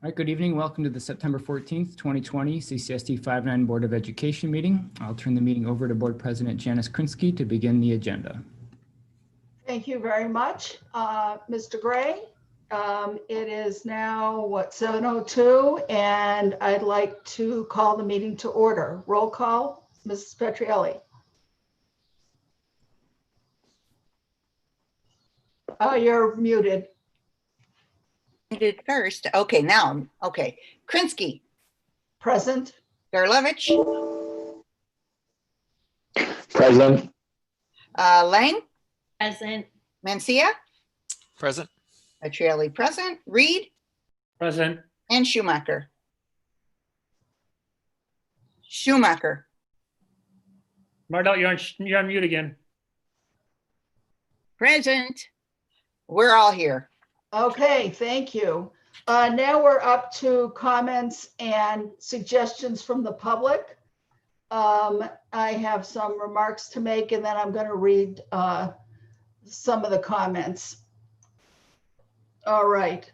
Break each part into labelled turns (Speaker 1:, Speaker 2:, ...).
Speaker 1: All right, good evening. Welcome to the September 14th, 2020 CCSD59 Board of Education meeting. I'll turn the meeting over to Board President Janice Krinsky to begin the agenda.
Speaker 2: Thank you very much, Mr. Gray. It is now, 7:02, and I'd like to call the meeting to order. Roll call, Mrs. Petrielli. Oh, you're muted.
Speaker 3: Muted first. Okay, now. Okay. Krinsky.
Speaker 2: Present.
Speaker 3: Garlovich.
Speaker 4: Present.
Speaker 3: Lang.
Speaker 5: Present.
Speaker 3: Mencia.
Speaker 6: Present.
Speaker 3: Petrielli present. Reed.
Speaker 6: Present.
Speaker 3: And Schumacher. Schumacher.
Speaker 6: Mardell, you're on mute again.
Speaker 5: Present.
Speaker 3: We're all here.
Speaker 2: Okay, thank you. Now we're up to comments and suggestions from the public. I have some remarks to make, and then I'm going to read some of the comments. All right.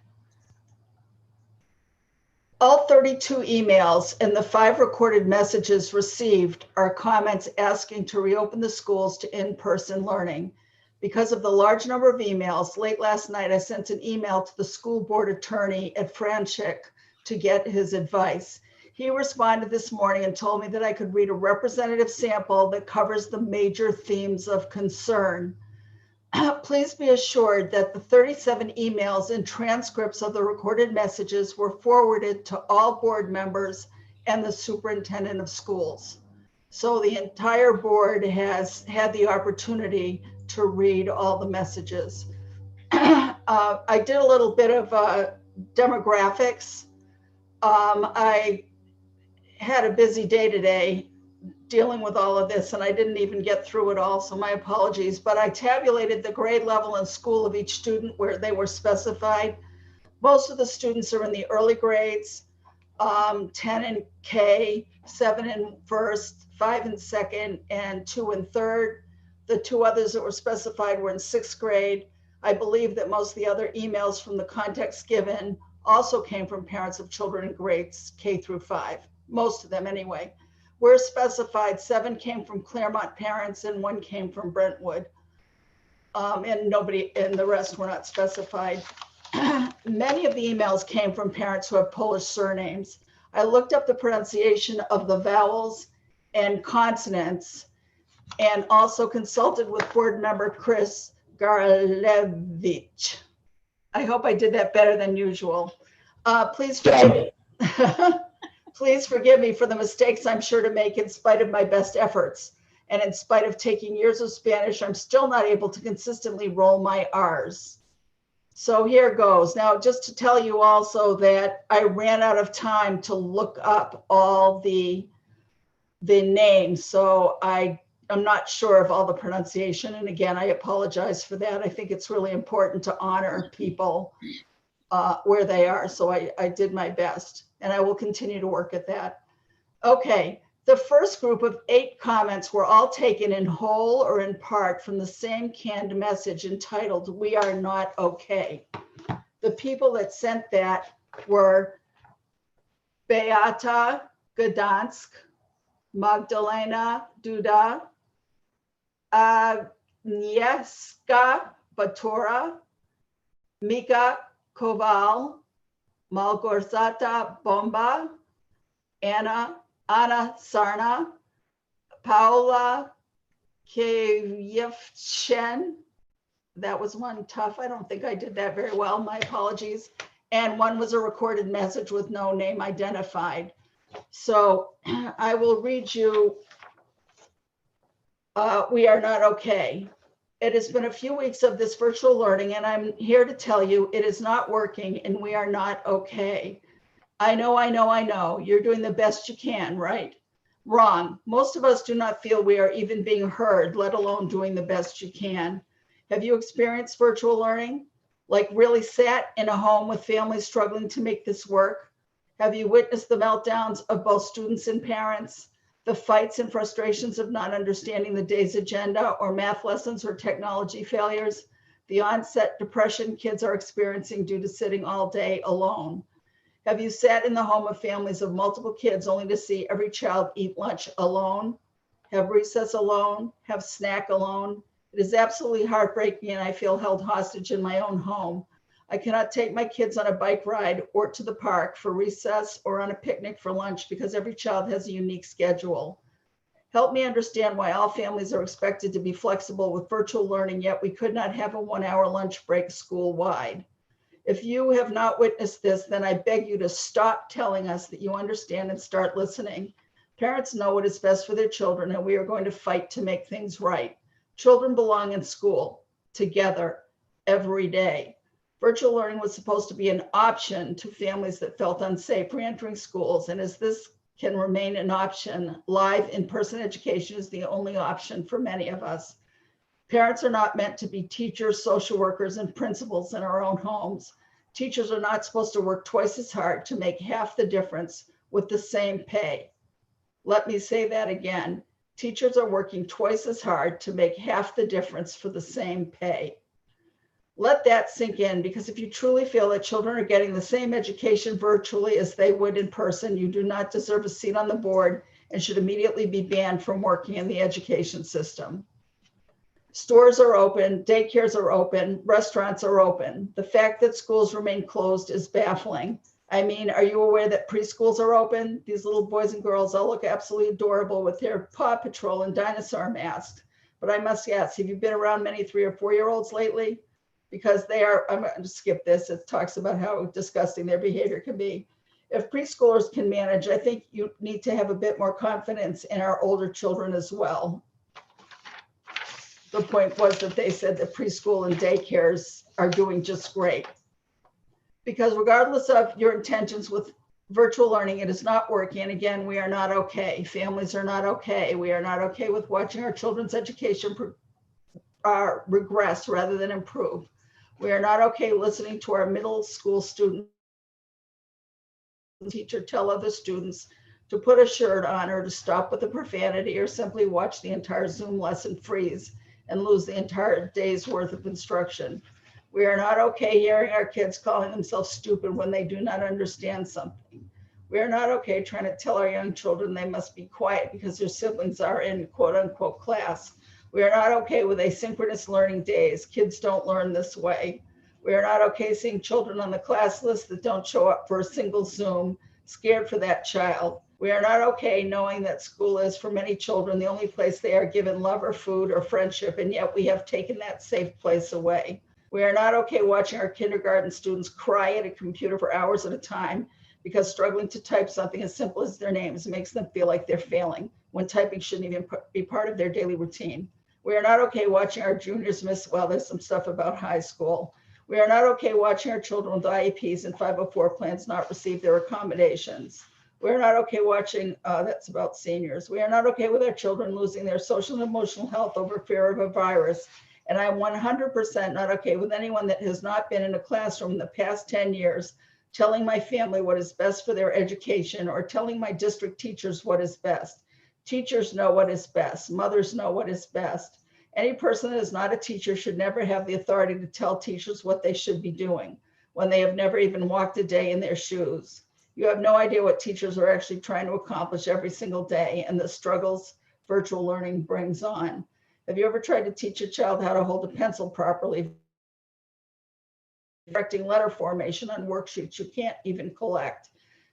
Speaker 2: All 32 emails and the 5 recorded messages received are comments asking to reopen the schools to in-person learning. Because of the large number of emails, late last night, I sent an email to the school board attorney at Franchik to get his advice. He responded this morning and told me that I could read a representative sample that covers the major themes of concern. Please be assured that the 37 emails and transcripts of the recorded messages were forwarded to all board members and the superintendent of schools. So the entire board has had the opportunity to read all the messages. I did a little bit of demographics. I had a busy day today dealing with all of this, and I didn't even get through it all, so my apologies. But I tabulated the grade level and school of each student where they were specified. Most of the students are in the early grades, 10 in K, 7 in first, 5 in second, and 2 in third. The 2 others that were specified were in 6th grade. I believe that most of the other emails from the context given also came from parents of children in grades K through 5, most of them anyway. Where specified, 7 came from Claremont parents and 1 came from Brentwood. And the rest were not specified. Many of the emails came from parents who have Polish surnames. I looked up the pronunciation of the vowels and consonants, and also consulted with board member Chris Garlevich. I hope I did that better than usual. Please forgive me. Please forgive me for the mistakes I'm sure to make in spite of my best efforts. And in spite of taking years of Spanish, I'm still not able to consistently roll my R's. So here goes. Now, just to tell you also that I ran out of time to look up all the names. So I'm not sure of all the pronunciation. And again, I apologize for that. I think it's really important to honor people where they are. So I did my best, and I will continue to work at that. Okay, the first group of 8 comments were all taken in whole or in part from the same canned message entitled, "We Are Not Okay." The people that sent that were Beata Gdansk, Magdalena Duda, Agnieszka Batora, Mika Kowal, Malgorzata Bomba, Anna Sarna, Paula Kievchen. That was one tough. I don't think I did that very well. My apologies. And one was a recorded message with no name identified. So I will read you, "We are not okay. It has been a few weeks of this virtual learning, and I'm here to tell you it is not working and we are not okay. I know. You're doing the best you can, right? Wrong. Most of us do not feel we are even being heard, let alone doing the best you can. Have you experienced virtual learning? Like really sat in a home with families struggling to make this work? Have you witnessed the meltdowns of both students and parents? The fights and frustrations of not understanding the day's agenda or math lessons or technology failures? The onset depression kids are experiencing due to sitting all day alone? Have you sat in the home of families of multiple kids only to see every child eat lunch alone, have recess alone, have snack alone? It is absolutely heartbreaking, and I feel held hostage in my own home. I cannot take my kids on a bike ride or to the park for recess or on a picnic for lunch because every child has a unique schedule. Help me understand why all families are expected to be flexible with virtual learning, yet we could not have a 1-hour lunch break school-wide. If you have not witnessed this, then I beg you to stop telling us that you understand and start listening. Parents know what is best for their children, and we are going to fight to make things right. Children belong in school together every day. Virtual learning was supposed to be an option to families that felt unsafe re-entering schools, and as this can remain an option, live in-person education is the only option for many of us. Parents are not meant to be teachers, social workers, and principals in our own homes. Teachers are not supposed to work twice as hard to make half the difference with the same pay. Let me say that again. Teachers are working twice as hard to make half the difference for the same pay. Let that sink in, because if you truly feel that children are getting the same education virtually as they would in person, you do not deserve a seat on the board and should immediately be banned from working in the education system. Stores are open, daycares are open, restaurants are open. The fact that schools remain closed is baffling. I mean, are you aware that preschools are open? These little boys and girls all look absolutely adorable with their Paw Patrol and dinosaur masks. But I must ask, have you been around many 3 or 4-year-olds lately? Because they are, I'm going to skip this. It talks about how disgusting their behavior can be. If preschoolers can manage, I think you need to have a bit more confidence in our older children as well. The point was that they said that preschool and daycares are doing just great. Because regardless of your intentions with virtual learning, it is not working. And again, we are not okay. Families are not okay. We are not okay with watching our children's education regress rather than improve. We are not okay listening to our middle school student teacher tell other students to put a shirt on or to stop with the profanity or simply watch the entire Zoom lesson freeze and lose the entire day's worth of instruction. We are not okay hearing our kids calling themselves stupid when they do not understand something. We are not okay trying to tell our young children they must be quiet because their siblings are in quote unquote class. We are not okay with asynchronous learning days. Kids don't learn this way. We are not okay seeing children on the class list that don't show up for a single Zoom, scared for that child. We are not okay knowing that school is, for many children, the only place they are given love or food or friendship, and yet we have taken that safe place away. We are not okay watching our kindergarten students cry at a computer for hours at a time because struggling to type something as simple as their names makes them feel like they're failing when typing shouldn't even be part of their daily routine. We are not okay watching our juniors miss, well, there's some stuff about high school. We are not okay watching our children with IEPs and 504 plans not receive their accommodations. We're not okay watching, that's about seniors. We are not okay with our children losing their social and emotional health over fear of a virus. And I'm 100% not okay with anyone that has not been in a classroom in the past 10 years telling my family what is best for their education or telling my district teachers what is best. Teachers know what is best. Mothers know what is best. Any person that is not a teacher should never have the authority to tell teachers what they should be doing when they have never even walked a day in their shoes. You have no idea what teachers are actually trying to accomplish every single day and the struggles virtual learning brings on. Have you ever tried to teach a child how to hold a pencil properly? Correcting letter formation on worksheets you can't even collect.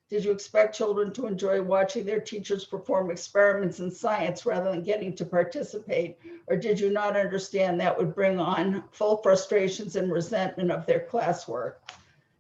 Speaker 2: Did you expect children to enjoy watching their teachers perform experiments in science rather than getting to participate? Or did you not understand that would bring on full frustrations and resentment of their classwork?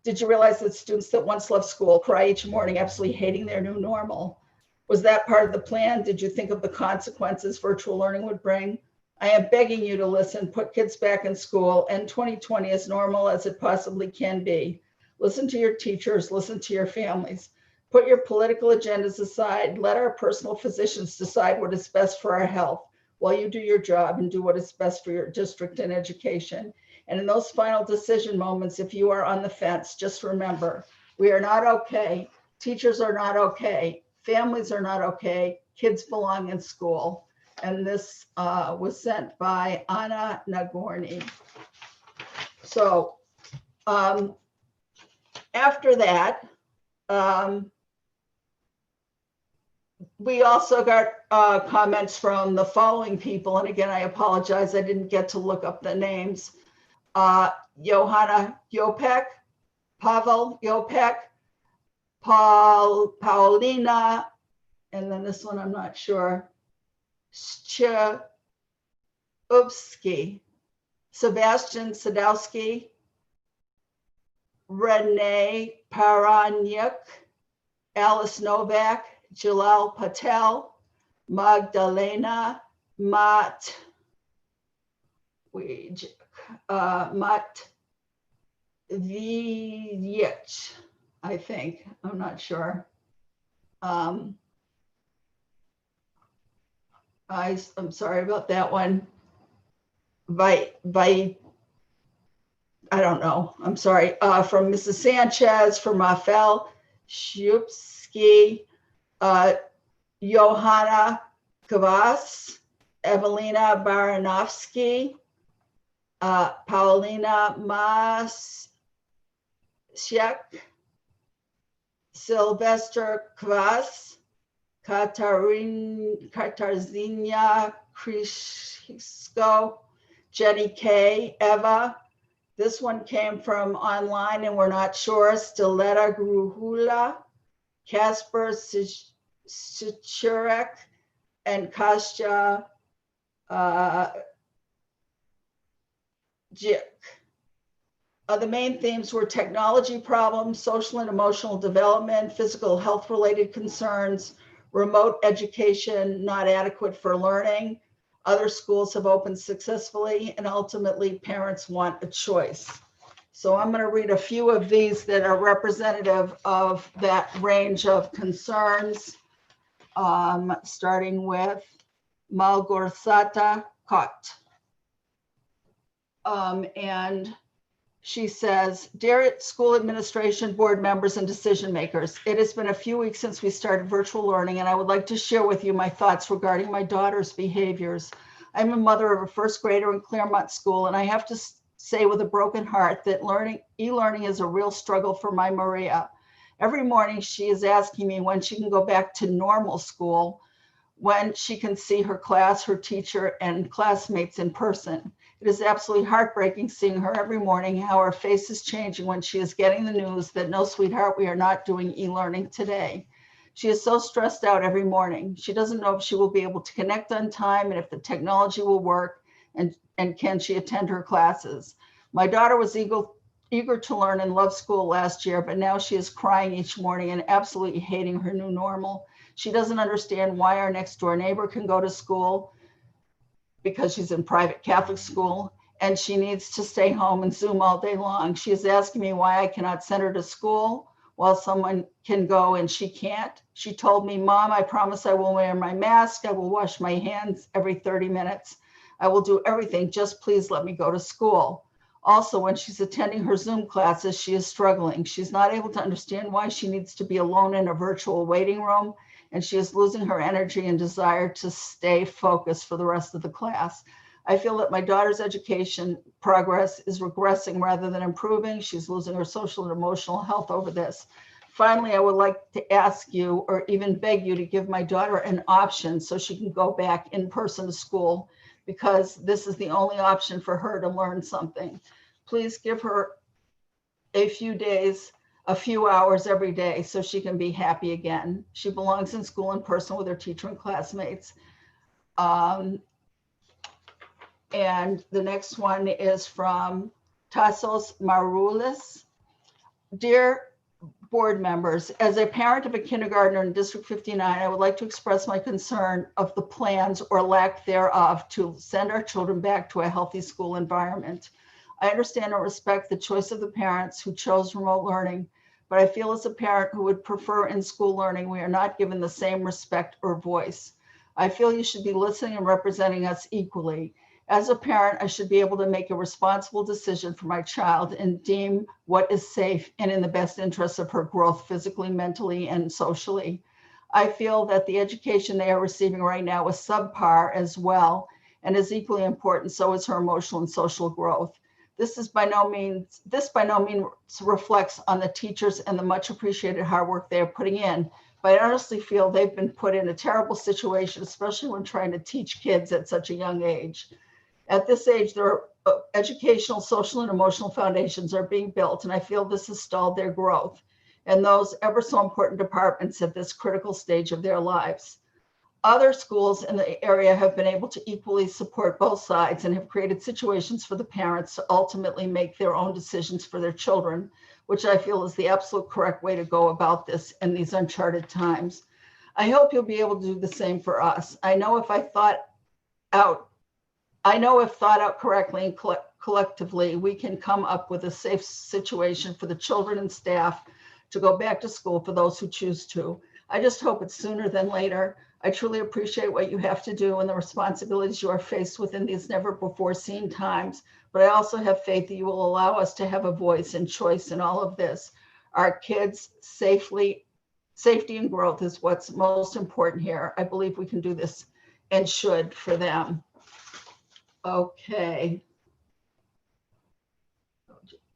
Speaker 2: Did you realize that students that once left school cry each morning, absolutely hating their new normal? Was that part of the plan? Did you think of the consequences virtual learning would bring? I am begging you to listen, put kids back in school, and 2020 as normal as it possibly can be. Listen to your teachers, listen to your families. Put your political agendas aside. Let our personal physicians decide what is best for our health while you do your job and do what is best for your district and education. And in those final decision moments, if you are on the fence, just remember, we are not okay. Teachers are not okay. Families are not okay. Kids belong in school. And this was sent by Anna Nagorny. So after that, We also got comments from the following people. And again, I apologize, I didn't get to look up the names. Johanna Jopek, Pavel Jopek, Paulina, and then this one I'm not sure, Ubski, Sebastian Sadowski, Renee Paranyuk, Alice Novak, Jalal Patel, Magdalena Matviich, I think. I'm not sure. I'm sorry about that one. I don't know. I'm sorry. From Mrs. Sanchez, from Rafael Shupski, Johanna Kavas, Evelina Baranovsky, Paulina Masiek, Sylvester Kvas, Katarzyna Krisko, Jenny K, Eva. This one came from online and we're not sure. Stiletta Gruhula, Casper Sichurek, and Kostya Jik. The main themes were technology problems, social and emotional development, physical health related concerns, remote education not adequate for learning. Other schools have opened successfully, and ultimately parents want a choice. So I'm going to read a few of these that are representative of that range of concerns, starting with Malgorzata Kot. And she says, "Dear school administration, board members, and decision makers, it has been a few weeks since we started virtual learning, and I would like to share with you my thoughts regarding my daughter's behaviors. I'm a mother of a first grader in Claremont School, and I have to say with a broken heart that e-learning is a real struggle for my Maria. Every morning she is asking me when she can go back to normal school, when she can see her class, her teacher, and classmates in person. It is absolutely heartbreaking seeing her every morning, how her face is changing when she is getting the news that no, sweetheart, we are not doing e-learning today. She is so stressed out every morning. She doesn't know if she will be able to connect on time and if the technology will work, and can she attend her classes. My daughter was eager to learn and love school last year, but now she is crying each morning and absolutely hating her new normal. She doesn't understand why our next door neighbor can go to school because she's in private Catholic school, and she needs to stay home and Zoom all day long. She is asking me why I cannot send her to school while someone can go and she can't. She told me, Mom, I promise I will wear my mask. I will wash my hands every 30 minutes. I will do everything. Just please let me go to school. Also, when she's attending her Zoom classes, she is struggling. She's not able to understand why she needs to be alone in a virtual waiting room, and she is losing her energy and desire to stay focused for the rest of the class. I feel that my daughter's education progress is regressing rather than improving. She's losing her social and emotional health over this. Finally, I would like to ask you, or even beg you, to give my daughter an option so she can go back in person to school, because this is the only option for her to learn something. Please give her a few days, a few hours every day so she can be happy again. She belongs in school in person with her teacher and classmates." And the next one is from Tassos Maroulis. "Dear board members, as a parent of a kindergartner in District 59, I would like to express my concern of the plans or lack thereof to send our children back to a healthy school environment. I understand and respect the choice of the parents who chose remote learning, but I feel as a parent who would prefer in-school learning, we are not given the same respect or voice. I feel you should be listening and representing us equally. As a parent, I should be able to make a responsible decision for my child and deem what is safe and in the best interest of her growth physically, mentally, and socially. I feel that the education they are receiving right now is subpar as well and is equally important, so is her emotional and social growth. This by no means reflects on the teachers and the much appreciated hard work they are putting in. But I honestly feel they've been put in a terrible situation, especially when trying to teach kids at such a young age. At this age, their educational, social, and emotional foundations are being built, and I feel this has stalled their growth and those ever so important departments at this critical stage of their lives. Other schools in the area have been able to equally support both sides and have created situations for the parents to ultimately make their own decisions for their children, which I feel is the absolute correct way to go about this in these uncharted times. I hope you'll be able to do the same for us. I know if thought out correctly and collectively, we can come up with a safe situation for the children and staff to go back to school for those who choose to. I just hope it's sooner than later. I truly appreciate what you have to do and the responsibilities you are faced with in these never before seen times, but I also have faith that you will allow us to have a voice and choice in all of this. Our kids' safety and growth is what's most important here. I believe we can do this and should for them. Okay.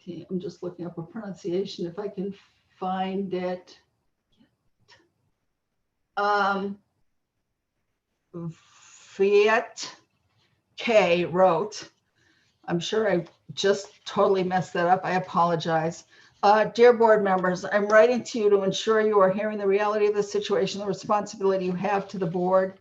Speaker 2: I'm just looking up a pronunciation if I can find it. Fiat K wrote, I'm sure I just totally messed that up. I apologize. Dear board members, I'm writing to you to ensure you are hearing the reality of the situation, the responsibility you have to the board,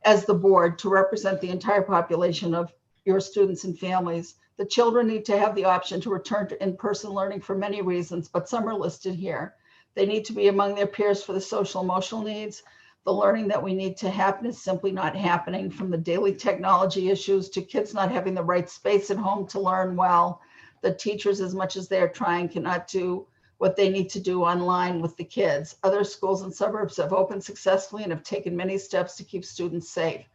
Speaker 2: as the board, to represent the entire population of your students and families. The children need to have the option to return to in-person learning for many reasons, but some are listed here. They need to be among their peers for the social emotional needs. The learning that we need to happen is simply not happening, from the daily technology issues to kids not having the right space at home to learn well. The teachers, as much as they are trying, cannot do what they need to do online with the kids. Other schools and suburbs have opened successfully and have taken many steps to keep students safe.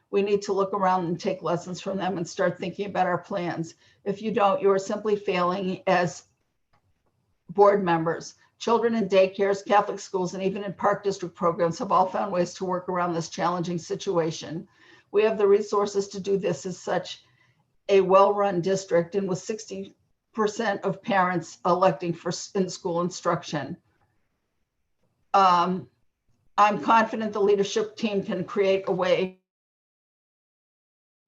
Speaker 2: We need to look around and take lessons from them and start thinking about our plans. If you don't, you are simply failing as board members. Children in daycares, Catholic schools, and even in Park District programs have all found ways to work around this challenging situation. We have the resources to do this as such a well-run district, and with 60% of parents electing for in-school instruction. I'm confident the leadership team can create a way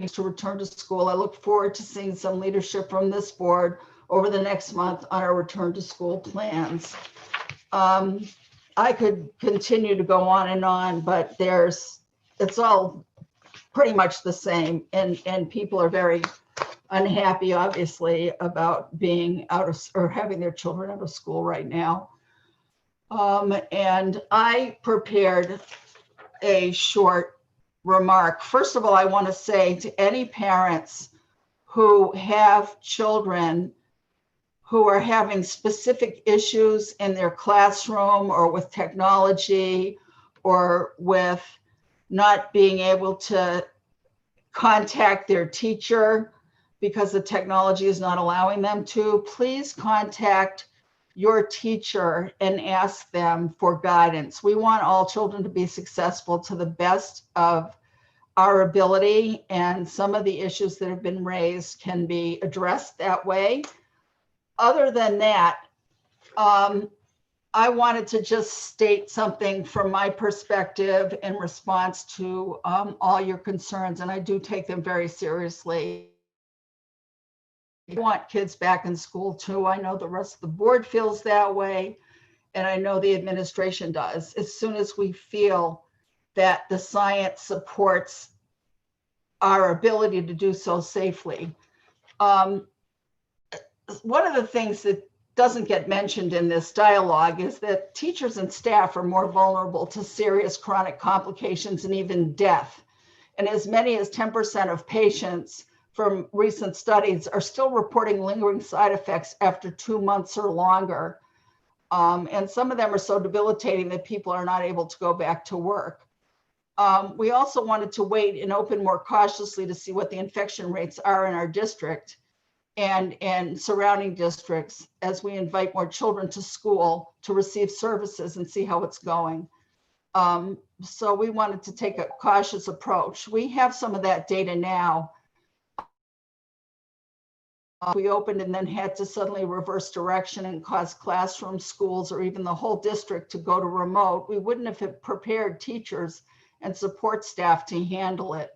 Speaker 2: to return to school. I look forward to seeing some leadership from this board over the next month on our return to school plans. I could continue to go on, but it's all pretty much the same, and people are very unhappy, obviously, about being out of or having their children out of school right now. And I prepared a short remark. First of all, I want to say to any parents who have children who are having specific issues in their classroom or with technology or with not being able to contact their teacher because the technology is not allowing them to, please contact your teacher and ask them for guidance. We want all children to be successful to the best of our ability, and some of the issues that have been raised can be addressed that way. Other than that, I wanted to just state something from my perspective in response to all your concerns, and I do take them very seriously. I want kids back in school too. I know the rest of the board feels that way, and I know the administration does. As soon as we feel that the science supports our ability to do so safely. One of the things that doesn't get mentioned in this dialogue is that teachers and staff are more vulnerable to serious chronic complications and even death. And as many as 10% of patients from recent studies are still reporting lingering side effects after 2 months or longer. And some of them are so debilitating that people are not able to go back to work. We also wanted to wait and open more cautiously to see what the infection rates are in our district and surrounding districts as we invite more children to school to receive services and see how it's going. So we wanted to take a cautious approach. We have some of that data now. we opened and then had to suddenly reverse direction and cause classroom, schools, or even the whole district to go to remote, we wouldn't have prepared teachers and support staff to handle it.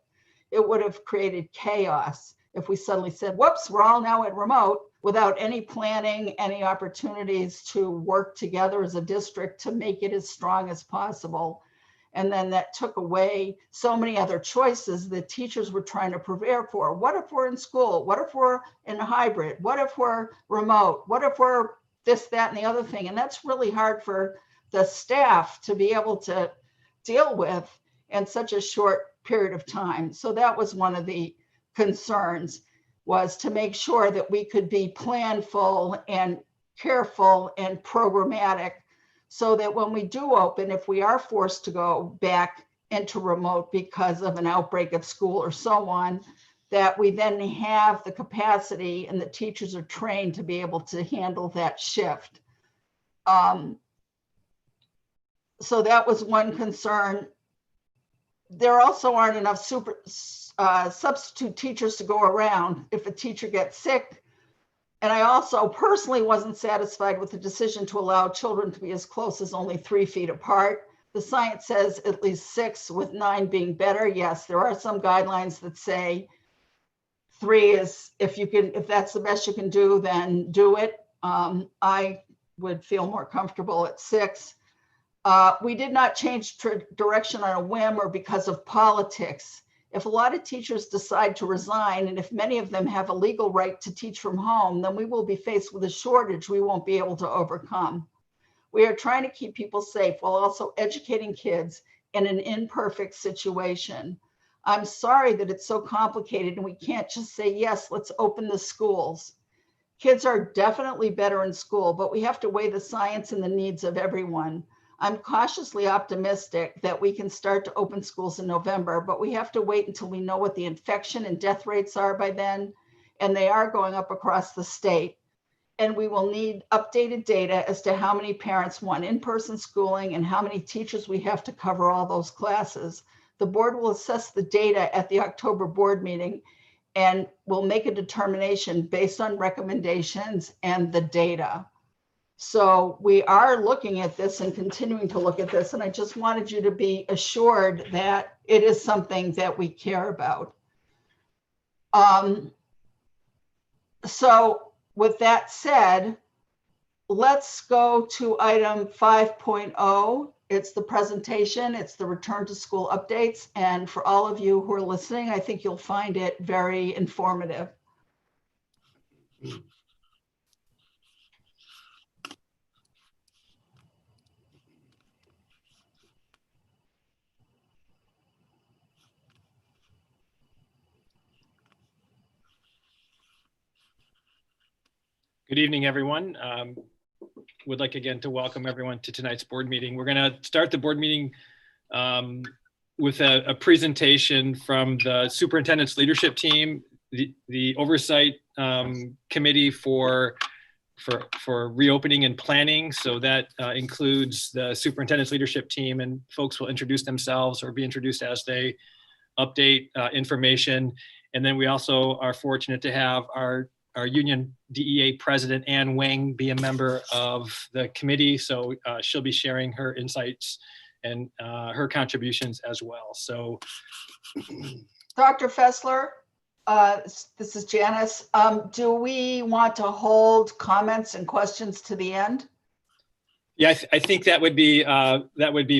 Speaker 2: It would have created chaos if we suddenly said, whoops, we're all now at remote, without any planning, any opportunities to work together as a district to make it as strong as possible. And then that took away so many other choices that teachers were trying to prepare for. What if we're in school? What if we're in a hybrid? What if we're remote? What if we're this, that, and the other thing? And that's really hard for the staff to be able to deal with in such a short period of time. So that was one of the concerns, was to make sure that we could be planful and careful and programmatic, so that when we do open, if we are forced to go back into remote because of an outbreak at school or so on, that we then have the capacity and the teachers are trained to be able to handle that shift. So that was one concern. There also aren't enough substitute teachers to go around if a teacher gets sick. And I also personally wasn't satisfied with the decision to allow children to be as close as only 3 feet apart. The science says at least 6, with 9 being better. Yes, there are some guidelines that say 3 is, if that's the best you can do, then do it. I would feel more comfortable at 6. We did not change direction on a whim or because of politics. If a lot of teachers decide to resign, and if many of them have a legal right to teach from home, then we will be faced with a shortage we won't be able to overcome. We are trying to keep people safe while also educating kids in an imperfect situation. I'm sorry that it's so complicated and we can't just say, yes, let's open the schools. Kids are definitely better in school, but we have to weigh the science and the needs of everyone. I'm cautiously optimistic that we can start to open schools in November, but we have to wait until we know what the infection and death rates are by then, and they are going up across the state. And we will need updated data as to how many parents want in-person schooling and how many teachers we have to cover all those classes. The board will assess the data at the October board meeting and will make a determination based on recommendations and the data. So we are looking at this and continuing to look at this. And I just wanted you to be assured that it is something that we care about. So with that said, let's go to item 5.0. It's the presentation, it's the return to school updates. And for all of you who are listening, I think you'll find it very informative.
Speaker 4: Good evening, everyone. Would like again to welcome everyone to tonight's board meeting. We're going to start the board meeting with a presentation from the superintendent's leadership team, the oversight committee for reopening and planning. So that includes the superintendent's leadership team, and folks will introduce themselves or be introduced as they update information. And then we also are fortunate to have our union DEA president, Ann Wang, be a member of the committee. So she'll be sharing her insights and her contributions as well. So
Speaker 2: Dr. Fessler, this is Janice. Do we want to hold comments and questions to the end?
Speaker 4: Yeah, I think that would be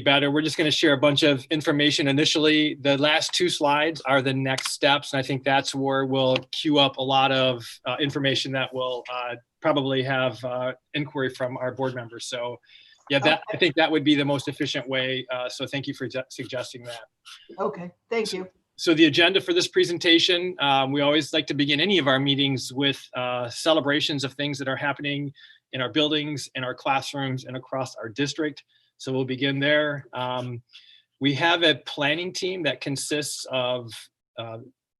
Speaker 4: better. We're just going to share a bunch of information initially. The last 2 slides are the next steps, and I think that's where we'll queue up a lot of information that will probably have inquiry from our board members. So, yeah, that I think that would be the most efficient way. So, thank you for suggesting that.
Speaker 2: Okay, thank you.
Speaker 4: So the agenda for this presentation, we always like to begin any of our meetings with celebrations of things that are happening in our buildings, in our classrooms, and across our district. So we'll begin there. We have a planning team that consists of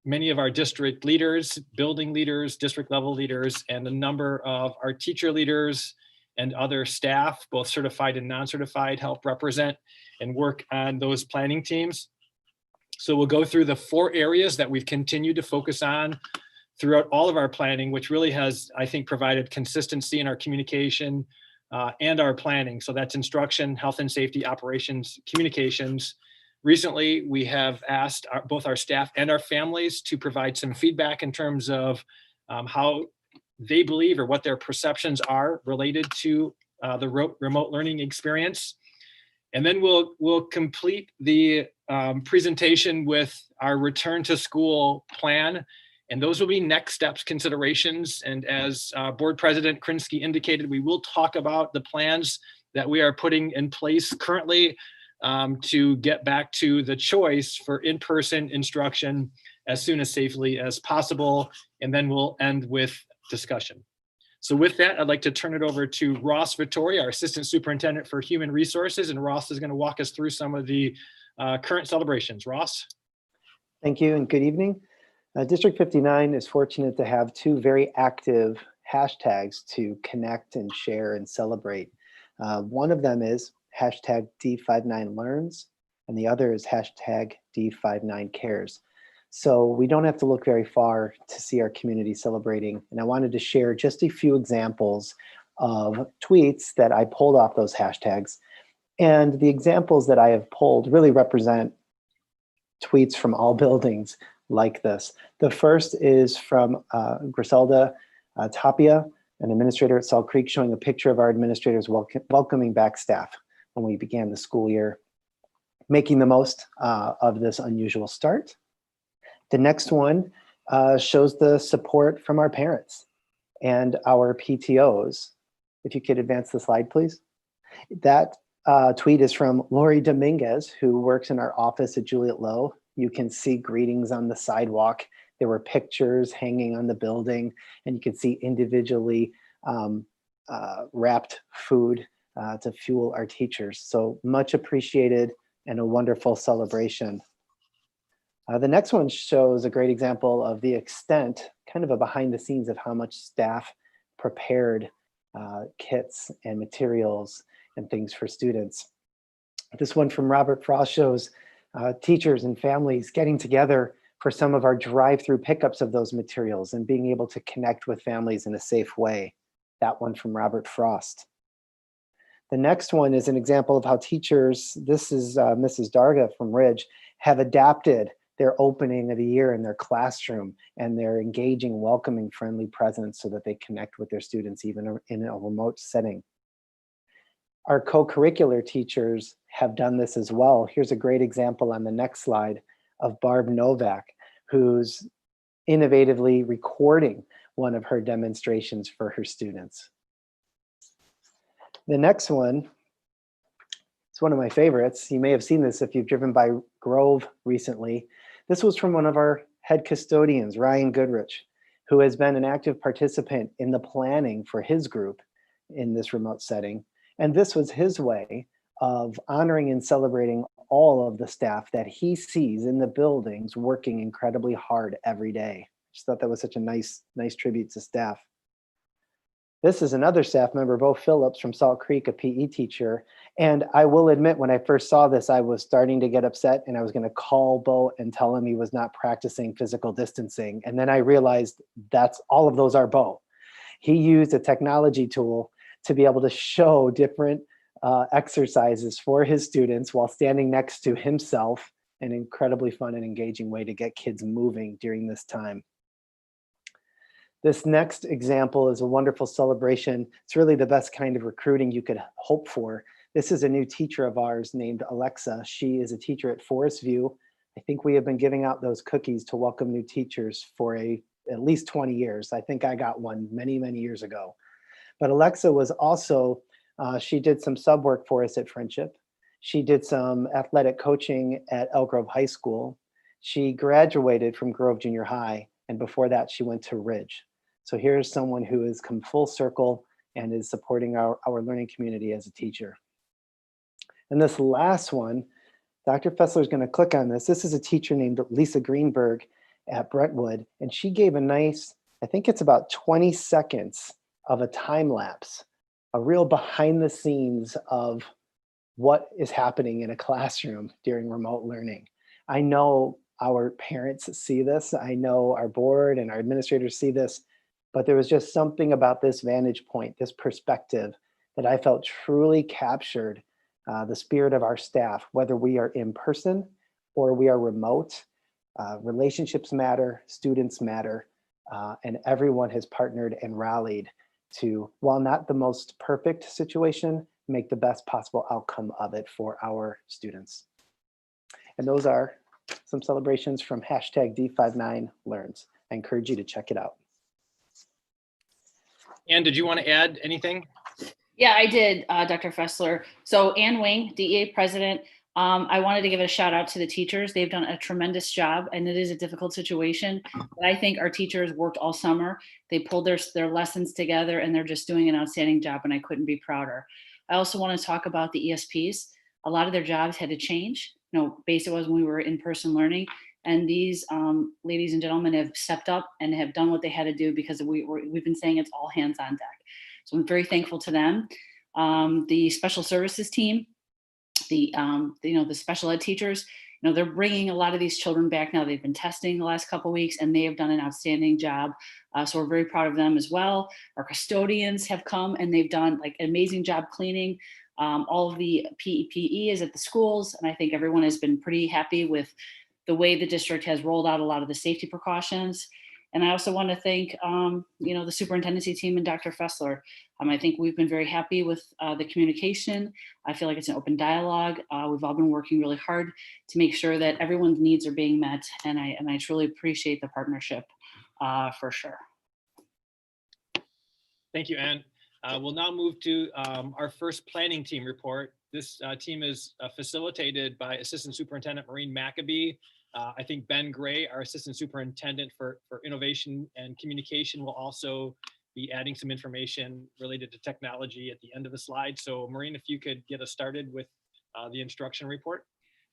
Speaker 4: many of our district leaders, building leaders, district level leaders, and a number of our teacher leaders and other staff, both certified and non-certified, help represent and work on those planning teams. So we'll go through the 4 areas that we've continued to focus on throughout all of our planning, which really has, I think, provided consistency in our communication and our planning. So that's instruction, health and safety, operations, communications. Recently, we have asked both our staff and our families to provide some feedback in terms of how they believe or what their perceptions are related to the remote learning experience. And then we'll complete the presentation with our return to school plan. And those will be next steps considerations. And as Board President Krinsky indicated, we will talk about the plans that we are putting in place currently to get back to the choice for in-person instruction as soon as safely as possible. And then we'll end with discussion. So with that, I'd like to turn it over to Ross Vittori, our Assistant Superintendent for Human Resources. And Ross is going to walk us through some of the current celebrations. Ross.
Speaker 5: Thank you and good evening. District 59 is fortunate to have two very active hashtags to connect and share and celebrate. One of them is hashtag D59Learns, and the other is hashtag D59Cares. So we don't have to look very far to see our community celebrating. And I wanted to share just a few examples of tweets that I pulled off those hashtags. And the examples that I have pulled really represent tweets from all buildings like this. The first is from Griselda Tapia, an administrator at Salt Creek, showing a picture of our administrators welcoming back staff when we began the school year, making the most of this unusual start. The next one shows the support from our parents and our PTOs. If you could advance the slide, please. That tweet is from Lori Dominguez, who works in our office at Juliet Low. You can see greetings on the sidewalk. There were pictures hanging on the building, and you can see individually wrapped food to fuel our teachers. So much appreciated and a wonderful celebration. The next one shows a great example of the extent, kind of a behind the scenes of how much staff prepared kits and materials and things for students. This one from Robert Frost shows teachers and families getting together for some of our drive-through pickups of those materials and being able to connect with families in a safe way. That one from Robert Frost. The next one is an example of how teachers, this is Mrs. Darga from Ridge, have adapted their opening of the year in their classroom and their engaging, welcoming, friendly presence so that they connect with their students even in a remote setting. Our co-curricular teachers have done this as well. Here's a great example on the next slide of Barb Novak, who's innovatively recording one of her demonstrations for her students. The next one, it's one of my favorites. You may have seen this if you've driven by Grove recently. This was from one of our head custodians, Ryan Goodrich, who has been an active participant in the planning for his group in this remote setting. And this was his way of honoring and celebrating all of the staff that he sees in the buildings working incredibly hard every day. Just thought that was such a nice tribute to staff. This is another staff member, Bo Phillips from Salt Creek, a PE teacher. And I will admit, when I first saw this, I was starting to get upset and I was going to call Bo and tell him he was not practicing physical distancing. And then I realized that's all of those are Bo. He used a technology tool to be able to show different exercises for his students while standing next to himself. An incredibly fun and engaging way to get kids moving during this time. This next example is a wonderful celebration. It's really the best kind of recruiting you could hope for. This is a new teacher of ours named Alexa. She is a teacher at Forest View. I think we have been giving out those cookies to welcome new teachers for at least 20 years. I think I got one many years ago. But Alexa was also, she did some sub work for us at Friendship. She did some athletic coaching at Elk Grove High School. She graduated from Grove Junior High, and before that she went to Ridge. So here's someone who has come full circle and is supporting our learning community as a teacher. And this last one, Dr. Fessler is going to click on this. This is a teacher named Lisa Greenberg at Brentwood, and she gave a nice, I think it's about 20 seconds of a time lapse, a real behind the scenes of what is happening in a classroom during remote learning. I know our parents see this. I know our board and our administrators see this, but there was just something about this vantage point, this perspective, that I felt truly captured the spirit of our staff, whether we are in person or we are remote. Relationships matter, students matter, and everyone has partnered and rallied to, while not the most perfect situation, make the best possible outcome of it for our students. And those are some celebrations from #D59Learns. I encourage you to check it out.
Speaker 4: Ann, did you want to add anything?
Speaker 7: Yeah, I did, Dr. Fessler. So Ann Wing, DEA president, I wanted to give a shout out to the teachers. They've done a tremendous job, and it is a difficult situation. But I think our teachers worked all summer. They pulled their lessons together, and they're just doing an outstanding job, and I couldn't be prouder. I also want to talk about the ESPs. A lot of their jobs had to change. Basically when we were in-person learning, and these ladies and gentlemen have stepped up and have done what they had to do, because we've been saying it's all hands on deck. So I'm very thankful to them. The special services team, the special ed teachers, they're bringing a lot of these children back now. They've been testing the last couple of weeks, and they have done an outstanding job. So we're very proud of them as well. Our custodians have come, and they've done an amazing job cleaning. All of the PPE is at the schools, and I think everyone has been pretty happy with the way the district has rolled out a lot of the safety precautions. And I also want to thank, the superintendency team and Dr. Fessler. I think we've been very happy with the communication. I feel like it's an open dialogue. We've all been working really hard to make sure that everyone's needs are being met. And I truly appreciate the partnership for sure.
Speaker 4: Thank you, Ann. We'll now move to our first planning team report. This team is facilitated by Assistant Superintendent Maureen McAbee. I think Ben Gray, our Assistant Superintendent for Innovation and Communication, will also be adding some information related to technology at the end of the slide. So Maureen, if you could get us started with the instruction report.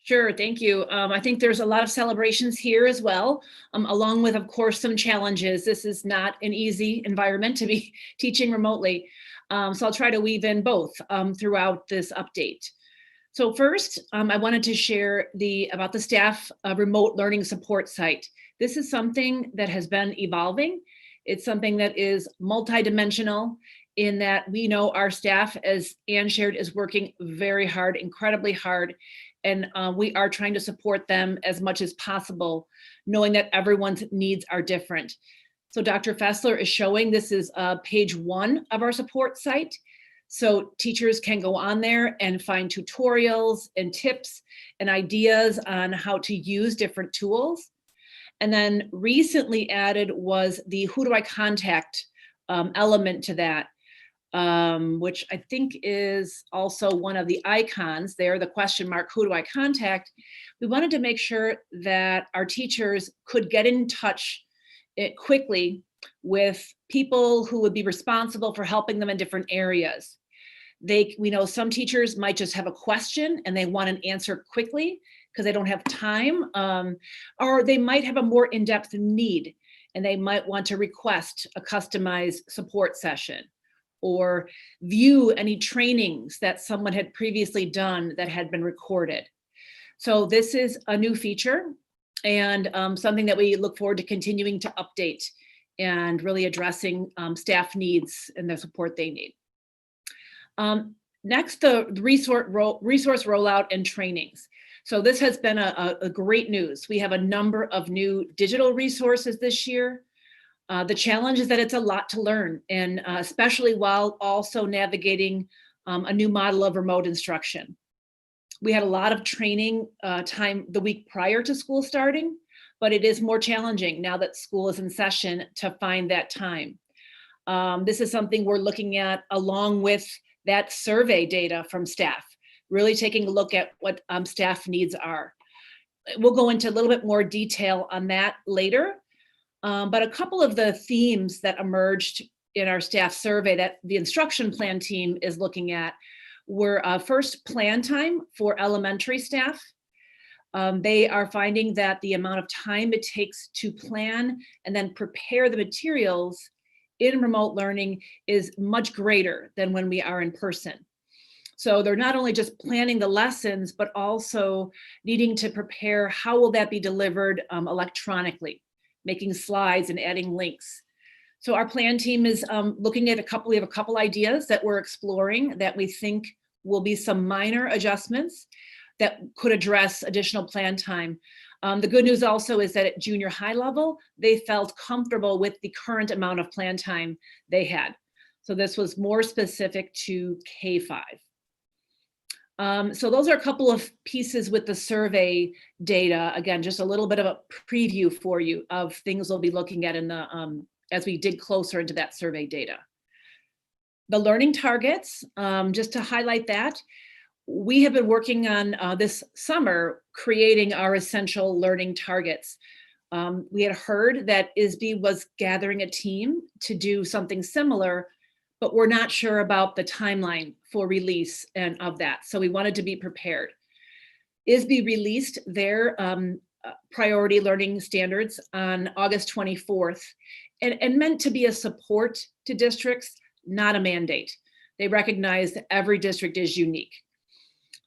Speaker 8: Sure, thank you. I think there's a lot of celebrations here as well, along with, of course, some challenges. This is not an easy environment to be teaching remotely. So I'll try to weave in both throughout this update. So first, I wanted to share about the staff remote learning support site. This is something that has been evolving. It's something that is multidimensional in that we know our staff, as Ann shared, is working very hard, incredibly hard. And we are trying to support them as much as possible, knowing that everyone's needs are different. So Dr. Fessler is showing, this is page 1 of our support site. So teachers can go on there and find tutorials and tips and ideas on how to use different tools. And then recently added was the who do I contact element to that, which I think is also one of the icons there, the question mark, who do I contact? We wanted to make sure that our teachers could get in touch quickly with people who would be responsible for helping them in different areas. We know some teachers might just have a question and they want an answer quickly because they don't have time, or they might have a more in-depth need and they might want to request a customized support session or view any trainings that someone had previously done that had been recorded. So this is a new feature and something that we look forward to continuing to update and really addressing staff needs and the support they need. Next, the resource rollout and trainings. So this has been a great news. We have a number of new digital resources this year. The challenge is that it's a lot to learn, and especially while also navigating a new model of remote instruction. We had a lot of training time the week prior to school starting, but it is more challenging now that school is in session to find that time. This is something we're looking at along with that survey data from staff, really taking a look at what staff needs are. We'll go into a little bit more detail on that later, but a couple of the themes that emerged in our staff survey that the instruction plan team is looking at were first, plan time for elementary staff. They are finding that the amount of time it takes to plan and then prepare the materials in remote learning is much greater than when we are in person. So they're not only just planning the lessons, but also needing to prepare how will that be delivered electronically, making slides and adding links. So our plan team is looking at we have a couple ideas that we're exploring that we think will be some minor adjustments that could address additional plan time. The good news also is that at junior high level, they felt comfortable with the current amount of plan time they had. So this was more specific to K-5. So those are a couple of pieces with the survey data. Again, just a little bit of a preview for you of things we'll be looking at in the as we dig closer into that survey data. The learning targets, just to highlight that, we have been working on this summer creating our essential learning targets. We had heard that ISB was gathering a team to do something similar, but we're not sure about the timeline for release and of that. So we wanted to be prepared. ISB released their priority learning standards on August 24th and meant to be a support to districts, not a mandate. They recognize that every district is unique.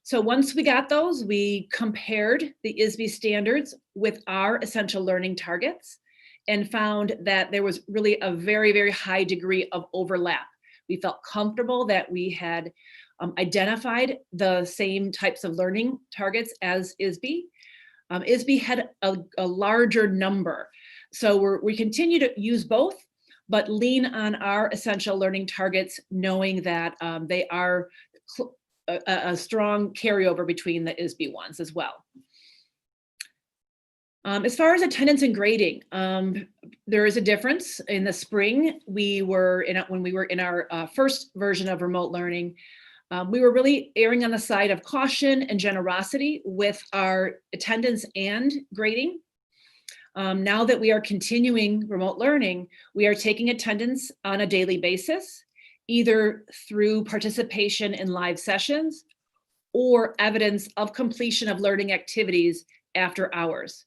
Speaker 8: So once we got those, we compared the ISB standards with our essential learning targets and found that there was really a very, very high degree of overlap. We felt comfortable that we had identified the same types of learning targets as ISB. ISB had a larger number. So we continue to use both, but lean on our essential learning targets, knowing that they are a strong carryover between the ISB ones as well. As far as attendance and grading, there is a difference. In the spring, when we were in our first version of remote learning, we were really erring on the side of caution and generosity with our attendance and grading. Now that we are continuing remote learning, we are taking attendance on a daily basis, either through participation in live sessions or evidence of completion of learning activities after hours.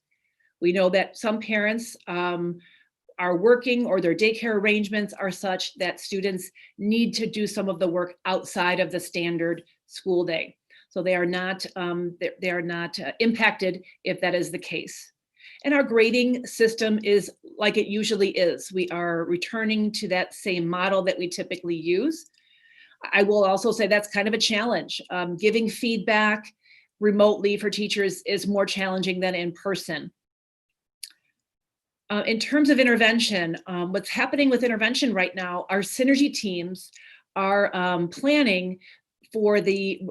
Speaker 8: We know that some parents are working or their daycare arrangements are such that students need to do some of the work outside of the standard school day. So they are not impacted if that is the case. And our grading system is like it usually is. We are returning to that same model that we typically use. I will also say that's kind of a challenge. Giving feedback remotely for teachers is more challenging than in person. In terms of intervention, what's happening with intervention right now, our synergy teams are planning for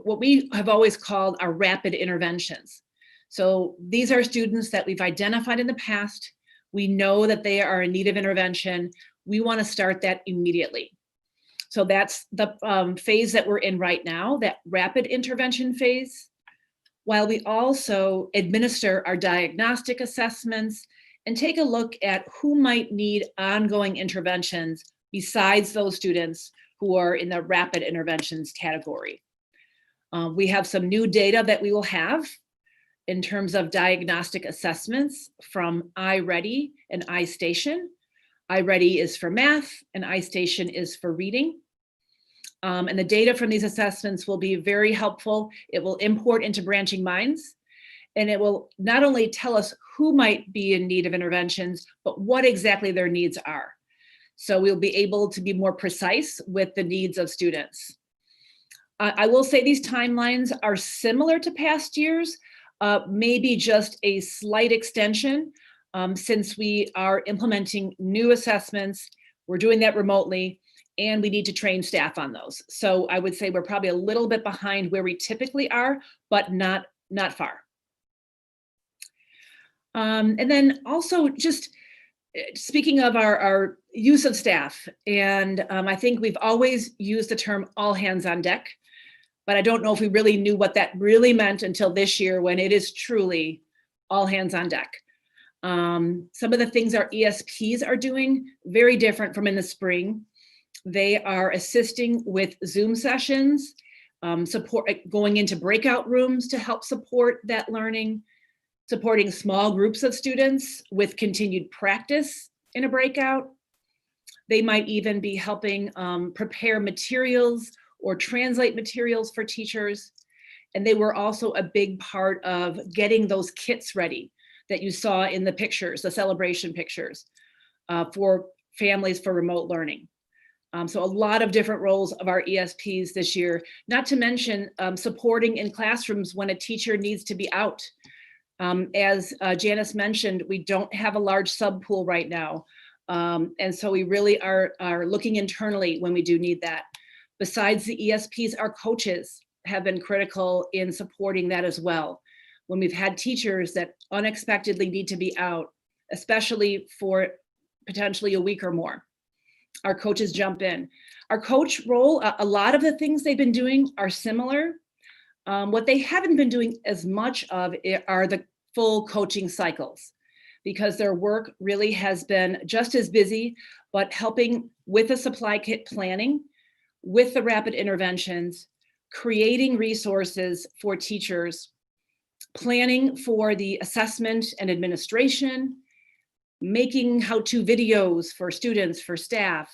Speaker 8: what we have always called our rapid interventions. So these are students that we've identified in the past. We know that they are in need of intervention. We want to start that immediately. So that's the phase that we're in right now, that rapid intervention phase, while we also administer our diagnostic assessments and take a look at who might need ongoing interventions besides those students who are in the rapid interventions category. We have some new data that we will have in terms of diagnostic assessments from iReady and iStation. iReady is for math and iStation is for reading. And the data from these assessments will be very helpful. It will import into Branching Minds, and it will not only tell us who might be in need of interventions, but what exactly their needs are. So we'll be able to be more precise with the needs of students. I will say these timelines are similar to past years, maybe just a slight extension since we are implementing new assessments. We're doing that remotely, and we need to train staff on those. So I would say we're probably a little bit behind where we typically are, but not far. And then also just speaking of our use of staff, and I think we've always used the term all hands on deck, but I don't know if we really knew what that really meant until this year when it is truly all hands on deck. Some of the things our ESPs are doing, very different from in the spring. They are assisting with Zoom sessions, going into breakout rooms to help support that learning, supporting small groups of students with continued practice in a breakout. They might even be helping prepare materials or translate materials for teachers. And they were also a big part of getting those kits ready that you saw in the pictures, the celebration pictures for families for remote learning. So a lot of different roles of our ESPs this year, not to mention supporting in classrooms when a teacher needs to be out. As Janice mentioned, we don't have a large sub pool right now. And so we really are looking internally when we do need that. Besides the ESPs, our coaches have been critical in supporting that as well. When we've had teachers that unexpectedly need to be out, especially for potentially a week or more, our coaches jump in. Our coach role, a lot of the things they've been doing are similar. What they haven't been doing as much of are the full coaching cycles, because their work really has been just as busy, but helping with the supply kit planning, with the rapid interventions, creating resources for teachers, planning for the assessment and administration, making how-to videos for students, for staff,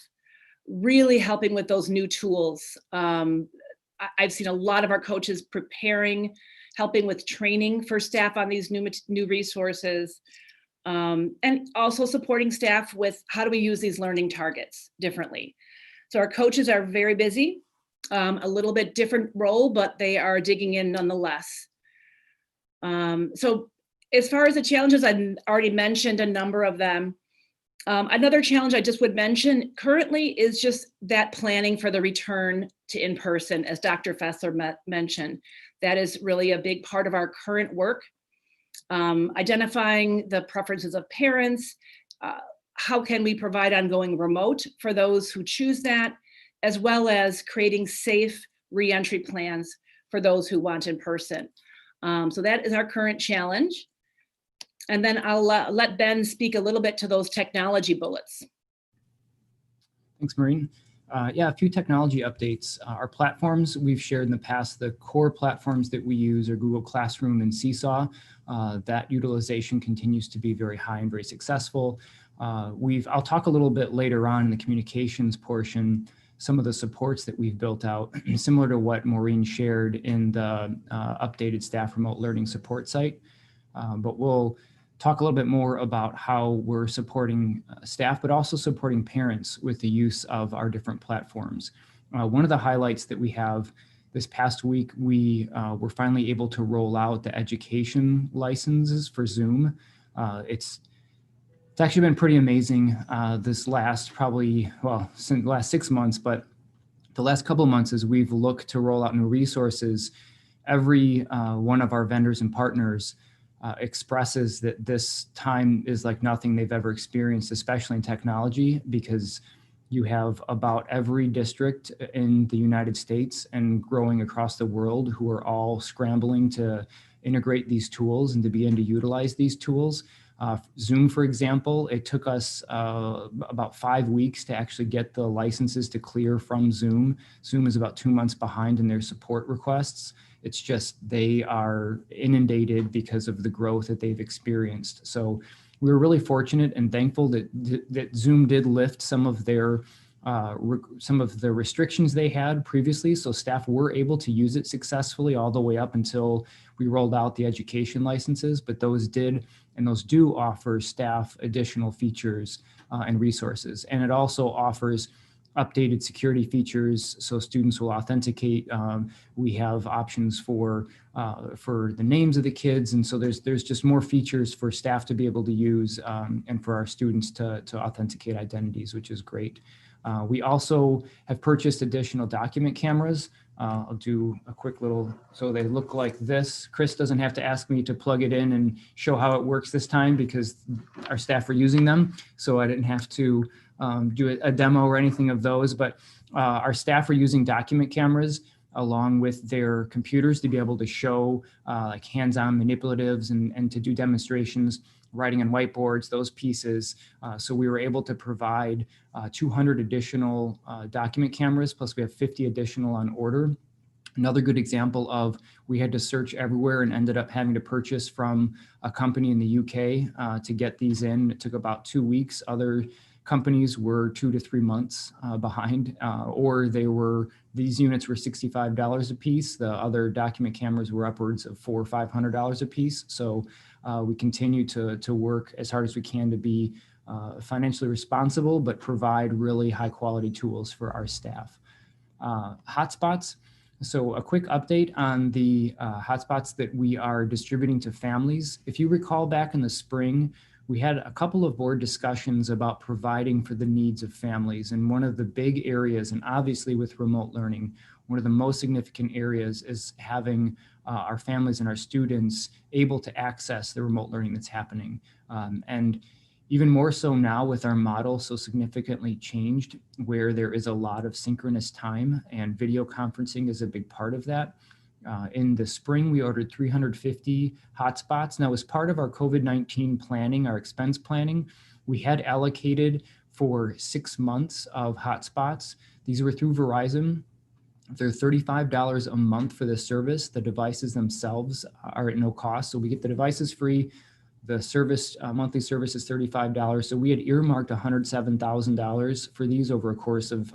Speaker 8: really helping with those new tools. I've seen a lot of our coaches preparing, helping with training for staff on these new resources, and also supporting staff with how do we use these learning targets differently. So our coaches are very busy, a little bit different role, but they are digging in nonetheless. So as far as the challenges, I've already mentioned a number of them. Another challenge I just would mention currently is just that planning for the return to in-person, as Dr. Fessler mentioned. That is really a big part of our current work. Identifying the preferences of parents, how can we provide ongoing remote for those who choose that, as well as creating safe re-entry plans for those who want in-person. So that is our current challenge. And then I'll let Ben speak a little bit to those technology bullets.
Speaker 1: Thanks, Maureen. Yeah, a few technology updates. Our platforms we've shared in the past, the core platforms that we use are Google Classroom and Seesaw. That utilization continues to be very high and very successful. I'll talk a little bit later on in the communications portion, some of the supports that we've built out, similar to what Maureen shared in the updated staff remote learning support site. But we'll talk a little bit more about how we're supporting staff, but also supporting parents with the use of our different platforms. One of the highlights that we have this past week, we were finally able to roll out the education licenses for Zoom. It's actually been pretty amazing this last since the last 6 months, but the last couple of months as we've looked to roll out new resources, every one of our vendors and partners expresses that this time is like nothing they've ever experienced, especially in technology, because you have about every district in the United States and growing across the world who are all scrambling to integrate these tools and to begin to utilize these tools. Zoom, for example, it took us about 5 weeks to actually get the licenses to clear from Zoom. Zoom is about 2 months behind in their support requests. It's just they are inundated because of the growth that they've experienced. So we were really fortunate and thankful that Zoom did lift some of the restrictions they had previously. So staff were able to use it successfully all the way up until we rolled out the education licenses, but those do offer staff additional features and resources. And it also offers updated security features so students will authenticate. We have options for the names of the kids. And so there's just more features for staff to be able to use and for our students to authenticate identities, which is great. We also have purchased additional document cameras. I'll do a quick little, so they look like this. Chris doesn't have to ask me to plug it in and show how it works this time because our staff are using them. So I didn't have to do a demo or anything of those, but our staff are using document cameras along with their computers to be able to show like hands-on manipulatives and to do demonstrations, writing on whiteboards, those pieces. So we were able to provide 200 additional document cameras, plus we have 50 additional on order. Another good example of we had to search everywhere and ended up having to purchase from a company in the UK to get these in. It took about 2 weeks. Other companies were 2 to 3 months behind, or these units were $65 a piece. The other document cameras were upwards of $400 or $500 a piece. So we continue to work as hard as we can to be financially responsible, but provide really high quality tools for our staff. Hotspots. So a quick update on the hotspots that we are distributing to families. If you recall back in the spring, we had a couple of board discussions about providing for the needs of families. And one of the big areas, and obviously with remote learning, one of the most significant areas is having our families and our students able to access the remote learning that's happening. And even more so now with our model so significantly changed, where there is a lot of synchronous time, and video conferencing is a big part of that. In the spring, we ordered 350 hotspots. Now, as part of our COVID-19 planning, our expense planning, we had allocated for 6 months of hotspots. These were through Verizon. They're $35 a month for the service. The devices themselves are at no cost. So we get the devices free. The service, monthly service is $35. So we had earmarked $107,000 for these over a course of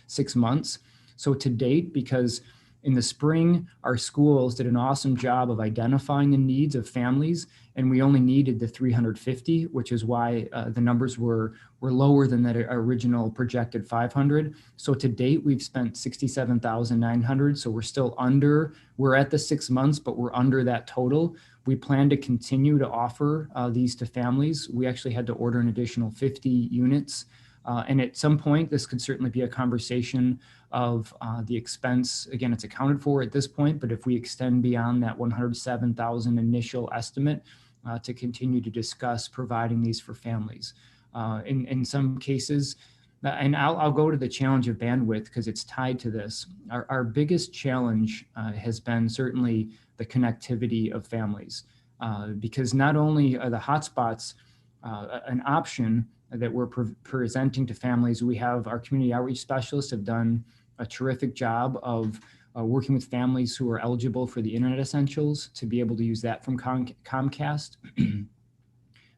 Speaker 1: 6 months. So to date, because in the spring, our schools did an awesome job of identifying the needs of families, and we only needed the 350, which is why the numbers were lower than that original projected 500. So to date, we've spent $67,900. So we're still under, we're at the 6 months, but we're under that total. We plan to continue to offer these to families. We actually had to order an additional 50 units. And at some point, this could certainly be a conversation of the expense. Again, it's accounted for at this point, but if we extend beyond that 107,000 initial estimate, to continue to discuss providing these for families. In some cases, and I'll go to the challenge of bandwidth because it's tied to this. Our biggest challenge has been certainly the connectivity of families, because not only are the hotspots an option that we're presenting to families, we have our community outreach specialists have done a terrific job of working with families who are eligible for the Internet Essentials to be able to use that from Comcast.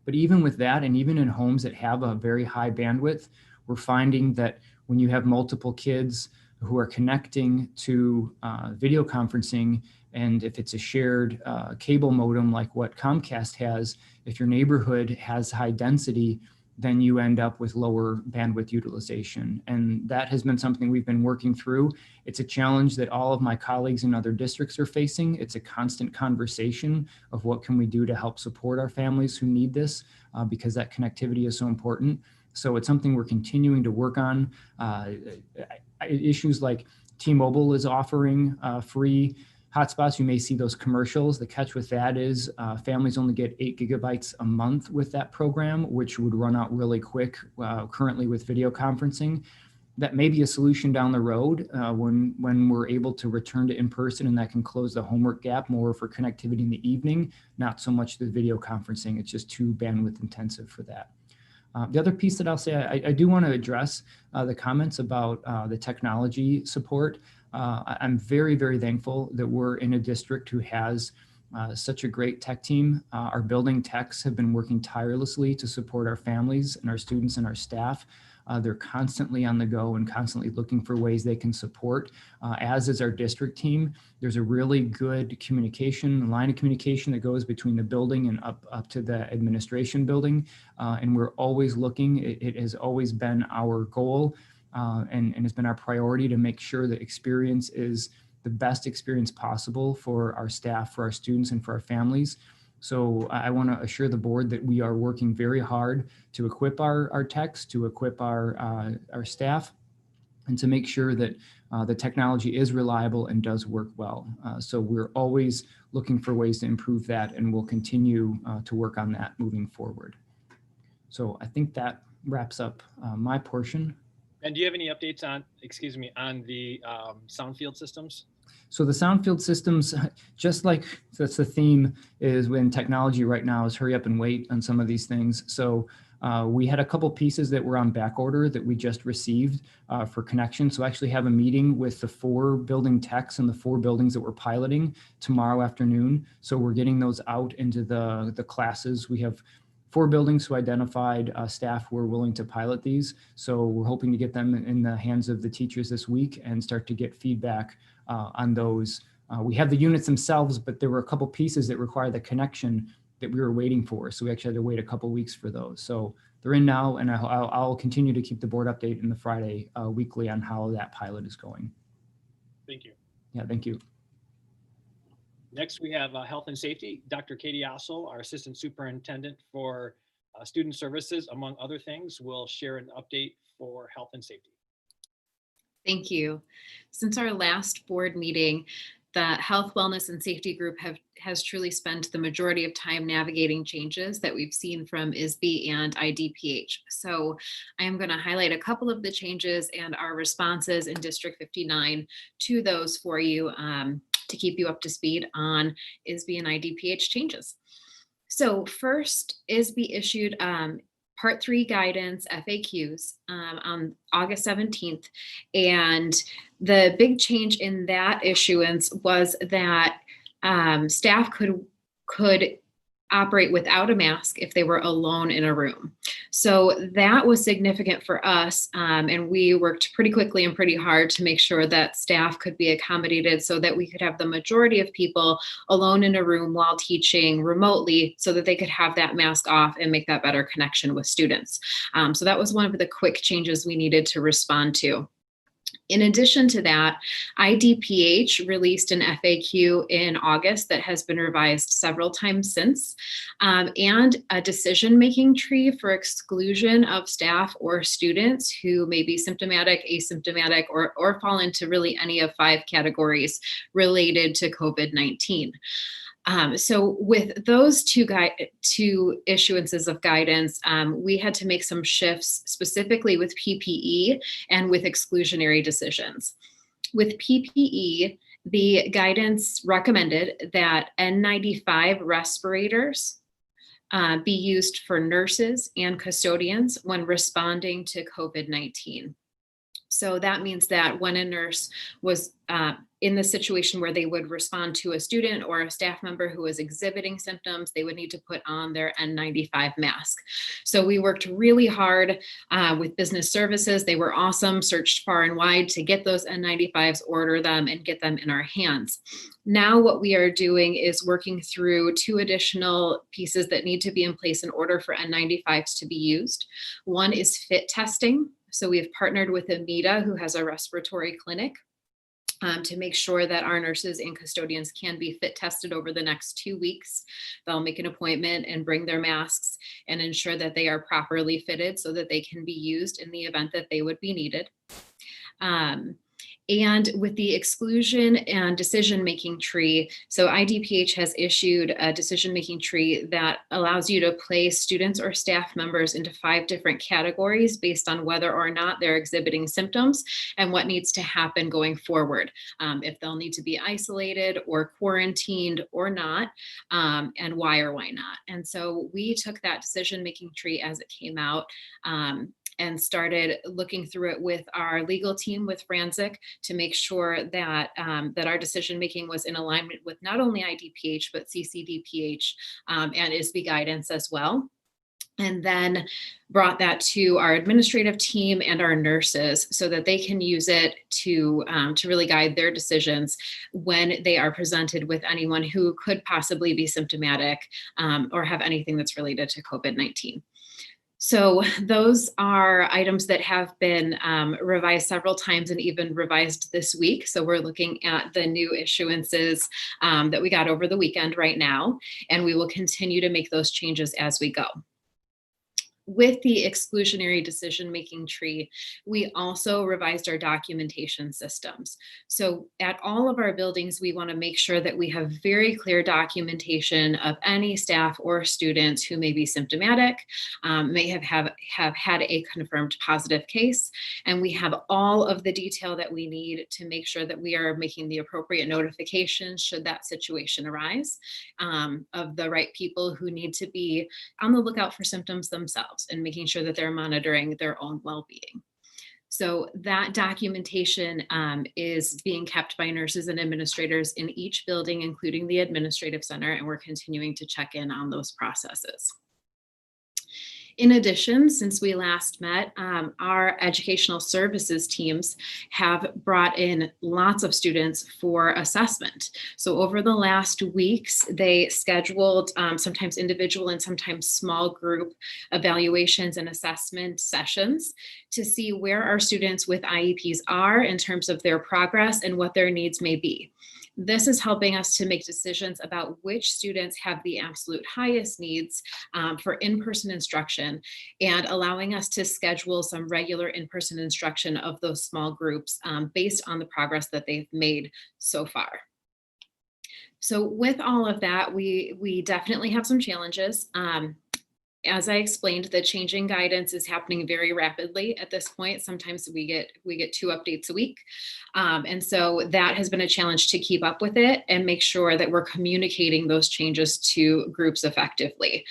Speaker 1: But even with that, and even in homes that have a very high bandwidth, we're finding that when you have multiple kids who are connecting to video conferencing, and if it's a shared cable modem like what Comcast has, if your neighborhood has high density, then you end up with lower bandwidth utilization. And that has been something we've been working through. It's a challenge that all of my colleagues in other districts are facing. It's a constant conversation of what can we do to help support our families who need this, because that connectivity is so important. So it's something we're continuing to work on. Issues like T-Mobile is offering free hotspots. You may see those commercials. The catch with that is families only get 8 gigabytes a month with that program, which would run out really quick currently with video conferencing. That may be a solution down the road when we're able to return to in-person, and that can close the homework gap more for connectivity in the evening, not so much the video conferencing. It's just too bandwidth intensive for that. The other piece that I'll say, I do want to address the comments about the technology support. I'm very, very thankful that we're in a district who has such a great tech team. Our building techs have been working tirelessly to support our families and our students and our staff. They're constantly on the go and constantly looking for ways they can support, as is our district team. There's a really good communication, line of communication that goes between the building and up to the administration building. And we're always looking, it has always been our goal and it's been our priority to make sure the experience is the best experience possible for our staff, for our students, and for our families. So I want to assure the board that we are working very hard to equip our techs, to equip our staff, and to make sure that the technology is reliable and does work well. So we're always looking for ways to improve that, and we'll continue to work on that moving forward. So I think that wraps up my portion.
Speaker 4: And do you have any updates on, on the sound field systems?
Speaker 1: So the sound field systems, just like that's the theme is when technology right now is hurry up and wait on some of these things. So we had a couple pieces that were on back order that we just received for connection. So I actually have a meeting with the 4 building techs and the 4 buildings that we're piloting tomorrow afternoon. So we're getting those out into the classes. We have 4 buildings who identified staff who were willing to pilot these. So we're hoping to get them in the hands of the teachers this week and start to get feedback on those. We have the units themselves, but there were a couple pieces that require the connection that we were waiting for. So we actually had to wait a couple weeks for those. So they're in now, and I'll continue to keep the board update in the Friday weekly on how that pilot is going.
Speaker 4: Thank you.
Speaker 1: Yeah, thank you.
Speaker 4: Next, we have Health and Safety. Dr. Katie Ossel, our Assistant Superintendent for Student Services, among other things, will share an update for Health and Safety.
Speaker 9: Thank you. Since our last board meeting, the Health, Wellness, and Safety Group has truly spent the majority of time navigating changes that we've seen from ISB and IDPH. So I am going to highlight a couple of the changes and our responses in District 59 to those for you to keep you up to speed on ISB and IDPH changes. So first, ISB issued Part 3 guidance FAQs on August 17th. And the big change in that issuance was that staff could operate without a mask if they were alone in a room. So that was significant for us. And we worked pretty quickly and pretty hard to make sure that staff could be accommodated so that we could have the majority of people alone in a room while teaching remotely so that they could have that mask off and make that better connection with students. So that was one of the quick changes we needed to respond to. In addition to that, IDPH released an FAQ in August that has been revised several times since, and a decision-making tree for exclusion of staff or students who may be symptomatic, asymptomatic, or fall into really any of 5 categories related to COVID-19. So with those two issuances of guidance, we had to make some shifts specifically with PPE and with exclusionary decisions. With PPE, the guidance recommended that N95 respirators be used for nurses and custodians when responding to COVID-19. So that means that when a nurse was in the situation where they would respond to a student or a staff member who was exhibiting symptoms, they would need to put on their N95 mask. So we worked really hard with business services. They were awesome, searched far and wide to get those N95s, order them, and get them in our hands. Now what we are doing is working through 2 additional pieces that need to be in place in order for N95s to be used. One is fit testing. So we have partnered with Amita, who has a respiratory clinic, to make sure that our nurses and custodians can be fit tested over the next 2 weeks. They'll make an appointment and bring their masks and ensure that they are properly fitted so that they can be used in the event that they would be needed. And with the exclusion and decision-making tree, so IDPH has issued a decision-making tree that allows you to place students or staff members into 5 different categories based on whether or not they're exhibiting symptoms and what needs to happen going forward, if they'll need to be isolated or quarantined or not, and why or why not. And so we took that decision-making tree as it came out, and started looking through it with our legal team with Franzik to make sure that that our decision making was in alignment with not only IDPH but CCDPH and ISB guidance as well. And then brought that to our administrative team and our nurses so that they can use it to really guide their decisions when they are presented with anyone who could possibly be symptomatic or have anything that's related to COVID-19. So those are items that have been revised several times and even revised this week. So we're looking at the new issuances that we got over the weekend right now, and we will continue to make those changes as we go. With the exclusionary decision-making tree, we also revised our documentation systems. So at all of our buildings, we want to make sure that we have very clear documentation of any staff or students who may be symptomatic, may have had a confirmed positive case, and we have all of the detail that we need to make sure that we are making the appropriate notifications should that situation arise, of the right people who need to be on the lookout for symptoms themselves and making sure that they're monitoring their own well-being. So that documentation is being kept by nurses and administrators in each building, including the administrative center, and we're continuing to check in on those processes. In addition, since we last met, our educational services teams have brought in lots of students for assessment. So over the last weeks, they scheduled sometimes individual and sometimes small group evaluations and assessment sessions to see where our students with IEPs are in terms of their progress and what their needs may be. This is helping us to make decisions about which students have the absolute highest needs for in-person instruction, and allowing us to schedule some regular in-person instruction of those small groups based on the progress that they've made so far. So with all of that, we definitely have some challenges. As I explained, the changing guidance is happening very rapidly at this point. Sometimes we get 2 updates a week. And so that has been a challenge to keep up with it and make sure that we're communicating those changes to groups effectively.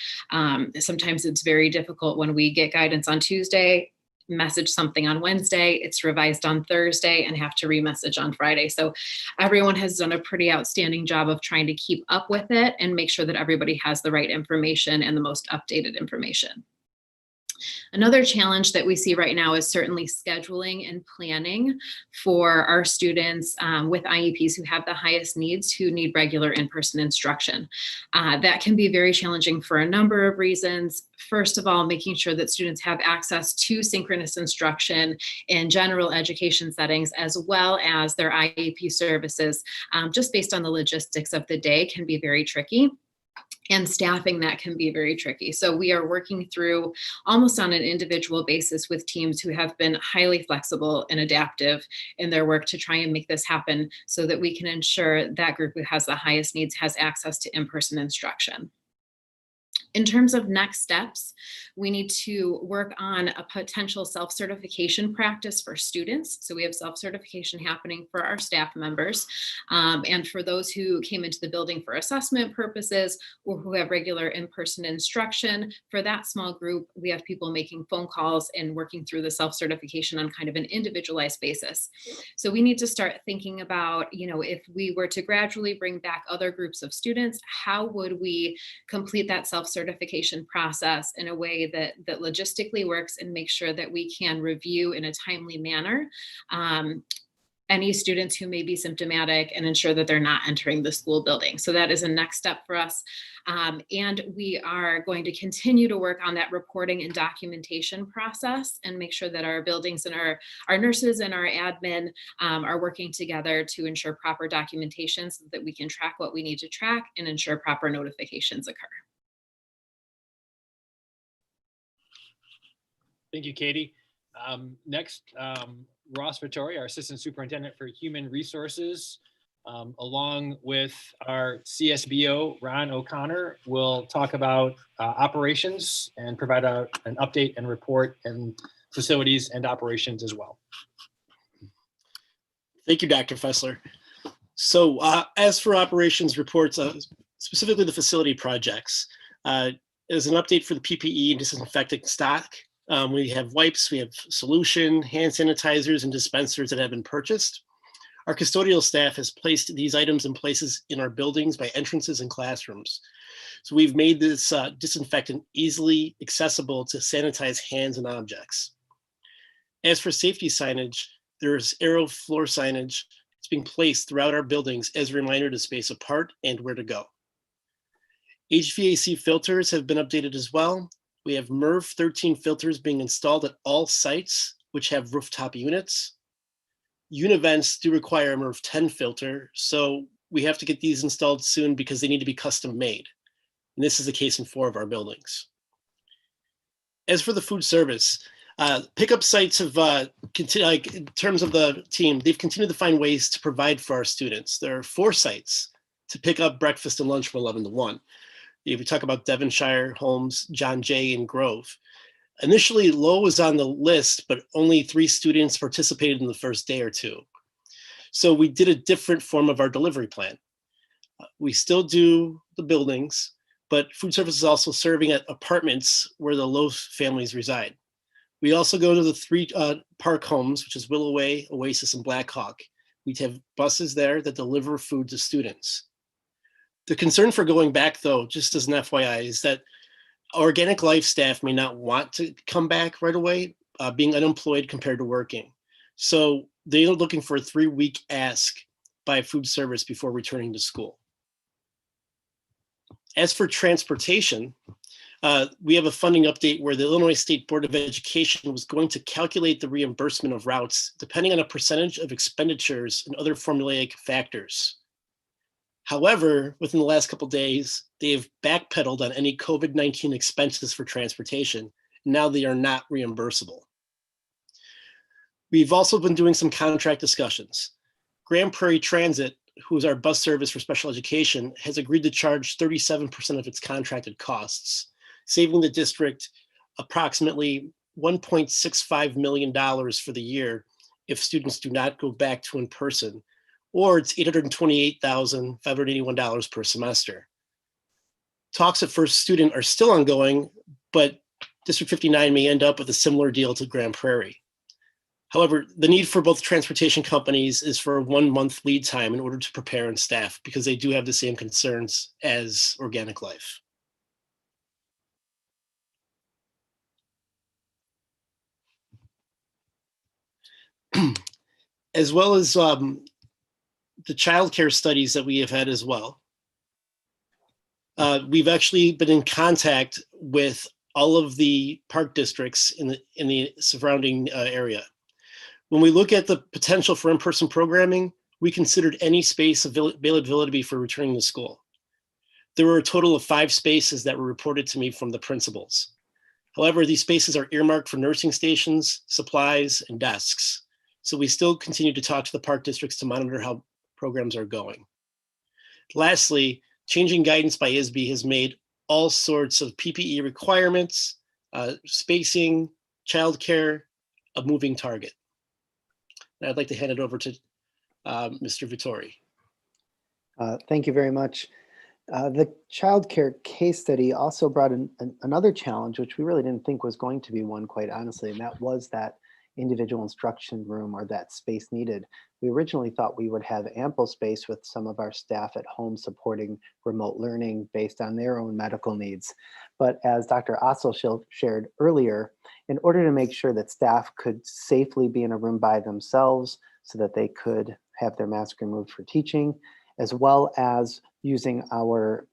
Speaker 9: Sometimes it's very difficult when we get guidance on Tuesday, message something on Wednesday, it's revised on Thursday, and have to remessage on Friday. So everyone has done a pretty outstanding job of trying to keep up with it and make sure that everybody has the right information and the most updated information. Another challenge that we see right now is certainly scheduling and planning for our students with IEPs who have the highest needs, who need regular in-person instruction. That can be very challenging for a number of reasons. First of all, making sure that students have access to synchronous instruction in general education settings, as well as their IEP services, just based on the logistics of the day, can be very tricky. And staffing that can be very tricky. So we are working through almost on an individual basis with teams who have been highly flexible and adaptive in their work to try and make this happen so that we can ensure that group who has the highest needs has access to in-person instruction. In terms of next steps, we need to work on a potential self-certification practice for students. So we have self-certification happening for our staff members. And for those who came into the building for assessment purposes or who have regular in-person instruction, for that small group, we have people making phone calls and working through the self-certification on kind of an individualized basis. So we need to start thinking about, if we were to gradually bring back other groups of students, how would we complete that self-certification process in a way that logistically works and make sure that we can review in a timely manner any students who may be symptomatic and ensure that they're not entering the school building. So that is a next step for us. And we are going to continue to work on that reporting and documentation process and make sure that our buildings and our nurses and our admin are working together to ensure proper documentation so that we can track what we need to track and ensure proper notifications occur.
Speaker 4: Thank you, Katie. Next, Ross Vittori, our Assistant Superintendent for Human Resources, along with our CSBO, Ron O'Connor, will talk about operations and provide an update and report and facilities and operations as well.
Speaker 10: Thank you, Dr. Fessler. So as for operations reports, specifically the facility projects, as an update for the PPE and disinfectant stock, we have wipes, we have solution, hand sanitizers, and dispensers that have been purchased. Our custodial staff has placed these items in places in our buildings by entrances and classrooms. So we've made this disinfectant easily accessible to sanitize hands and objects. As for safety signage, there's arrow floor signage that's being placed throughout our buildings as a reminder to space apart and where to go. HVAC filters have been updated as well. We have MERV 13 filters being installed at all sites which have rooftop units. Univents do require a MERV 10 filter, so we have to get these installed soon because they need to be custom made. And this is the case in 4 of our buildings. As for the food service, pickup sites have, in terms of the team, they've continued to find ways to provide for our students. There are 4 sites to pick up breakfast and lunch from 11 to 1. If we talk about Devonshire, Holmes, John Jay, and Grove. Initially, Low was on the list, but only 3 students participated in the first day or 2. So we did a different form of our delivery plan. We still do the buildings, but food service is also serving at apartments where the Low families reside. We also go to the 3 park homes, which is Willow Way, Oasis, and Black Hawk. We have buses there that deliver food to students. The concern for going back, though, just as an FYI, is that Organic Life staff may not want to come back right away, being unemployed compared to working. So they're looking for a 3-week ask by food service before returning to school. As for transportation, we have a funding update where the Illinois State Board of Education was going to calculate the reimbursement of routes depending on a percentage of expenditures and other formulaic factors. However, within the last couple of days, they have backpedaled on any COVID-19 expenses for transportation. Now they are not reimbursable. We've also been doing some contract discussions. Grand Prairie Transit, who is our bus service for special education, has agreed to charge 37% of its contracted costs, saving the district approximately $1.65 million for the year if students do not go back to in-person, or it's $828,581 per semester. Talks at First Student are still ongoing, but District 59 may end up with a similar deal to Grand Prairie. However, the need for both transportation companies is for a 1-month lead time in order to prepare and staff, because they do have the same concerns as Organic Life. As well as the childcare studies that we have had as well. We've actually been in contact with all of the park districts in the surrounding area. When we look at the potential for in-person programming, we considered any space availability for returning to school. There were a total of 5 spaces that were reported to me from the principals. However, these spaces are earmarked for nursing stations, supplies, and desks. So we still continue to talk to the park districts to monitor how programs are going. Lastly, changing guidance by ISB has made all sorts of PPE requirements, spacing, childcare, a moving target. And I'd like to hand it over to Mr. Vittori.
Speaker 5: Thank you very much. The childcare case study also brought in another challenge, which we really didn't think was going to be one, quite honestly, and that was that individual instruction room, or that space needed. We originally thought we would have ample space with some of our staff at home supporting remote learning based on their own medical needs. But as Dr. Ossel shared earlier, in order to make sure that staff could safely be in a room by themselves so that they could have their mask removed for teaching, as well as using our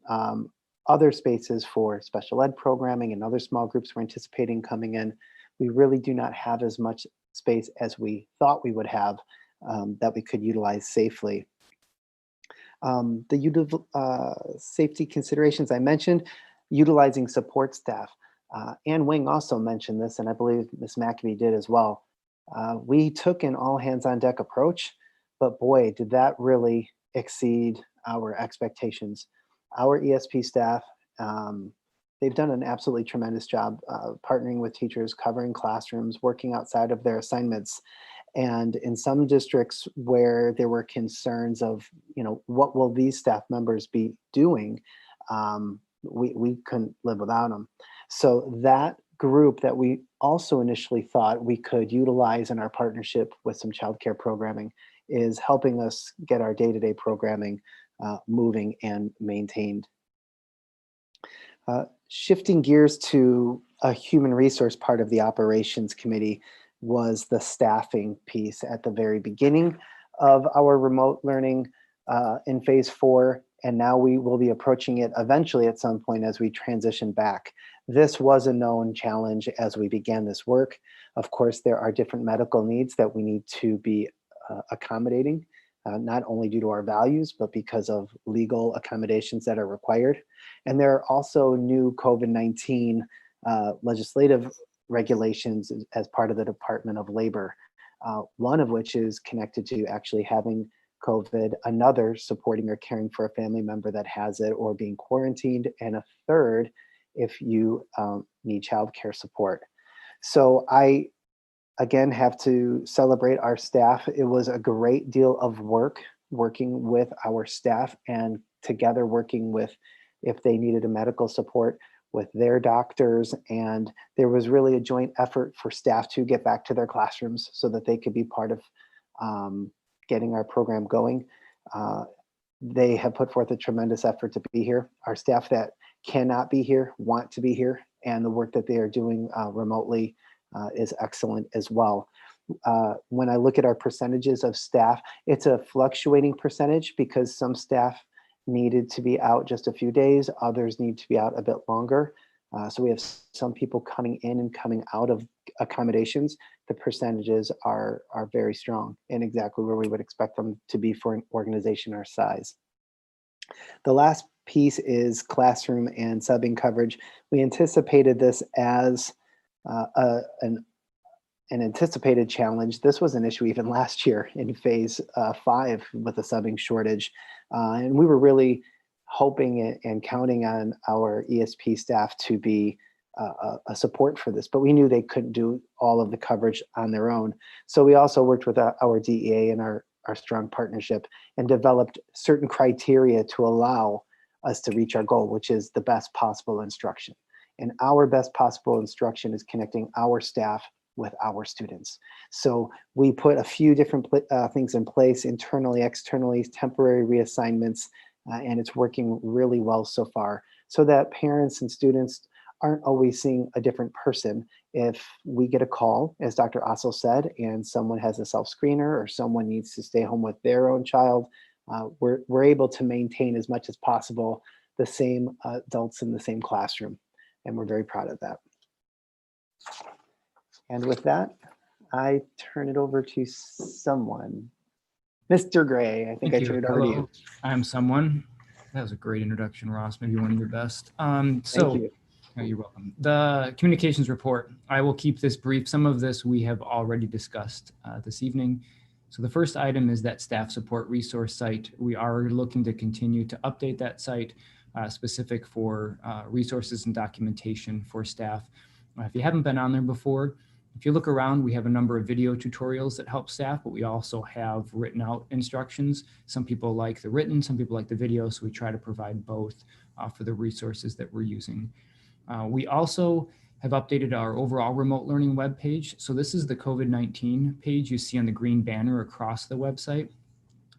Speaker 5: other spaces for special ed programming and other small groups we're anticipating coming in, we really do not have as much space as we thought we would have that we could utilize safely. The safety considerations I mentioned, utilizing support staff. Ann Wing also mentioned this, and I believe Ms. McAbee did as well. We took an all hands on deck approach, but boy, did that really exceed our expectations. Our ESP staff, they've done an absolutely tremendous job partnering with teachers, covering classrooms, working outside of their assignments. And in some districts where there were concerns of, what will these staff members be doing? We couldn't live without them. So that group that we also initially thought we could utilize in our partnership with some childcare programming is helping us get our day-to-day programming moving and maintained. Shifting gears to a human resource part of the operations committee was the staffing piece at the very beginning of our remote learning in phase 4. And now we will be approaching it eventually at some point as we transition back. This was a known challenge as we began this work. Of course, there are different medical needs that we need to be accommodating, not only due to our values, but because of legal accommodations that are required. And there are also new COVID-19 legislative regulations as part of the Department of Labor, one of which is connected to actually having COVID, another supporting or caring for a family member that has it or being quarantined, and a third if you need childcare support. So I, again, have to celebrate our staff. It was a great deal of work working with our staff and together working with, if they needed a medical support, with their doctors. And there was really a joint effort for staff to get back to their classrooms so that they could be part of getting our program going. They have put forth a tremendous effort to be here. Our staff that cannot be here want to be here and the work that they are doing remotely is excellent as well. When I look at our percentages of staff, it's a fluctuating percentage because some staff needed to be out just a few days, others need to be out a bit longer. So we have some people coming in and coming out of accommodations. The percentages are very strong and exactly where we would expect them to be for an organization our size. The last piece is classroom and subbing coverage. We anticipated this as an anticipated challenge. This was an issue even last year in phase 5 with the subbing shortage. And we were really hoping and counting on our ESP staff to be a support for this, but we knew they couldn't do all of the coverage on their own. So we also worked with our DEA and our strong partnership and developed certain criteria to allow us to reach our goal, which is the best possible instruction. And our best possible instruction is connecting our staff with our students. So we put a few different things in place internally, externally, temporary reassignments, and it's working really well so far so that parents and students aren't always seeing a different person. If we get a call, as Dr. Ossel said, and someone has a self-screener or someone needs to stay home with their own child, we're able to maintain as much as possible the same adults in the same classroom. And we're very proud of that. And with that, I turn it over to someone. Mr. Gray, I think I turned it over to you.
Speaker 1: I'm someone. That was a great introduction, Ross. Maybe one of your best.
Speaker 5: Thank you.
Speaker 1: Oh, you're welcome. The communications report. I will keep this brief. Some of this we have already discussed this evening. So the first item is that staff support resource site. We are looking to continue to update that site specific for resources and documentation for staff. If you haven't been on there before, if you look around, we have a number of video tutorials that help staff, but we also have written out instructions. Some people like the written, some people like the video, so we try to provide both for the resources that we're using. We also have updated our overall remote learning webpage. So this is the COVID-19 page you see on the green banner across the website.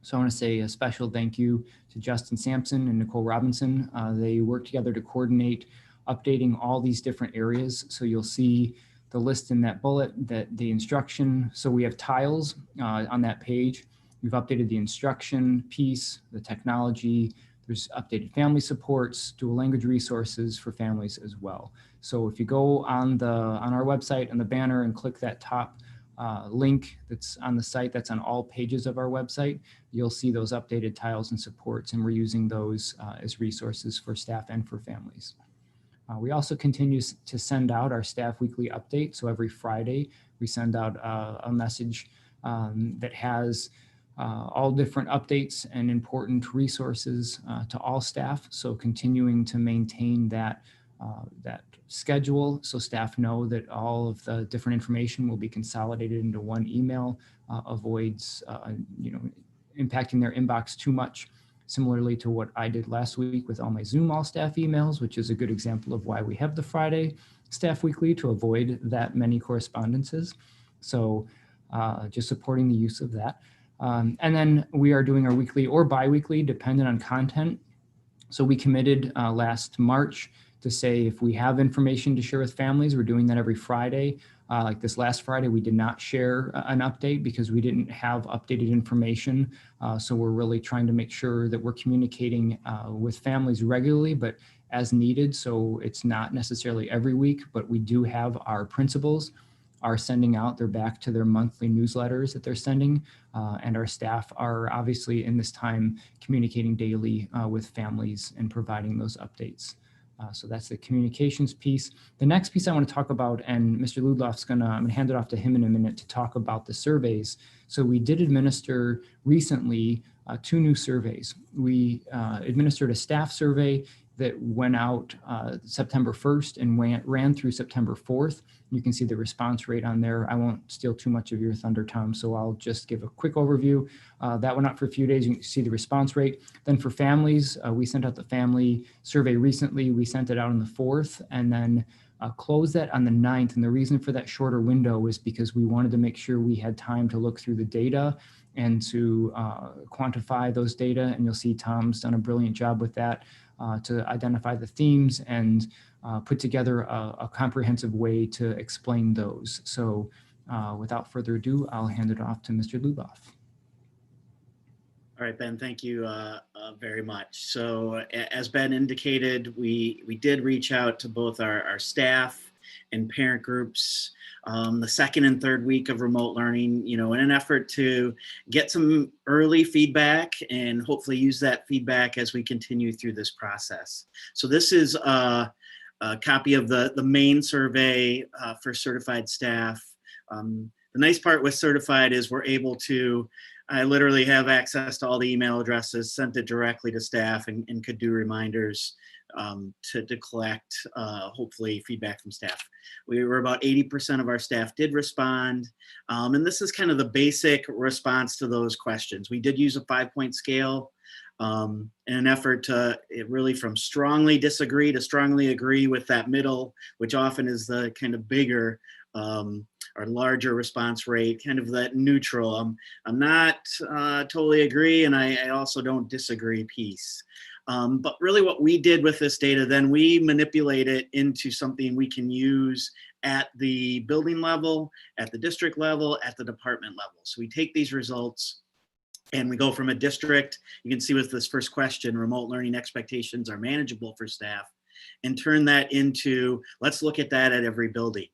Speaker 1: So I want to say a special thank you to Justin Sampson and Nicole Robinson. They worked together to coordinate updating all these different areas. So you'll see the list in that bullet, that the instruction. So we have tiles on that page. We've updated the instruction piece, the technology. There's updated family supports, dual language resources for families as well. So if you go on our website on the banner and click that top link that's on the site, that's on all pages of our website, you'll see those updated tiles and supports, and we're using those as resources for staff and for families. We also continue to send out our staff weekly update. So every Friday, we send out a message that has all different updates and important resources to all staff. So continuing to maintain that schedule so staff know that all of the different information will be consolidated into one email, avoids impacting their inbox too much. Similarly to what I did last week with all my Zoom all staff emails, which is a good example of why we have the Friday staff weekly, to avoid that many correspondences. So just supporting the use of that. And then we are doing our weekly or bi-weekly, dependent on content. So we committed last March to say if we have information to share with families, we're doing that every Friday. Like this last Friday, we did not share an update because we didn't have updated information. So we're really trying to make sure that we're communicating with families regularly, but as needed. So it's not necessarily every week, but we do have our principals are sending out, they're back to their monthly newsletters that they're sending. And our staff are obviously in this time communicating daily with families and providing those updates. So that's the communications piece. The next piece I want to talk about, and Mr. Ludloff's I'm gonna hand it off to him in a minute to talk about the surveys. So we did administer recently 2 new surveys. We administered a staff survey that went out September 1st and ran through September 4th. You can see the response rate on there. I won't steal too much of your thunder, Tom, so I'll just give a quick overview. That went out for a few days. You can see the response rate. Then for families, we sent out the family survey recently. We sent it out on the 4th and then closed that on the 9th. And the reason for that shorter window is because we wanted to make sure we had time to look through the data and to quantify those data. And you'll see Tom's done a brilliant job with that. to identify the themes and put together a comprehensive way to explain those. So without further ado, I'll hand it off to Mr. Luboff.
Speaker 11: All right, Ben, thank you very much. So as Ben indicated, we did reach out to both our staff and parent groups the second and third week of remote learning, in an effort to get some early feedback and hopefully use that feedback as we continue through this process. So this is a copy of the main survey for certified staff. The nice part with certified is we're able to, I literally have access to all the email addresses, sent it directly to staff and could do reminders to collect hopefully feedback from staff. We were about 80% of our staff did respond. And this is kind of the basic response to those questions. We did use a 5-point scale in an effort to really from strongly disagree to strongly agree with that middle, which often is the kind of bigger or larger response rate, kind of that neutral. I'm not totally agree, and I also don't disagree piece. But really what we did with this data, then we manipulate it into something we can use at the building level, at the district level, at the department level. So we take these results and we go from a district, you can see with this first question, remote learning expectations are manageable for staff, and turn that into, let's look at that at every building.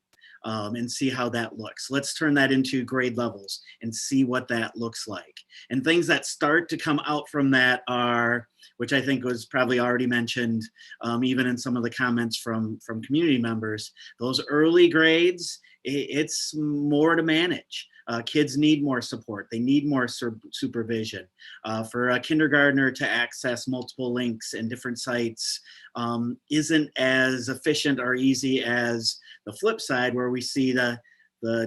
Speaker 11: And see how that looks. Let's turn that into grade levels and see what that looks like. And things that start to come out from that are, which I think was probably already mentioned, even in some of the comments from community members, those early grades, it's more to manage. Kids need more support. They need more supervision. For a kindergartner to access multiple links and different sites isn't as efficient or easy as the flip side, where we see the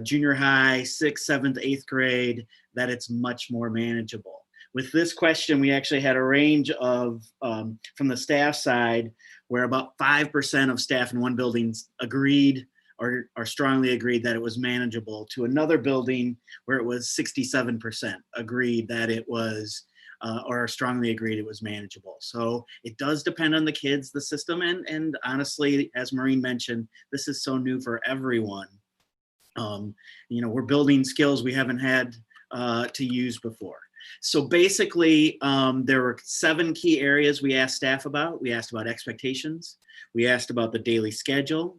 Speaker 11: junior high, 6th, 7th, 8th grade, that it's much more manageable. With this question, we actually had a range of, from the staff side, where about 5% of staff in one building agreed or strongly agreed that it was manageable, to another building where it was 67% agreed that it was, or strongly agreed it was manageable. So it does depend on the kids, the system, and honestly, as Maureen mentioned, this is so new for everyone. We're building skills we haven't had to use before. So basically, there were 7 key areas we asked staff about. We asked about expectations. We asked about the daily schedule,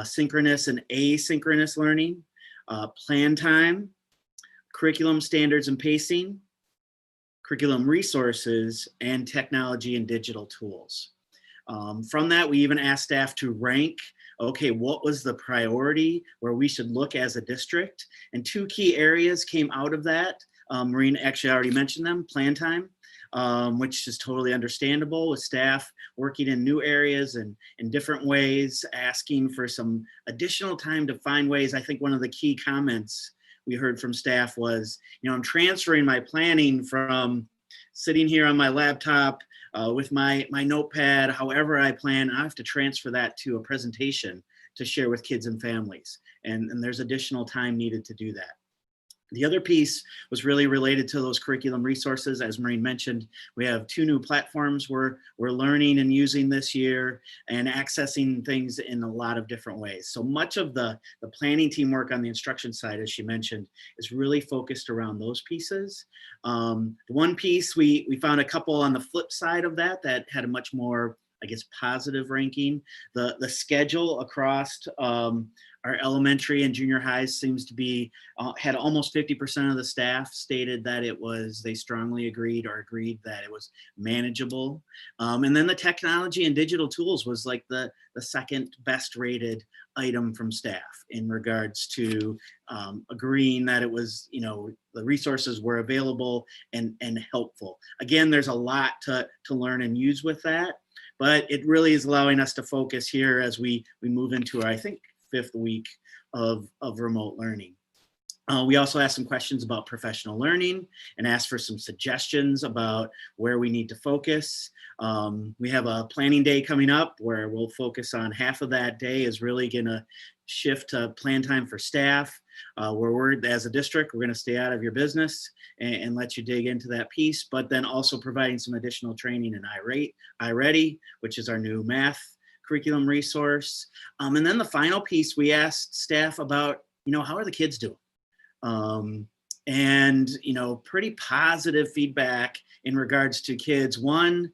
Speaker 11: synchronous and asynchronous learning, plan time, curriculum standards and pacing, curriculum resources, and technology and digital tools. From that, we even asked staff to rank, okay, what was the priority where we should look as a district? And 2 key areas came out of that. Maureen actually already mentioned them, plan time, which is totally understandable with staff working in new areas and in different ways, asking for some additional time to find ways. I think one of the key comments we heard from staff was, I'm transferring my planning from sitting here on my laptop with my notepad, however I plan, I have to transfer that to a presentation to share with kids and families. And there's additional time needed to do that. The other piece was really related to those curriculum resources. As Maureen mentioned, we have 2 new platforms we're learning and using this year and accessing things in a lot of different ways. So much of the planning team work on the instruction side, as she mentioned, is really focused around those pieces. One piece, we found a couple on the flip side of that had a much more, I guess, positive ranking. The schedule across our elementary and junior highs seems to be, had almost 50% of the staff stated that they strongly agreed or agreed that it was manageable. And then the technology and digital tools was like the second best rated item from staff in regards to agreeing that it was, the resources were available and helpful. Again, there's a lot to learn and use with that, but it really is allowing us to focus here as we move into our, I think, 5th week of remote learning. We also asked some questions about professional learning and asked for some suggestions about where we need to focus. We have a planning day coming up where we'll focus on half of that day is really going to shift to plan time for staff, where we're, as a district, we're going to stay out of your business and let you dig into that piece, but then also providing some additional training in iReady, which is our new math curriculum resource. And then the final piece, we asked staff about, how are the kids doing? And, pretty positive feedback in regards to kids. One,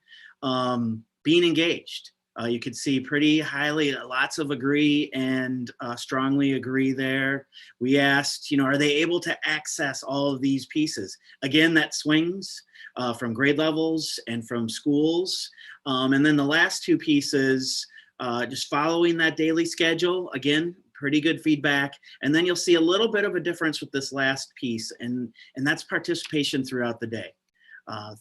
Speaker 11: being engaged. You could see pretty highly, lots of agree and strongly agree there. We asked, are they able to access all of these pieces? Again, that swings from grade levels and from schools. And then the last two pieces, just following that daily schedule, again, pretty good feedback. And then you'll see a little bit of a difference with this last piece, and that's participation throughout the day.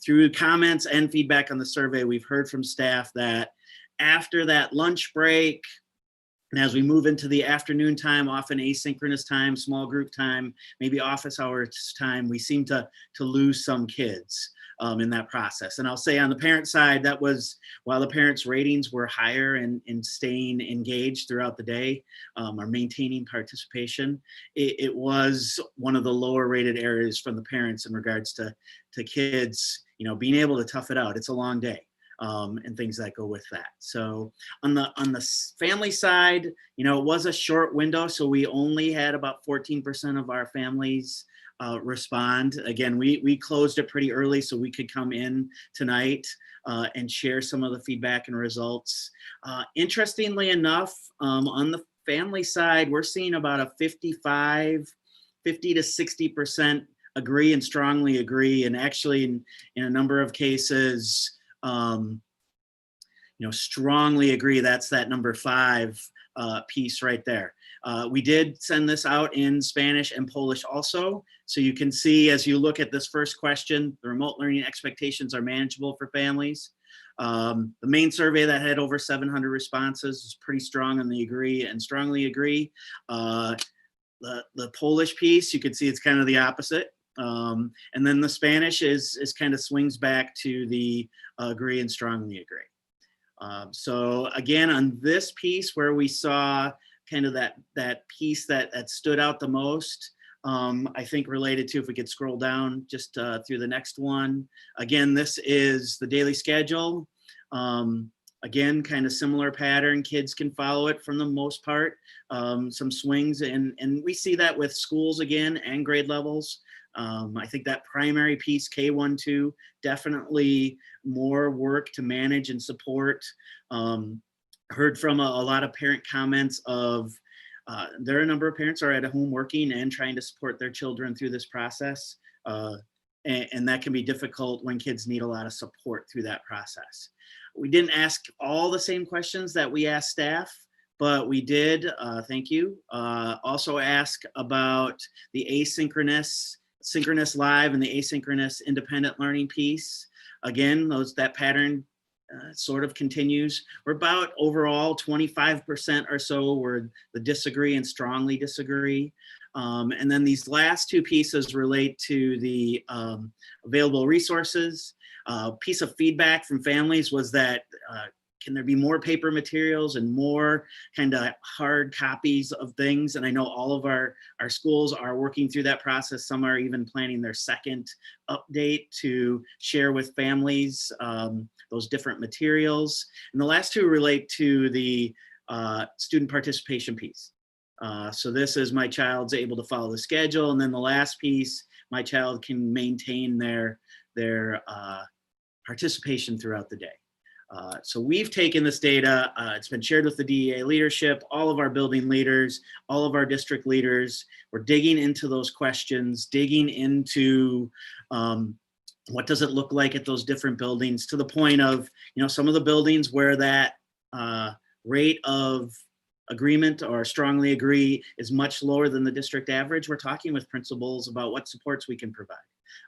Speaker 11: Through comments and feedback on the survey, we've heard from staff that after that lunch break, and as we move into the afternoon time, often asynchronous time, small group time, maybe office hours time, we seem to lose some kids in that process. And I'll say on the parent side, that was, while the parents' ratings were higher in staying engaged throughout the day or maintaining participation, it was one of the lower rated areas from the parents in regards to kids, being able to tough it out. It's a long day. And things that go with that. So on the family side, it was a short window, so we only had about 14% of our families respond. Again, we closed it pretty early so we could come in tonight and share some of the feedback and results. Interestingly enough, on the family side, we're seeing about a 50 to 60% agree and strongly agree, and actually in a number of cases, strongly agree. That's that number 5 piece right there. We did send this out in Spanish and Polish also. So you can see, as you look at this first question, the remote learning expectations are manageable for families. The main survey that had over 700 responses is pretty strong on the agree and strongly agree. The Polish piece, you can see it's kind of the opposite. And then the Spanish is kind of swings back to the agree and strongly agree. So again, on this piece where we saw kind of that piece that stood out the most, I think related to, if we could scroll down just through the next one. Again, this is the daily schedule. Again, kind of similar pattern. Kids can follow it for the most part. Some swings, and we see that with schools again and grade levels. I think that primary piece, K1, 2, definitely more work to manage and support. Heard from a lot of parent comments of there are a number of parents are at home working and trying to support their children through this process. And that can be difficult when kids need a lot of support through that process. We didn't ask all the same questions that we asked staff, but we did, thank you, also ask about the synchronous live and the asynchronous independent learning piece. Again, that pattern sort of continues. We're about overall 25% or so where the disagree and strongly disagree. And then these last two pieces relate to the available resources. Piece of feedback from families was that can there be more paper materials and more kind of hard copies of things? And I know all of our schools are working through that process. Some are even planning their second update to share with families those different materials. And the last two relate to the student participation piece. So this is my child's able to follow the schedule. And then the last piece, my child can maintain their participation throughout the day. So we've taken this data, it's been shared with the DEA leadership, all of our building leaders, all of our district leaders. We're digging into those questions, digging into what does it look like at those different buildings, to the point of, some of the buildings where that rate of agreement or strongly agree is much lower than the district average. We're talking with principals about what supports we can provide.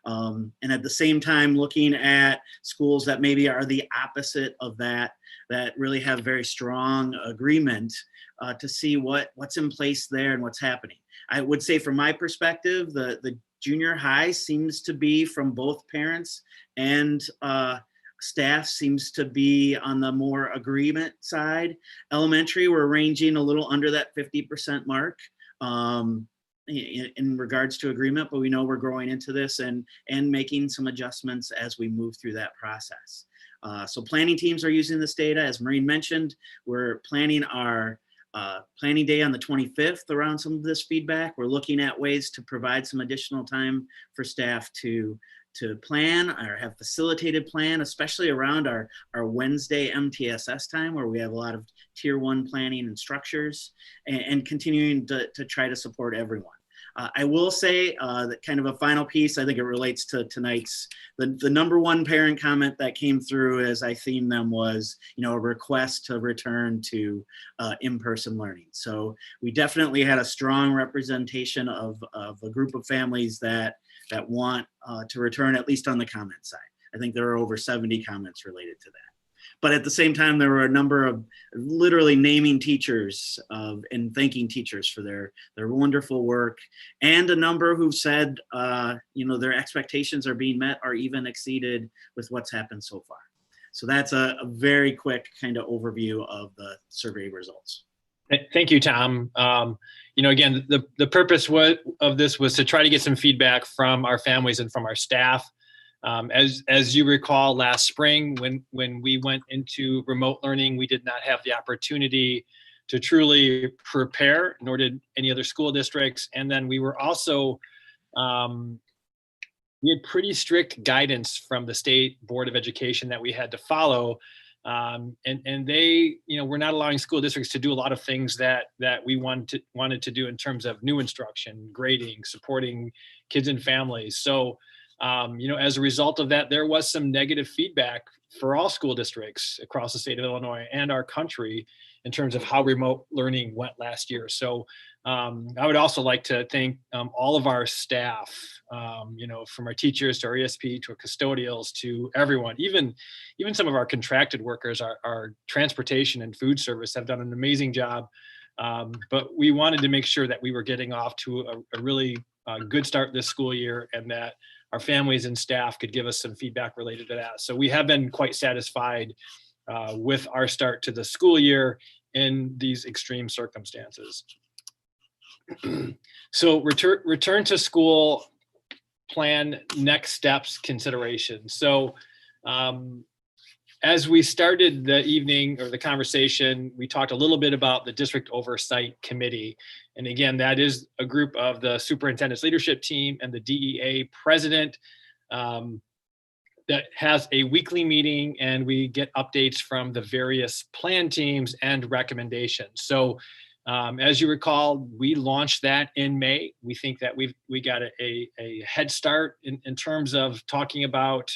Speaker 11: And at the same time, looking at schools that maybe are the opposite of that really have very strong agreement to see what's in place there and what's happening. I would say from my perspective, the junior high seems to be, from both parents and staff, seems to be on the more agreement side. Elementary, we're ranging a little under that 50% mark in regards to agreement, but we know we're growing into this and making some adjustments as we move through that process. So planning teams are using this data. As Maureen mentioned, we're planning our planning day on the 25th around some of this feedback. We're looking at ways to provide some additional time for staff to plan or have facilitated plan, especially around our Wednesday MTSS time, where we have a lot of tier 1 planning and structures, and continuing to try to support everyone. I will say that kind of a final piece, I think it relates to tonight's, the number one parent comment that came through as I themed them was, a request to return to in-person learning. So we definitely had a strong representation of a group of families that want to return, at least on the comment side. I think there are over 70 comments related to that. But at the same time, there were a number of literally naming teachers and thanking teachers for their wonderful work, and a number who said, their expectations are being met or even exceeded with what's happened so far. So that's a very quick kind of overview of the survey results.
Speaker 4: Thank you, Tom. Again, the purpose of this was to try to get some feedback from our families and from our staff. As you recall, last spring, when we went into remote learning, we did not have the opportunity to truly prepare, nor did any other school districts. And then we were also, we had pretty strict guidance from the State Board of Education that we had to follow. And they, we're not allowing school districts to do a lot of things that we wanted to do in terms of new instruction, grading, supporting kids and families. So, as a result of that, there was some negative feedback for all school districts across the state of Illinois and our country in terms of how remote learning went last year. So I would also like to thank all of our staff, from our teachers to our ESP to our custodials to everyone, even some of our contracted workers, our transportation and food service have done an amazing job. But we wanted to make sure that we were getting off to a really good start this school year, and that our families and staff could give us some feedback related to that. So we have been quite satisfied with our start to the school year in these extreme circumstances. So return to school plan next steps consideration. So as we started the evening or the conversation, we talked a little bit about the District Oversight Committee. And again, that is a group of the superintendent's leadership team and the DEA president that has a weekly meeting, and we get updates from the various plan teams and recommendations. So as you recall, we launched that in May. We think that we got a head start in terms of talking about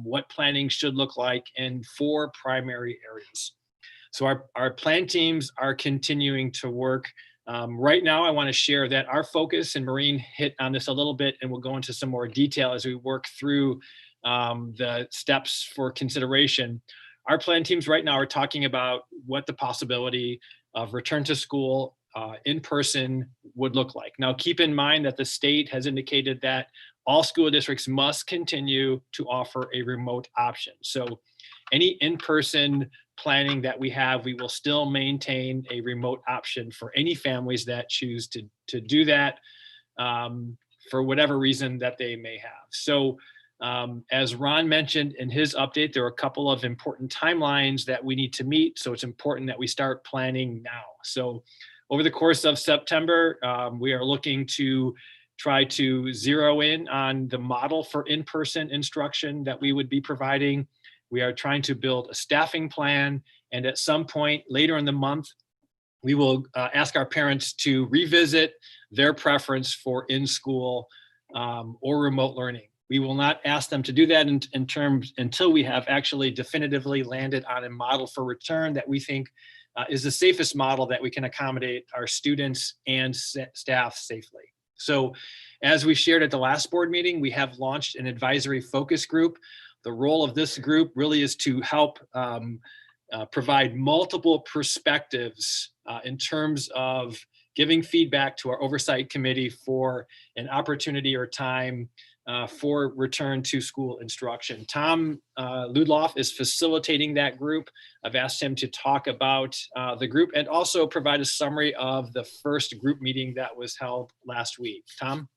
Speaker 4: what planning should look like in 4 primary areas. So our plan teams are continuing to work. Right now, I want to share that our focus, and Maureen hit on this a little bit, and we'll go into some more detail as we work through the steps for consideration. Our plan teams right now are talking about what the possibility of return to school in person would look like. Now, keep in mind that the state has indicated that all school districts must continue to offer a remote option. So any in-person planning that we have, we will still maintain a remote option for any families that choose to do that for whatever reason that they may have. So as Ron mentioned in his update, there are a couple of important timelines that we need to meet. So it's important that we start planning now. So over the course of September, we are looking to try to zero in on the model for in-person instruction that we would be providing. We are trying to build a staffing plan, and at some point later in the month, we will ask our parents to revisit their preference for in-school or remote learning. We will not ask them to do that in terms until we have actually definitively landed on a model for return that we think is the safest model that we can accommodate our students and staff safely. So as we shared at the last board meeting, we have launched an advisory focus group. The role of this group really is to help provide multiple perspectives in terms of giving feedback to our oversight committee for an opportunity or time for return to school instruction. Tom Ludloff is facilitating that group. I've asked him to talk about the group and also provide a summary of the first group meeting that was held last week. Tom?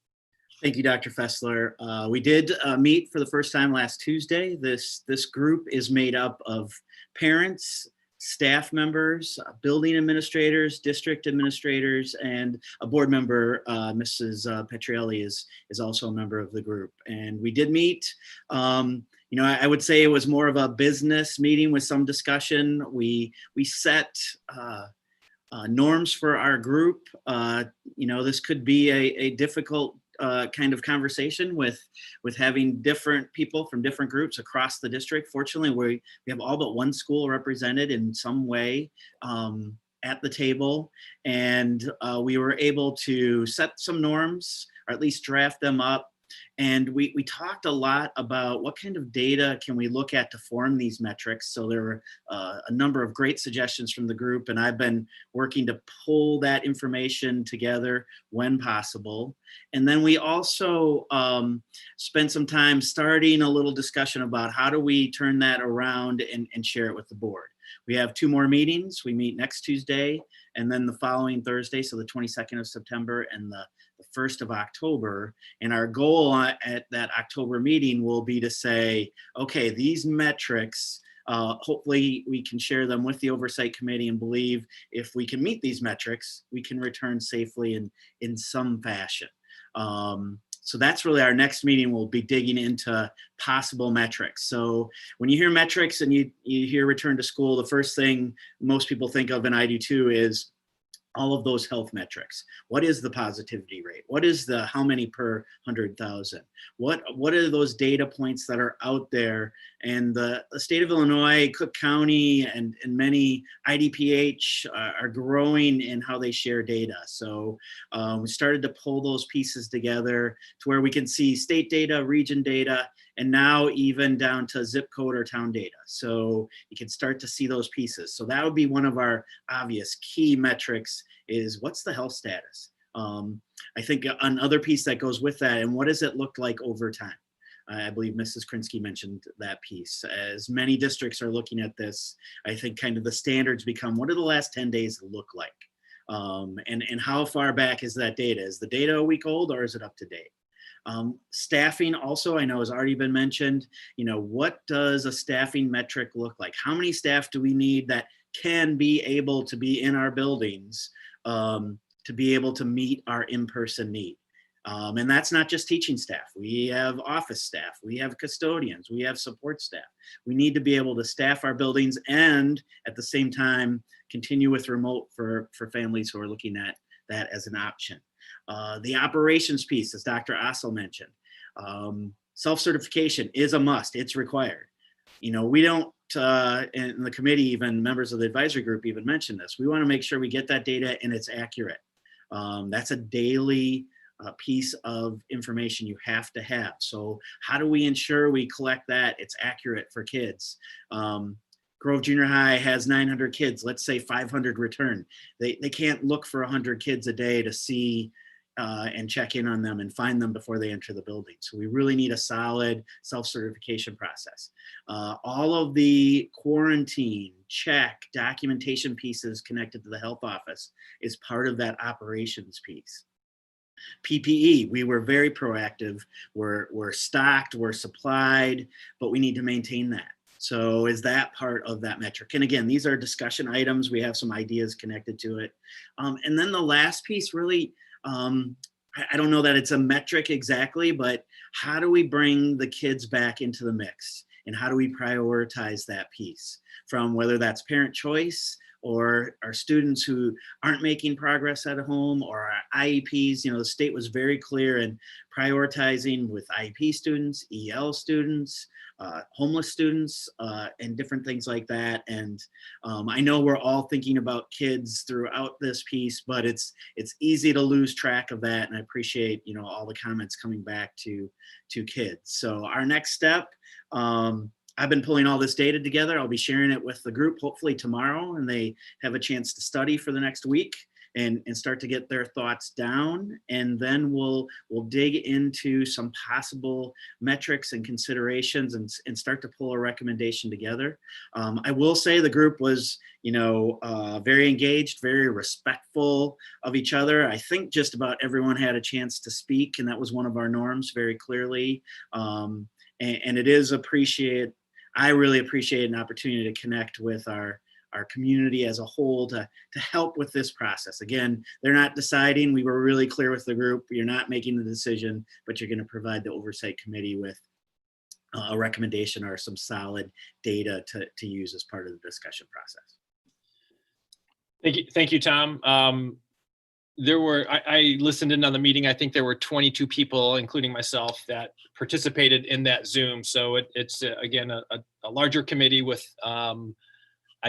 Speaker 11: Thank you, Dr. Fessler. We did meet for the first time last Tuesday. This group is made up of parents, staff members, building administrators, district administrators, and a board member, Mrs. Petrielli is also a member of the group. And we did meet. You know, I would say it was more of a business meeting with some discussion. We set norms for our group. You know, this could be a difficult kind of conversation with having different people from different groups across the district. Fortunately, we have all but one school represented in some way at the table, and we were able to set some norms, or at least draft them up. And we talked a lot about what kind of data can we look at to form these metrics. So there were a number of great suggestions from the group, and I've been working to pull that information together when possible. And then we also spent some time starting a little discussion about how do we turn that around and share it with the board. We have 2 more meetings. We meet next Tuesday and then the following Thursday, so the 22nd of September and the 1st of October. And our goal at that October meeting will be to say, okay, these metrics, hopefully we can share them with the oversight committee and believe if we can meet these metrics, we can return safely in some fashion. So that's really our next meeting. We'll be digging into possible metrics. So when you hear metrics and you hear return to school, the first thing most people think of, and I do too, is all of those health metrics. What is the positivity rate? What is the how many per 100,000? What are those data points that are out there? And the state of Illinois, Cook County, and many IDPH are growing in how they share data. So we started to pull those pieces together to where we can see state data, region data, and now even down to zip code or town data. So you can start to see those pieces. So that would be one of our obvious key metrics, is what's the health status? I think another piece that goes with that, and what does it look like over time? I believe Mrs. Krinsky mentioned that piece. As many districts are looking at this, I think kind of the standards become, what do the last 10 days look like? And how far back is that data? Is the data a week old or is it up to date? Staffing also, I know, has already been mentioned. You know, what does a staffing metric look like? How many staff do we need that can be able to be in our buildings to be able to meet our in-person need? And that's not just teaching staff. We have office staff, we have custodians, we have support staff. We need to be able to staff our buildings and at the same time continue with remote for families who are looking at that as an option. The operations piece, as Dr. Ossel mentioned, self-certification is a must, it's required. You know, we don't, and the committee, even members of the advisory group even mentioned this, we want to make sure we get that data and it's accurate. That's a daily piece of information you have to have. So how do we ensure we collect that, it's accurate for kids? Grove Junior High has 900 kids, let's say 500 return. They can't look for 100 kids a day to see and check in on them and find them before they enter the building. So we really need a solid self-certification process. All of the quarantine, check, documentation pieces connected to the health office is part of that operations piece. PPE, we were very proactive. We're stocked, we're supplied, but we need to maintain that. So is that part of that metric? And again, these are discussion items. We have some ideas connected to it. And then the last piece really, I don't know that it's a metric exactly, but how do we bring the kids back into the mix? And how do we prioritize that piece? From whether that's parent choice or our students who aren't making progress at home, or our IEPs. You know, the state was very clear in prioritizing with IEP students, EL students, homeless students, and different things like that. And I know we're all thinking about kids throughout this piece, but it's easy to lose track of that. And I appreciate, you know, all the comments coming back to kids. So our next step, I've been pulling all this data together. I'll be sharing it with the group hopefully tomorrow, and they have a chance to study for the next week. and start to get their thoughts down. And then we'll dig into some possible metrics and considerations and start to pull a recommendation together. I will say the group was, very engaged, very respectful of each other. I think just about everyone had a chance to speak, and that was one of our norms very clearly. And it is I really appreciate an opportunity to connect with our community as a whole to help with this process. Again, they're not deciding. We were really clear with the group. You're not making the decision, but you're going to provide the oversight committee with a recommendation or some solid data to use as part of the discussion process.
Speaker 4: Thank you, Tom. I listened in on the meeting. I think there were 22 people, including myself, that participated in that Zoom. So it's again, a larger committee with, I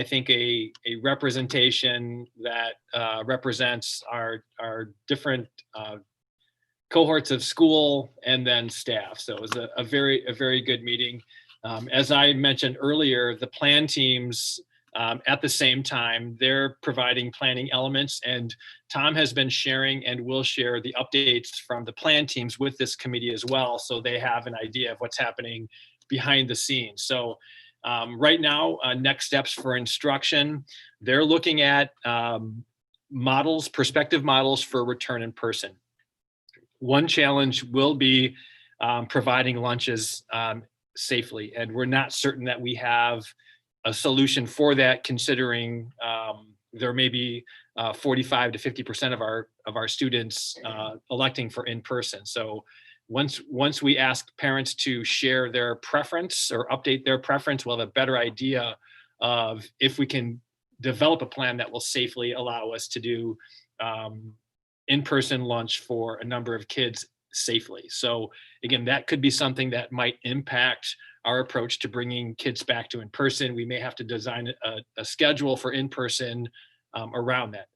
Speaker 4: think, a representation that represents our different cohorts of school and then staff. So it was a very good meeting. As I mentioned earlier, the plan teams, at the same time, they're providing planning elements, and Tom has been sharing and will share the updates from the plan teams with this committee as well, so they have an idea of what's happening behind the scenes. So right now, next steps for instruction, they're looking at perspective models for return in person. One challenge will be providing lunches safely, and we're not certain that we have a solution for that, considering there may be 45 to 50% of our students electing for in-person. So once we ask parents to share their preference or update their preference, we'll have a better idea of if we can develop a plan that will safely allow us to do in-person lunch for a number of kids safely. So again, that could be something that might impact our approach to bringing kids back to in-person. We may have to design a schedule for in-person around that.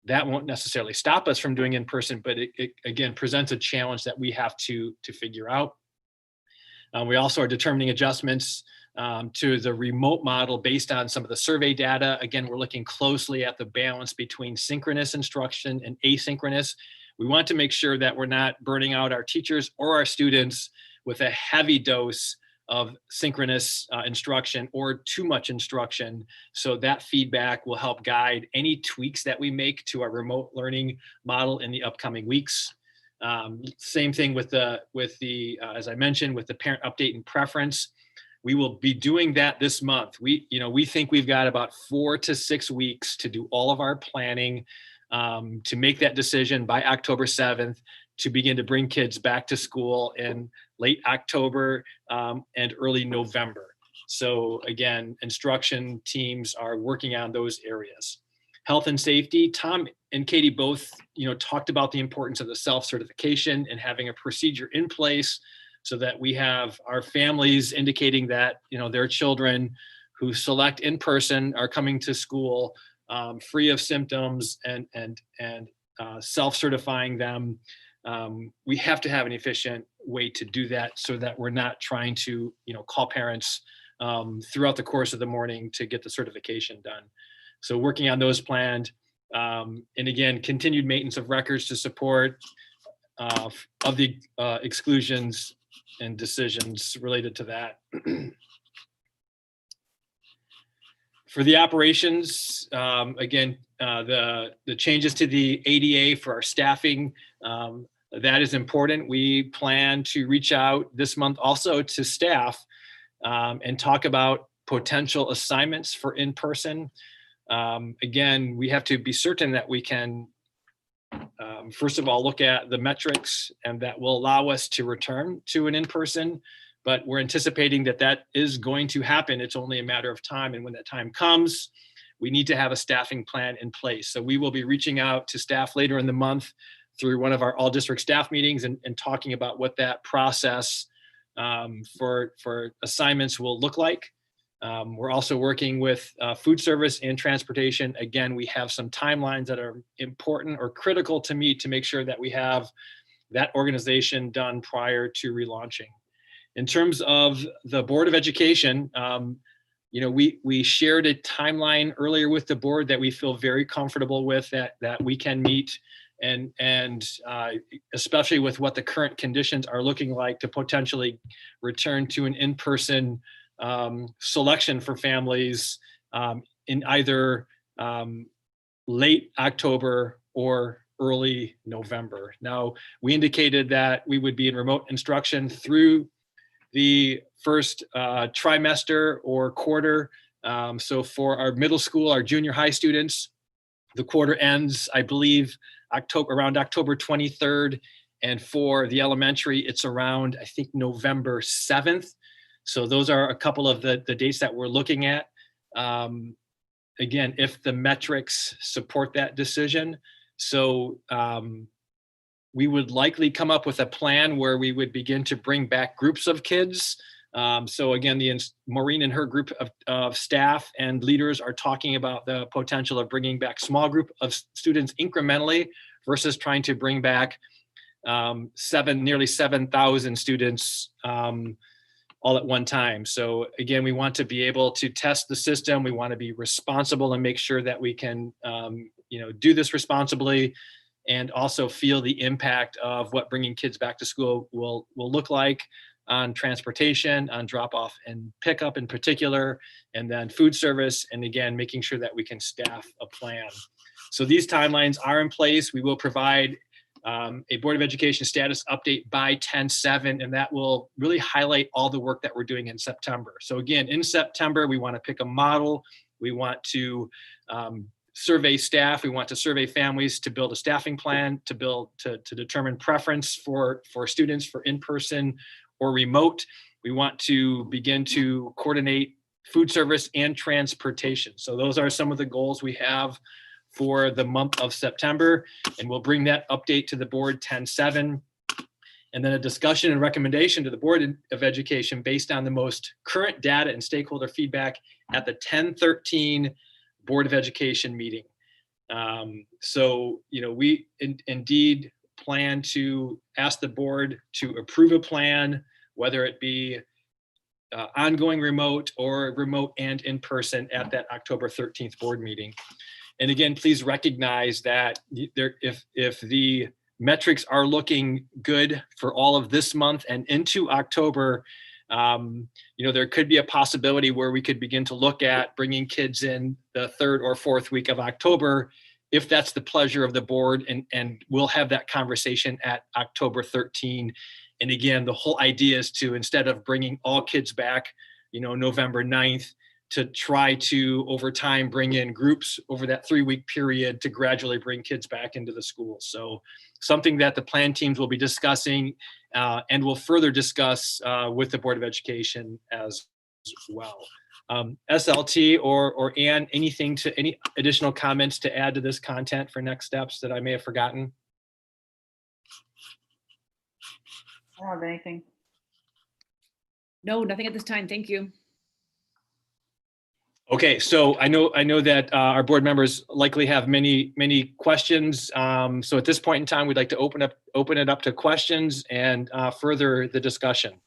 Speaker 4: That won't necessarily stop us from doing in-person, but it again presents a challenge that we have to figure out. We also are determining adjustments to the remote model based on some of the survey data. Again, we're looking closely at the balance between synchronous instruction and asynchronous. We want to make sure that we're not burning out our teachers or our students with a heavy dose of synchronous instruction or too much instruction. So that feedback will help guide any tweaks that we make to our remote learning model in the upcoming weeks. Same thing with the as I mentioned, with the parent update and preference. We will be doing that this month. We think we've got about 4 to 6 weeks to do all of our planning to make that decision by October 7th to begin to bring kids back to school in late October and early November. So again, instruction teams are working on those areas. Health and safety, Tom and Katie both talked about the importance of the self-certification and having a procedure in place so that we have our families indicating that their children who select in person are coming to school free of symptoms and self-certifying them. We have to have an efficient way to do that so that we're not trying to call parents throughout the course of the morning to get the certification done. So working on those planned, and again, continued maintenance of records to support of the exclusions and decisions related to that. For the operations, again, the changes to the ADA for our staffing, that is important. We plan to reach out this month also to staff and talk about potential assignments for in-person. Again, we have to be certain that we can, first of all, look at the metrics and that will allow us to return to an in-person, but we're anticipating that is going to happen. It's only a matter of time. And when that time comes, we need to have a staffing plan in place. So we will be reaching out to staff later in the month through one of our all district staff meetings and talking about what that process for assignments will look like. We're also working with food service and transportation. Again, we have some timelines that are important or critical to meet to make sure that we have that organization done prior to relaunching. In terms of the Board of Education, we shared a timeline earlier with the board that we feel very comfortable with, that we can meet, and especially with what the current conditions are looking like, to potentially return to an in-person selection for families in either late October or early November. Now, we indicated that we would be in remote instruction through the first trimester or quarter. So for our middle school, our junior high students, the quarter ends, I believe, around October 23rd. And for the elementary, it's around, I think, November 7th. So those are a couple of the dates that we're looking at. Again, if the metrics support that decision. So we would likely come up with a plan where we would begin to bring back groups of kids. So again, Maureen and her group of staff and leaders are talking about the potential of bringing back small group of students incrementally versus trying to bring back nearly 7,000 students all at one time. So again, we want to be able to test the system. We want to be responsible and make sure that we can do this responsibly, and also feel the impact of what bringing kids back to school will look like on transportation, on drop off and pickup in particular, and then food service, and again, making sure that we can staff a plan. So these timelines are in place. We will provide a Board of Education status update by 10/7, and that will really highlight all the work that we're doing in September. So again, in September, we want to pick a model. We want to survey staff. We want to survey families to build a staffing plan, to determine preference for students for in-person or remote. We want to begin to coordinate food service and transportation. So those are some of the goals we have for the month of September, and we'll bring that update to the board 10/7, and then a discussion and recommendation to the Board of Education based on the most current data and stakeholder feedback at the 10/13 Board of Education meeting. So, we indeed plan to ask the board to approve a plan, whether it be ongoing remote or remote and in person at that October 13th board meeting. And again, please recognize that if the metrics are looking good for all of this month and into October, there could be a possibility where we could begin to look at bringing kids in the 3rd or 4th week of October, if that's the pleasure of the board, and we'll have that conversation at October 13. And again, the whole idea is to, instead of bringing all kids back, November 9th, to try to, over time, bring in groups over that 3-week period to gradually bring kids back into the school. So something that the plan teams will be discussing and will further discuss with the Board of Education as well. SLT or Ann, any additional comments to add to this content for next steps that I may have forgotten?
Speaker 7: I don't have anything.
Speaker 8: No, nothing at this time. Thank you.
Speaker 4: Okay, so I know that our board members likely have many questions. So at this point in time, we'd like to open it up to questions and further the discussion.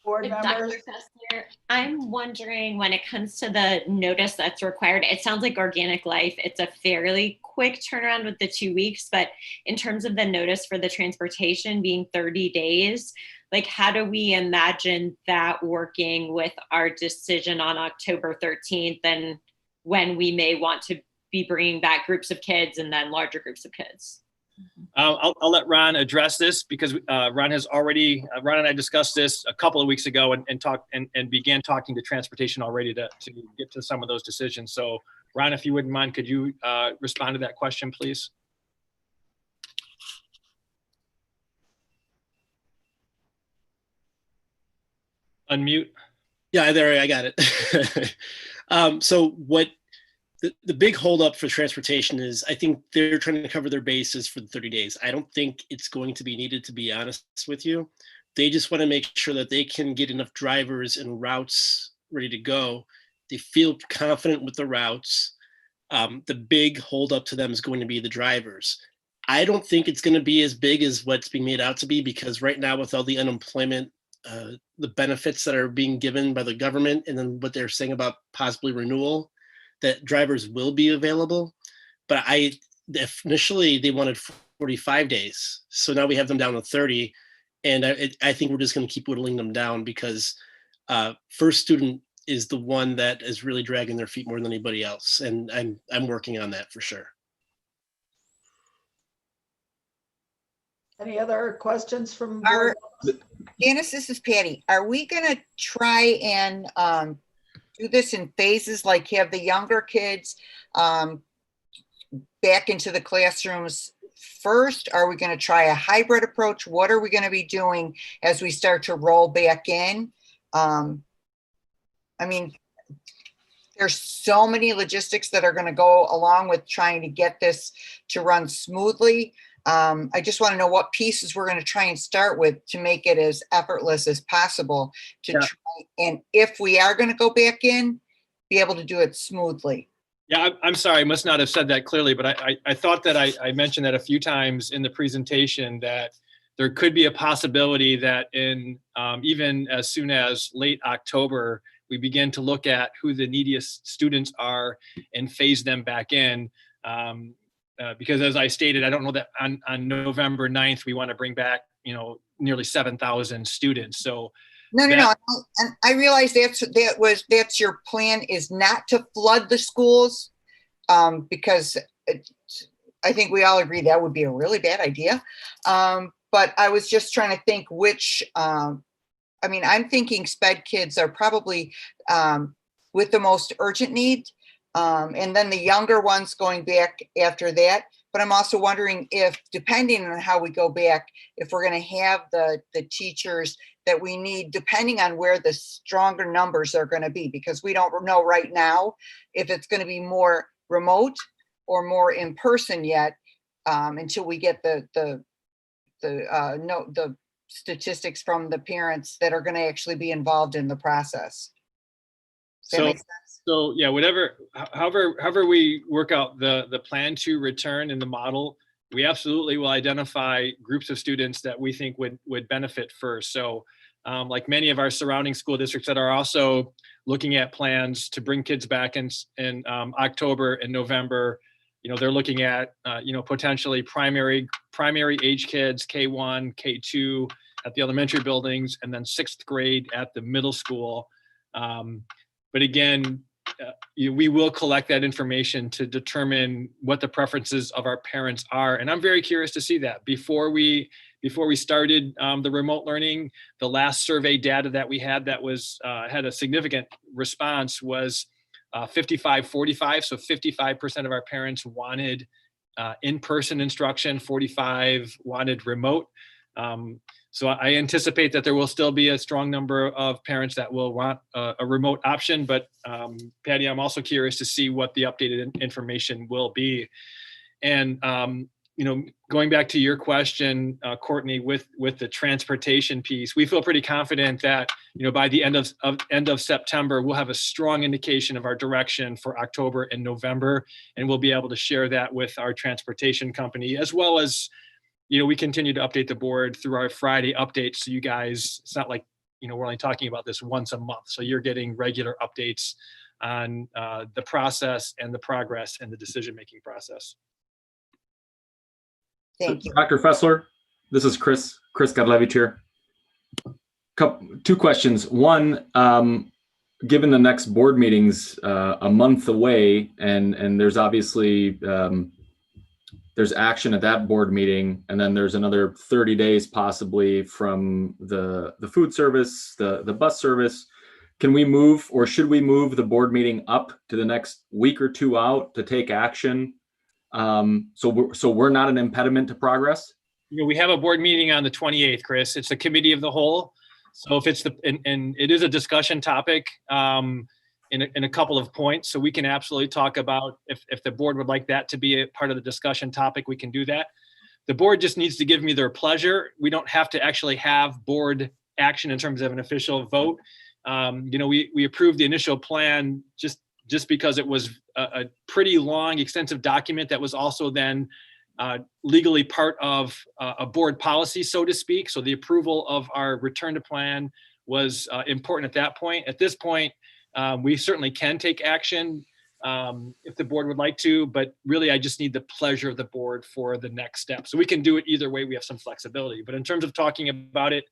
Speaker 2: Board members.
Speaker 12: Dr. Fessler, I'm wondering, when it comes to the notice that's required, it sounds like Organic Life, it's a fairly quick turnaround with the 2 weeks, but in terms of the notice for the transportation being 30 days, like, how do we imagine that working with our decision on October 13th and when we may want to be bringing back groups of kids and then larger groups of kids?
Speaker 4: I'll let Ron address this, because Ron and I discussed this a couple of weeks ago and began talking to transportation already to get to some of those decisions. So Ron, if you wouldn't mind, could you respond to that question, please? Unmute.
Speaker 10: Yeah, there, I got it. So what the big holdup for transportation is, I think they're trying to cover their bases for the 30 days. I don't think it's going to be needed, to be honest with you. They just want to make sure that they can get enough drivers and routes ready to go. They feel confident with the routes. The big holdup to them is going to be the drivers. I don't think it's going to be as big as what's being made out to be, because right now, with all the unemployment the benefits that are being given by the government and then what they're saying about possibly renewal, that drivers will be available. But initially they wanted 45 days. So now we have them down to 30. And I think we're just going to keep whittling them down because first student is the one that is really dragging their feet more than anybody else. And I'm working on that for sure.
Speaker 2: Any other questions from
Speaker 3: Our,
Speaker 2: board?
Speaker 3: Janice, this is Patty. Are we going to try and do this in phases, like have the younger kids back into the classrooms first? Are we going to try a hybrid approach? What are we going to be doing as we start to roll back in? I mean, there's so many logistics that are going to go along with trying to get this to run smoothly. I just want to know what pieces we're going to try and start with to make it as effortless as possible to try. And if we are going to go back in, be able to do it smoothly.
Speaker 4: Yeah, I'm sorry, I must not have said that clearly, but I thought that I mentioned that a few times in the presentation that there could be a possibility that in even as soon as late October, we begin to look at who the neediest students are and phase them back in. Because as I stated, I don't know that on November 9th, we want to bring back, nearly 7,000 students. So
Speaker 3: No. And I realize that's your plan, is not to flood the schools, because I think we all agree that would be a really bad idea. But I was just trying to think which, I'm thinking sped kids are probably with the most urgent need. And then the younger ones going back after that. But I'm also wondering if, depending on how we go back, if we're going to have the teachers that we need, depending on where the stronger numbers are going to be, because we don't know right now if it's going to be more remote or more in person yet, until we get the statistics from the parents that are going to actually be involved in the process. Does that make sense?
Speaker 4: So yeah, however we work out the plan to return in the model, we absolutely will identify groups of students that we think would benefit first. So like many of our surrounding school districts that are also looking at plans to bring kids back in October and November, they're looking at potentially primary age kids, K1, K2 at the elementary buildings, and then 6th grade at the middle school. But again, we will collect that information to determine what the preferences of our parents are. And I'm very curious to see that. Before we started the remote learning, the last survey data that we had that was had a significant response was 55-45. So 55% of our parents wanted in-person instruction, 45 wanted remote. So I anticipate that there will still be a strong number of parents that will want a remote option. But Patty, I'm also curious to see what the updated information will be. And going back to your question, Courtney, with the transportation piece, we feel pretty confident that by the end of September, we'll have a strong indication of our direction for October and November, and we'll be able to share that with our transportation company, as well as we continue to update the board through our Friday updates. So you guys, it's not like, we're only talking about this once a month. So you're getting regular updates on the process and the progress and the decision-making process.
Speaker 3: Thank you.
Speaker 13: Dr. Fessler, this is Chris Godlevich here. Two questions. One, given the next board meeting's a month away, and there's obviously, there's action at that board meeting, and then there's another 30 days possibly from the food service, the bus service. Can we move, or should we move the board meeting up to the next week or two out to take action? So we're not an impediment to progress?
Speaker 4: We have a board meeting on the 28th, Chris. It's a committee of the whole. So if it's and it is a discussion topic in a couple of points. So we can absolutely talk about if the board would like that to be a part of the discussion topic, we can do that. The board just needs to give me their pleasure. We don't have to actually have board action in terms of an official vote. We approved the initial plan just because it was a pretty long, extensive document that was also then legally part of a board policy, so to speak. So the approval of our return to plan was important at that point. At this point, we certainly can take action if the board would like to, but really I just need the pleasure of the board for the next step. So we can do it either way. We have some flexibility, but in terms of talking about it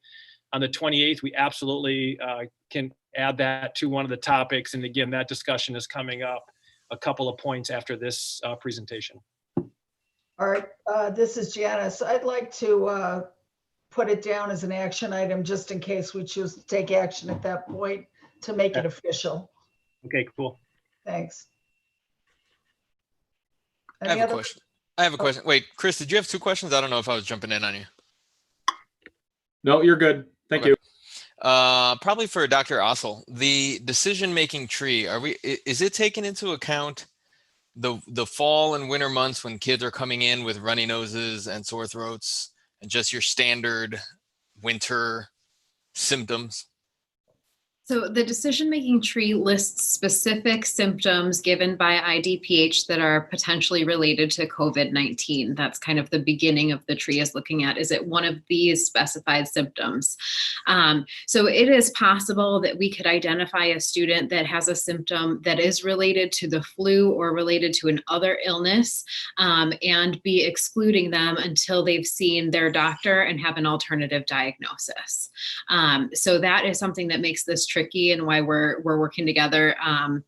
Speaker 4: on the 28th, we absolutely can add that to one of the topics. And again, that discussion is coming up a couple of points after this presentation.
Speaker 2: All right, this is Janice. I'd like to put it down as an action item just in case we choose to take action at that point to make it official.
Speaker 4: Okay, cool.
Speaker 2: Thanks.
Speaker 14: I have a question. I have a question. Wait, Chris, did you have two questions? I don't know if I was jumping in on you.
Speaker 13: No, you're good. Thank you.
Speaker 14: Probably for Dr. Ossel, the decision-making tree, is it taken into account the fall and winter months when kids are coming in with runny noses and sore throats and just your standard winter symptoms?
Speaker 9: So the decision-making tree lists specific symptoms given by IDPH that are potentially related to COVID-19. That's kind of the beginning of the tree, is looking at, is it one of these specified symptoms? So it is possible that we could identify a student that has a symptom that is related to the flu or related to another illness, and be excluding them until they've seen their doctor and have an alternative diagnosis. So that is something that makes this tricky, and why we're working together on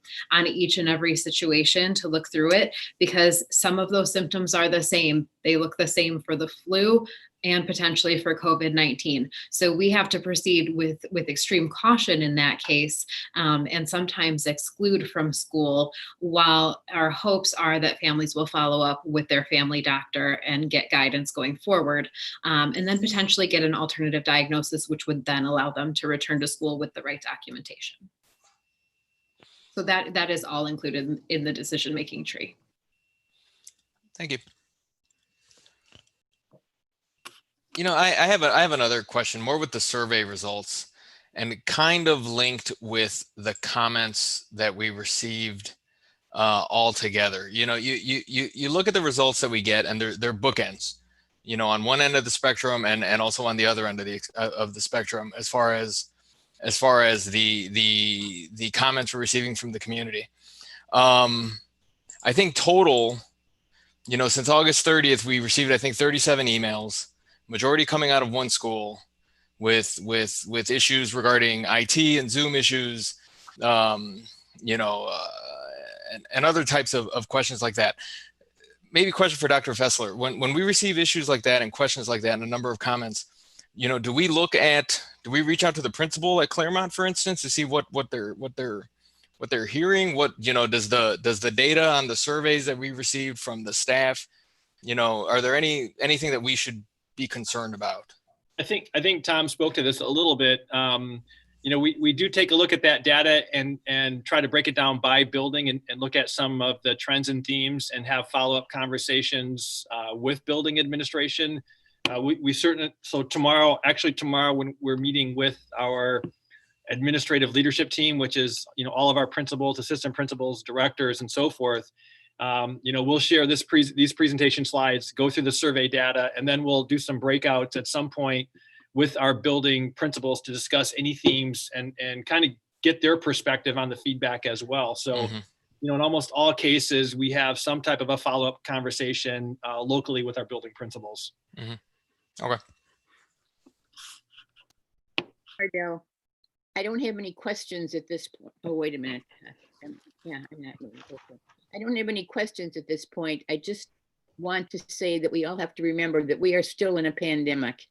Speaker 9: each and every situation to look through it, because some of those symptoms are the same. They look the same for the flu and potentially for COVID-19. So we have to proceed with extreme caution in that case, and sometimes exclude from school, while our hopes are that families will follow up with their family doctor and get guidance going forward, and then potentially get an alternative diagnosis, which would then allow them to return to school with the right documentation. So that is all included in the decision-making tree.
Speaker 14: Thank you. You know, I have another question, more with the survey results, and kind of linked with the comments that we received all together. You know, you look at the results that we get, and they're bookends. You know, on one end of the spectrum, and also on the other end of the spectrum, as far as the comments we're receiving from the community. I think total, you know, since August 30th, we received, I think, 37 emails. Majority coming out of one school with issues regarding IT and Zoom issues, you know, and other types of questions like that. Maybe a question for Dr. Fessler. When we receive issues like that and questions like that and a number of comments, you know, do we reach out to the principal at Claremont, for instance, to see what they're hearing? What, you know, does the data on the surveys that we received from the staff, you know, are there anything that we should be concerned about?
Speaker 4: I think Tom spoke to this a little bit. You know, we do take a look at that data and try to break it down by building and look at some of the trends and themes and have follow-up conversations with building administration. We certainly, so tomorrow when we're meeting with our administrative leadership team, which is, you know, all of our principals, assistant principals, directors, and so forth, you know, we'll share these presentation slides, go through the survey data, and then we'll do some breakouts at some point with our building principals to discuss any themes and kind of get their perspective on the feedback as well. So, you know, in almost all cases, we have some type of a follow-up conversation locally with our building principals.
Speaker 14: Okay.
Speaker 15: Ardell, I don't have any questions at this point. Oh, wait a minute. Yeah, I'm not moving. I don't have any questions at this point. I just want to say that we all have to remember that we are still in a pandemic.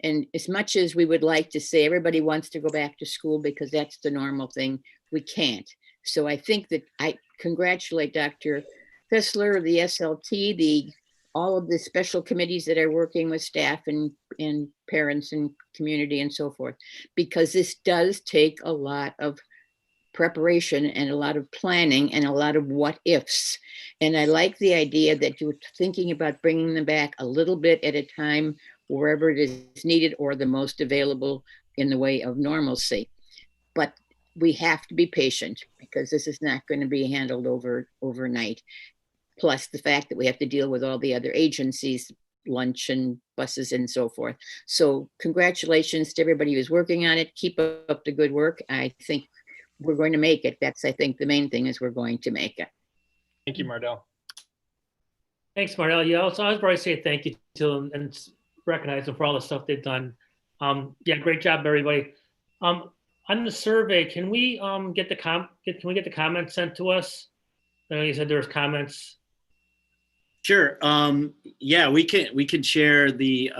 Speaker 15: And as much as we would like to say everybody wants to go back to school because that's the normal thing, we can't. So I think that I congratulate Dr. Fessler, the SLT, all of the special committees that are working with staff and parents and community and so forth, because this does take a lot of preparation and a lot of planning and a lot of what ifs. And I like the idea that you're thinking about bringing them back a little bit at a time, wherever it is needed or the most available in the way of normalcy. But we have to be patient, because this is not going to be handled overnight. plus the fact that we have to deal with all the other agencies, lunch and buses and so forth. So congratulations to everybody who's working on it. Keep up the good work. I think we're going to make it. That's, I think, the main thing is we're going to make it.
Speaker 4: Thank you, Mardell.
Speaker 6: Thanks, Mardell. Yeah, also I was probably say thank you to them and recognize them for all the stuff they've done. Yeah, great job, everybody. On the survey, can we get the comments sent to us? I know you said there was comments.
Speaker 11: Sure. Yeah, we can share the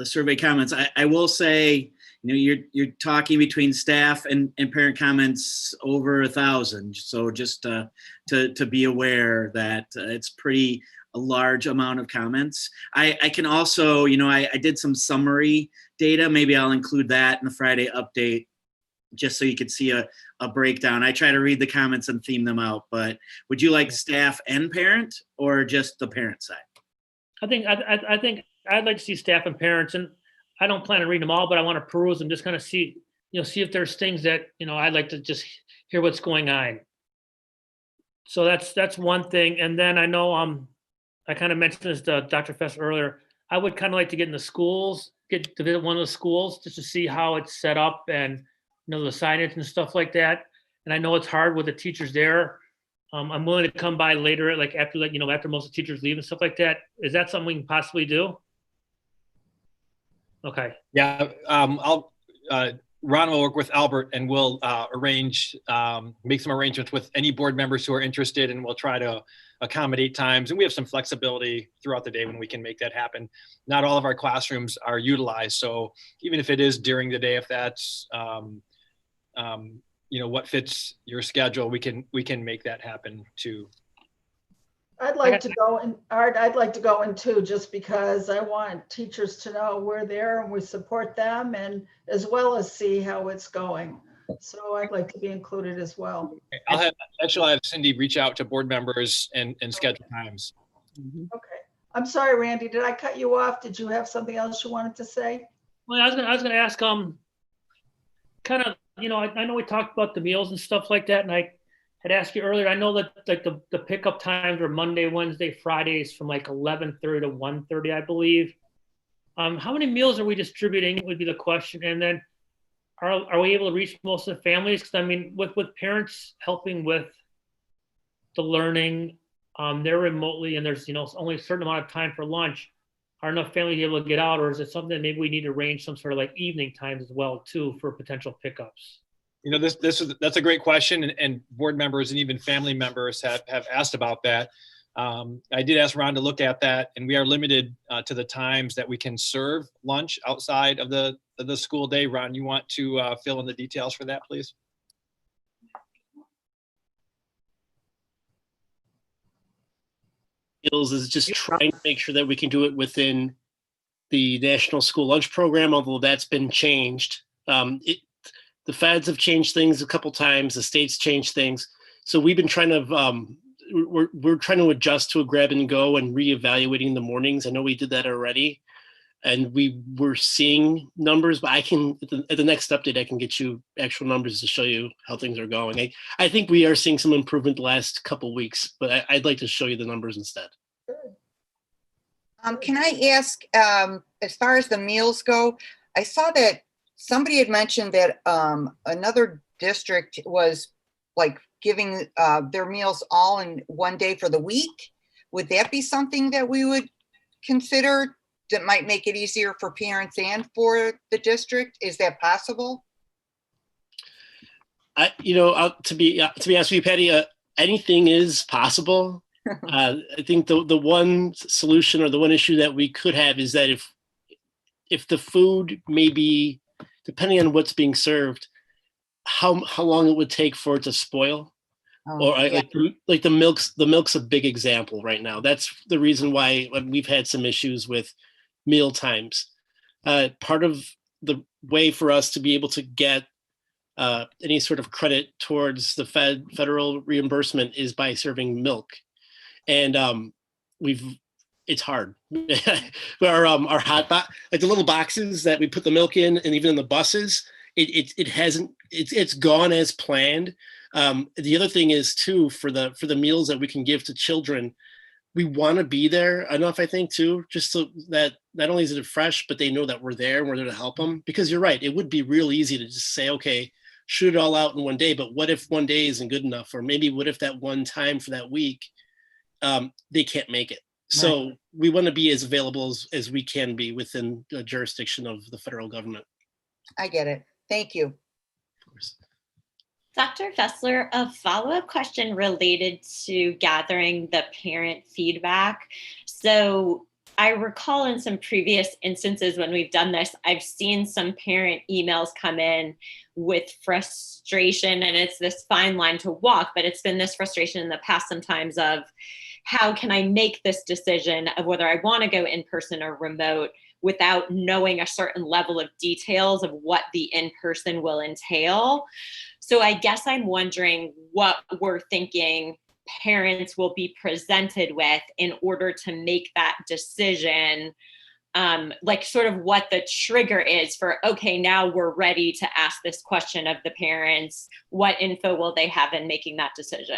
Speaker 11: survey comments. I will say, you're talking between staff and parent comments over 1,000. So just to be aware that it's pretty a large amount of comments. I can also, I did some summary data. Maybe I'll include that in the Friday update, just so you could see a breakdown. I try to read the comments and theme them out, but would you like staff and parent or just the parent side?
Speaker 6: I think I'd like to see staff and parents, and I don't plan on reading them all, but I want to peruse them, just kind of see, see if there's things that, I'd like to just hear what's going on. So that's one thing. And then I know I kind of mentioned this to Dr. Fess earlier. I would kind of like to get in the schools, get to visit one of the schools just to see how it's set up and the signage and stuff like that. And I know it's hard with the teachers there. I'm willing to come by later, like after most of the teachers leave and stuff like that. Is that something we can possibly do? Okay.
Speaker 4: Yeah, Ron will work with Albert and we'll arrange, make some arrangements with any board members who are interested, and we'll try to accommodate times. And we have some flexibility throughout the day when we can make that happen. Not all of our classrooms are utilized. So even if it is during the day, if that's, what fits your schedule, we can make that happen too.
Speaker 2: I'd like to go in, Art, I'd like to go in too, just because I want teachers to know we're there and we support them, and as well as see how it's going. So I'd like to be included as well.
Speaker 4: I'll have Cindy reach out to board members and schedule times.
Speaker 2: Okay. I'm sorry, Randy, did I cut you off? Did you have something else you wanted to say?
Speaker 6: Well, I was gonna ask, kind of, I know we talked about the meals and stuff like that, and I had asked you earlier, I know that like the pickup times are Monday, Wednesday, Fridays from like 11:30 to 1:30, I believe. How many meals are we distributing would be the question. And then are we able to reach most of the families? Because I mean, with parents helping with the learning, they're remotely and there's, only a certain amount of time for lunch. Are enough families able to get out, or is it something that maybe we need to arrange some sort of like evening times as well too for potential pickups?
Speaker 4: That's a great question, and board members and even family members have asked about that. I did ask Ron to look at that, and we are limited to the times that we can serve lunch outside of the school day. Ron, you want to fill in the details for that, please?
Speaker 10: Is just trying to make sure that we can do it within the National School Lunch Program, although that's been changed. The feds have changed things a couple times. The state's changed things. So we've been trying to, we're trying to adjust to a grab and go and reevaluating the mornings. I know we did that already, and we were seeing numbers, but I can, at the next update, I can get you actual numbers to show you how things are going. I think we are seeing some improvement the last couple weeks, but I'd like to show you the numbers instead.
Speaker 3: Can I ask, as far as the meals go, I saw that somebody had mentioned that another district was like giving their meals all in one day for the week. Would that be something that we would consider that might make it easier for parents and for the district? Is that possible?
Speaker 10: To be honest with you, Patty, anything is possible. I think the one solution or the one issue that we could have is that if the food maybe, depending on what's being served, how long it would take for it to spoil. Like the milk's a big example right now. That's the reason why we've had some issues with meal times. Part of the way for us to be able to get any sort of credit towards the federal reimbursement is by serving milk. And it's hard. our hot box, like the little boxes that we put the milk in, and even in the buses, it's gone as planned. The other thing is too, for the meals that we can give to children, we want to be there enough, I think, too, just so that not only is it fresh, but they know that we're there and we're there to help them. Because you're right, it would be real easy to just say, okay, shoot it all out in one day. But what if one day isn't good enough? Or maybe what if that one time for that week, they can't make it? So
Speaker 2: Right.
Speaker 10: we want to be as available as we can be within the jurisdiction of the federal government.
Speaker 3: I get it. Thank you.
Speaker 10: Of course.
Speaker 12: Dr. Fessler, a follow-up question related to gathering the parent feedback. So I recall in some previous instances when we've done this, I've seen some parent emails come in with frustration, and it's this fine line to walk, but it's been this frustration in the past sometimes of how can I make this decision of whether I want to go in person or remote without knowing a certain level of details of what the in-person will entail. So I guess I'm wondering what we're thinking parents will be presented with in order to make that decision, like sort of what the trigger is for, okay, now we're ready to ask this question of the parents. What info will they have in making that decision?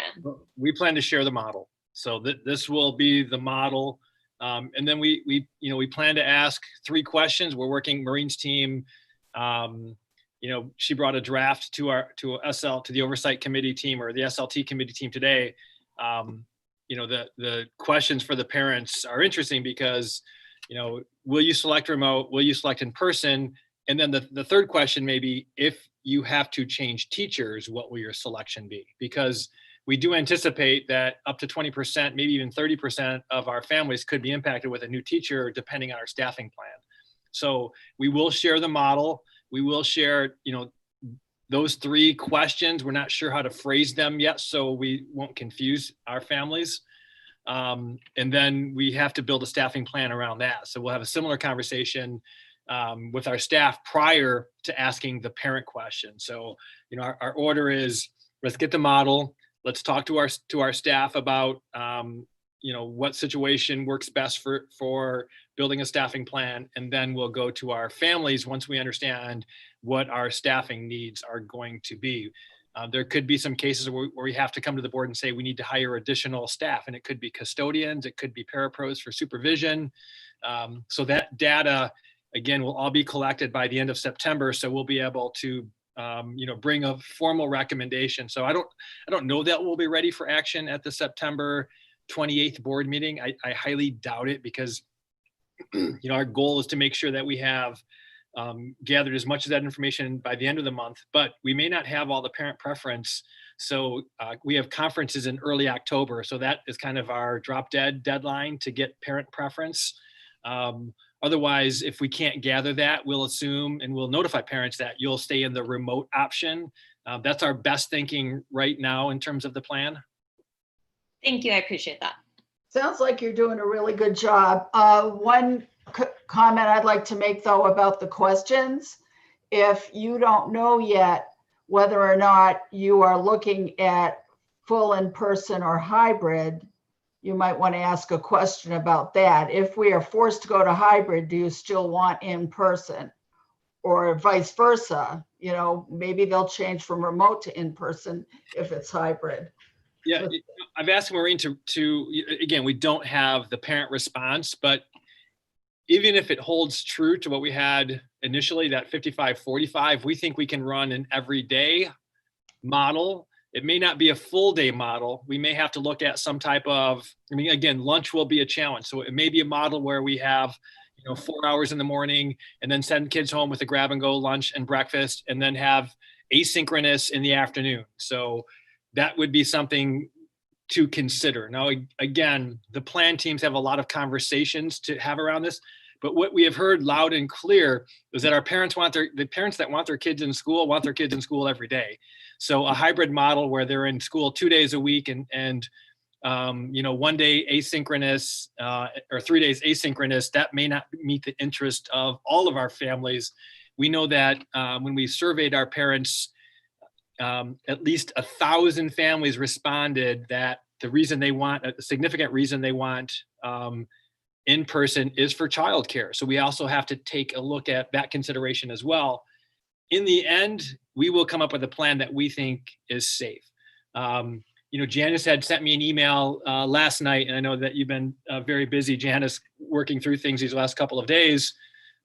Speaker 4: We plan to share the model. So this will be the model. And then we plan to ask 3 questions. We're working Maureen's team. She brought a draft to the oversight committee team or the SLT committee team today. The questions for the parents are interesting because, will you select remote? Will you select in person? And then the third question may be, if you have to change teachers, what will your selection be? Because we do anticipate that up to 20%, maybe even 30% of our families could be impacted with a new teacher depending on our staffing plan. So we will share the model. We will share, those 3 questions. We're not sure how to phrase them yet, so we won't confuse our families. And then we have to build a staffing plan around that. So we'll have a similar conversation with our staff prior to asking the parent question. So, our order is, let's get the model. Let's talk to our staff about, what situation works best for building a staffing plan. And then we'll go to our families once we understand what our staffing needs are going to be. There could be some cases where we have to come to the board and say we need to hire additional staff, and it could be custodians, it could be parapros for supervision. So that data, again, will all be collected by the end of September. So we'll be able to bring a formal recommendation. So I don't know that we'll be ready for action at the September 28th board meeting. I highly doubt it because, our goal is to make sure that we have gathered as much of that information by the end of the month, but we may not have all the parent preference. So we have conferences in early October. So that is kind of our drop dead deadline to get parent preference. Otherwise, if we can't gather that, we'll assume and we'll notify parents that you'll stay in the remote option. That's our best thinking right now in terms of the plan.
Speaker 12: Thank you. I appreciate that.
Speaker 2: Sounds like you're doing a really good job. One comment I'd like to make, though, about the questions. If you don't know yet whether or not you are looking at full in-person or hybrid, you might want to ask a question about that. If we are forced to go to hybrid, do you still want in-person? Or vice versa, maybe they'll change from remote to in-person if it's hybrid.
Speaker 4: Yeah, I've asked Maureen to again, we don't have the parent response, but even if it holds true to what we had initially, that 55-45, we think we can run an everyday model. It may not be a full day model. We may have to look at some type of, again, lunch will be a challenge. So it may be a model where we have, 4 hours in the morning and then send kids home with a grab and go lunch and breakfast and then have asynchronous in the afternoon. So that would be something to consider. Now, again, the plan teams have a lot of conversations to have around this, but what we have heard loud and clear is that the parents that want their kids in school want their kids in school every day. So a hybrid model where they're in school 2 days a week and 1 day asynchronous or 3 days asynchronous, that may not meet the interest of all of our families. We know that when we surveyed our parents, at least 1,000 families responded that a significant reason they want in person is for childcare. So we also have to take a look at that consideration as well. In the end, we will come up with a plan that we think is safe. Janice had sent me an email last night, and I know that you've been very busy, Janice, working through things these last couple of days.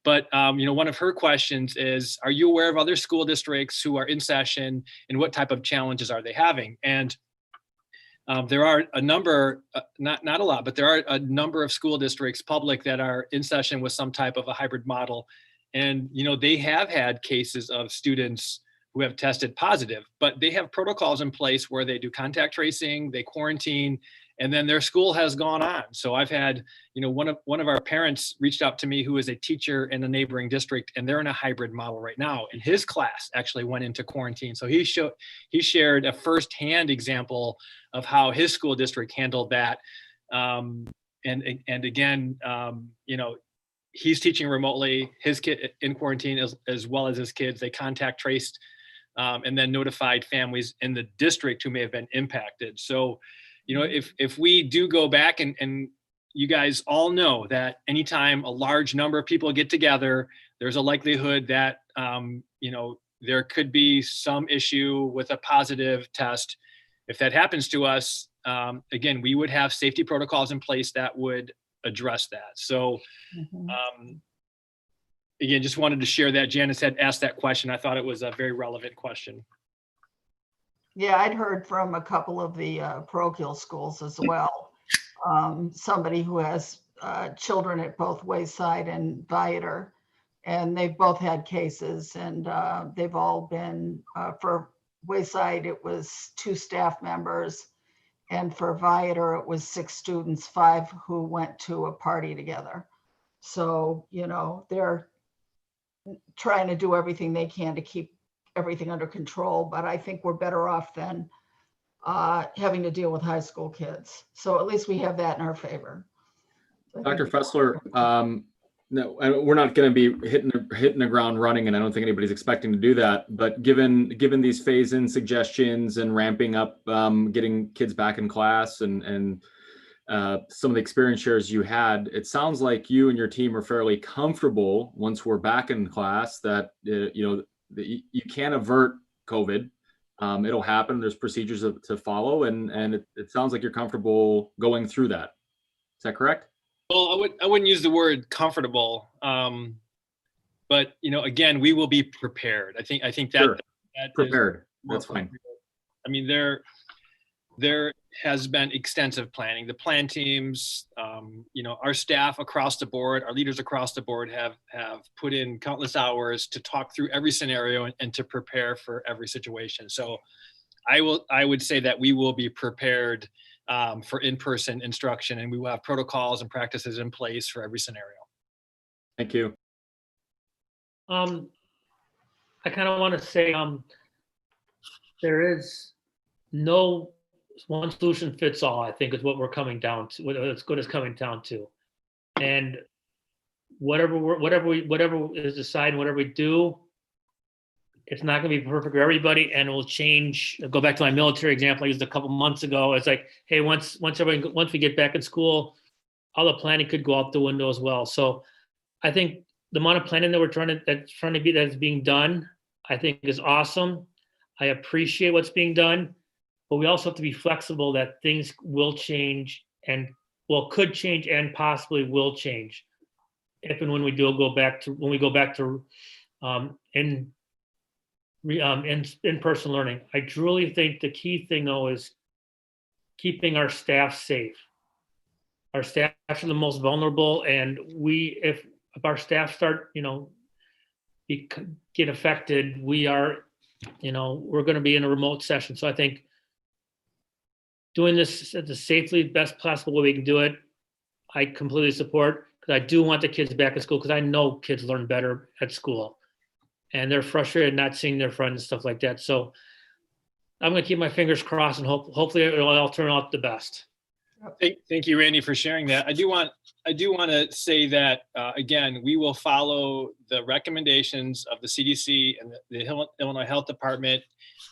Speaker 4: But, one of her questions is, are you aware of other school districts who are in session, and what type of challenges are they having? And there are a number, not a lot, but there are a number of school districts, public, that are in session with some type of a hybrid model. And, they have had cases of students who have tested positive, but they have protocols in place where they do contact tracing, they quarantine, and then their school has gone on. So I've had, one of our parents reached out to me who is a teacher in a neighboring district, and they're in a hybrid model right now. And his class actually went into quarantine. So he shared a firsthand example of how his school district handled that. And again, he's teaching remotely, his kid in quarantine as well as his kids. They contact traced and then notified families in the district who may have been impacted. So, if we do go back, and you guys all know that anytime a large number of people get together, there's a likelihood that, there could be some issue with a positive test. If that happens to us, again, we would have safety protocols in place that would address that. So, again, just wanted to share that. Janice had asked that question. I thought it was a very relevant question.
Speaker 2: Yeah, I'd heard from a couple of the parochial schools as well. Somebody who has children at both Wayside and Viator, and they've both had cases, and they've all been, for Wayside, it was 2 staff members, and for Viator, it was 6 students, 5 who went to a party together. So, they're trying to do everything they can to keep everything under control, but I think we're better off than having to deal with high school kids. So at least we have that in our favor.
Speaker 13: Dr. Fessler, no, we're not going to be hitting the ground running, and I don't think anybody's expecting to do that. But given these phase-in suggestions and ramping up, getting kids back in class, and some of the experience shares you had, it sounds like you and your team are fairly comfortable once we're back in class that you can't avert COVID. It'll happen. There's procedures to follow, and it sounds like you're comfortable going through that. Is that correct?
Speaker 4: Well, I wouldn't use the word comfortable, but again, we will be prepared. I think that,
Speaker 13: sure.
Speaker 4: that
Speaker 13: prepared. That's fine.
Speaker 4: I mean, there has been extensive planning. The plan teams, our staff across the board, our leaders across the board have put in countless hours to talk through every scenario and to prepare for every situation. So I would say that we will be prepared for in-person instruction, and we will have protocols and practices in place for every scenario.
Speaker 13: Thank you.
Speaker 6: I kind of want to say there is no one solution fits all, I think, is what we're coming down to, what it's good is coming down to. And whatever is decided, whatever we do, it's not going to be perfect for everybody, and it will change. I'll go back to my military example I used a couple months ago. It's like, hey, once we get back in school, all the planning could go out the window as well. So I think the amount of planning that that's being done, I think, is awesome. I appreciate what's being done. But we also have to be flexible that things will change could change and possibly will change if and when we go back to in-person learning. I truly think the key thing though is keeping our staff safe. Our staff are the most vulnerable, and if our staff start, get affected, we're going to be in a remote session. So I think doing this at the safely best possible way we can do it, I completely support, because I do want the kids back at school, because I know kids learn better at school, and they're frustrated not seeing their friends and stuff like that. So I'm going to keep my fingers crossed, and hopefully it'll all turn out the best.
Speaker 4: Thank you, Randy, for sharing that. I do want to say that, again, we will follow the recommendations of the CDC and the Illinois Health Department.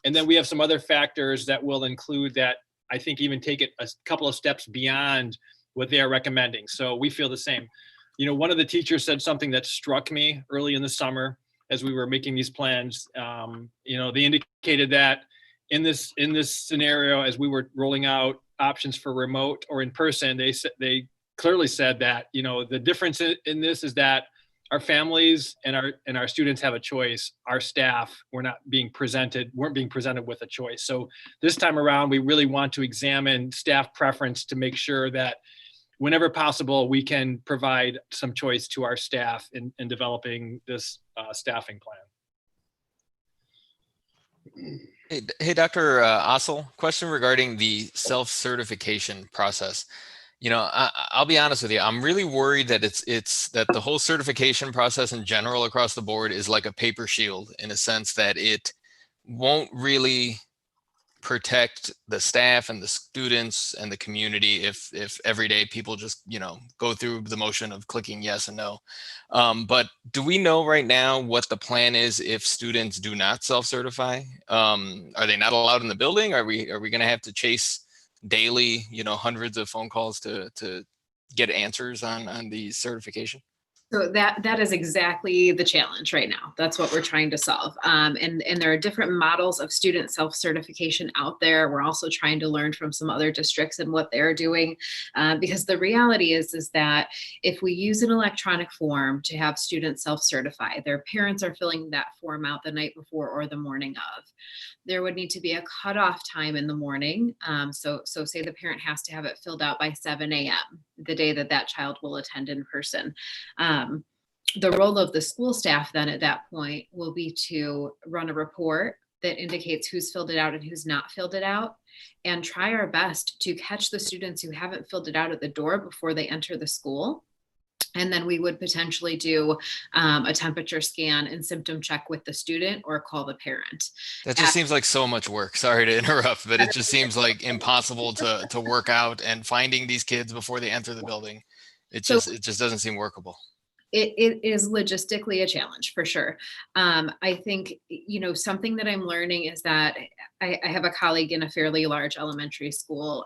Speaker 4: And then we have some other factors that will include that, I think, even take it a couple of steps beyond what they are recommending. So we feel the same. One of the teachers said something that struck me early in the summer as we were making these plans. They indicated that in this scenario, as we were rolling out options for remote or in person, they clearly said that, you know, the difference in this is that our families and our students have a choice. Our staff weren't being presented with a choice. So this time around, we really want to examine staff preference to make sure that whenever possible, we can provide some choice to our staff in developing this staffing plan.
Speaker 14: Hey, Dr. Ossel, question regarding the self-certification process. You know, I'll be honest with you. I'm really worried that that the whole certification process in general across the board is like a paper shield, in a sense that it won't really protect the staff and the students and the community if every day people just, you know, go through the motion of clicking yes and no. But do we know right now what the plan is if students do not self-certify? Are they not allowed in the building? Are we going to have to chase daily, you know, hundreds of phone calls to get answers on the certification?
Speaker 9: So that is exactly the challenge right now. That's what we're trying to solve. And there are different models of student self-certification out there. We're also trying to learn from some other districts and what they're doing, because the reality is that if we use an electronic form to have students self-certify, their parents are filling that form out the night before or the morning of. There would need to be a cutoff time in the morning. So say the parent has to have it filled out by 7 a.m., the day that child will attend in person. The role of the school staff then at that point will be to run a report that indicates who's filled it out and who's not filled it out, and try our best to catch the students who haven't filled it out at the door before they enter the school. And then we would potentially do a temperature scan and symptom check with the student or call the parent.
Speaker 14: That just seems like so much work. Sorry to interrupt, but it just seems like impossible to work out, and finding these kids before they enter the building. It just doesn't seem workable.
Speaker 9: It is logistically a challenge for sure. I think, you know, something that I'm learning is that I have a colleague in a fairly large elementary school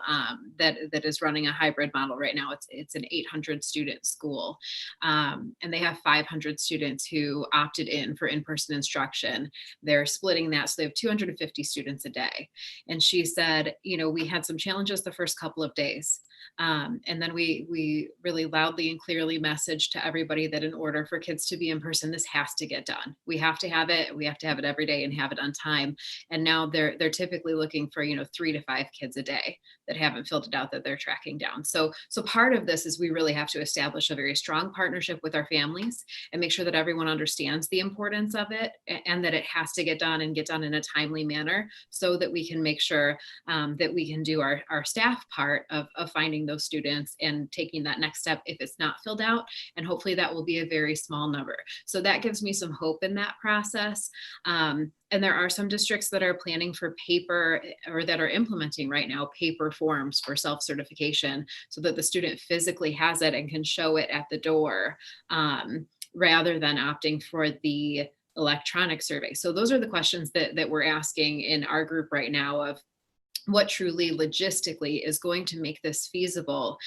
Speaker 9: that is running a hybrid model right now. It's an 800 student school, and they have 500 students who opted in for in-person instruction. They're splitting that, so they have 250 students a day. And she said, you know, we had some challenges the first couple of days. And then we really loudly and clearly messaged to everybody that in order for kids to be in person, this has to get done. We have to have it. We have to have it every day and have it on time. And now they're typically looking for, you know, 3 to 5 kids a day that haven't filled it out that they're tracking down. So part of this is we really have to establish a very strong partnership with our families and make sure that everyone understands the importance of it, and that it has to get done and get done in a timely manner, so that we can make sure that we can do our staff part of finding those students and taking that next step if it's not filled out. And hopefully that will be a very small number. So that gives me some hope in that process. And there are some districts that are planning for paper, or that are implementing right now paper forms for self-certification, so that the student physically has it and can show it at the door, rather than opting for the electronic survey. So those are the questions that we're asking in our group right now, of what truly logistically is going to make this feasible,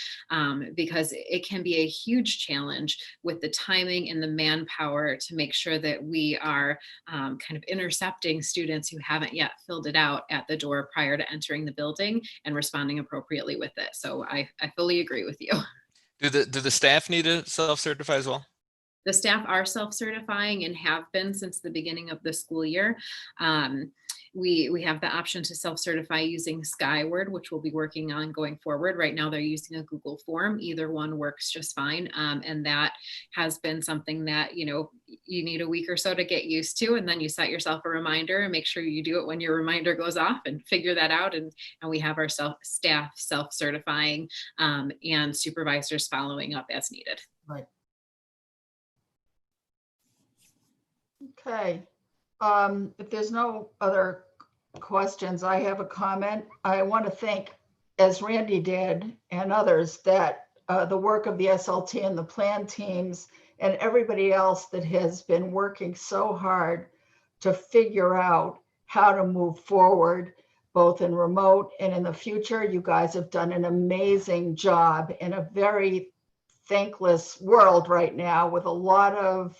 Speaker 9: because it can be a huge challenge with the timing and the manpower to make sure that we are kind of intercepting students who haven't yet filled it out at the door prior to entering the building, and responding appropriately with it. So I fully agree with you.
Speaker 14: Do the staff need to self-certify as well?
Speaker 9: The staff are self-certifying and have been since the beginning of the school year. We have the option to self-certify using Skyward, which we'll be working on going forward. Right now, they're using a Google form. Either one works just fine. And that has been something that, you know, you need a week or so to get used to. And then you set yourself a reminder and make sure you do it when your reminder goes off, and figure that out. And we have our staff self-certifying, and supervisors following up as needed.
Speaker 2: Right. Okay. If there's no other questions, I have a comment. I want to thank, as Randy did and others, that the work of the SLT and the plan teams and everybody else that has been working so hard to figure out how to move forward, both in remote and in the future. You guys have done an amazing job in a very thankless world right now with a lot of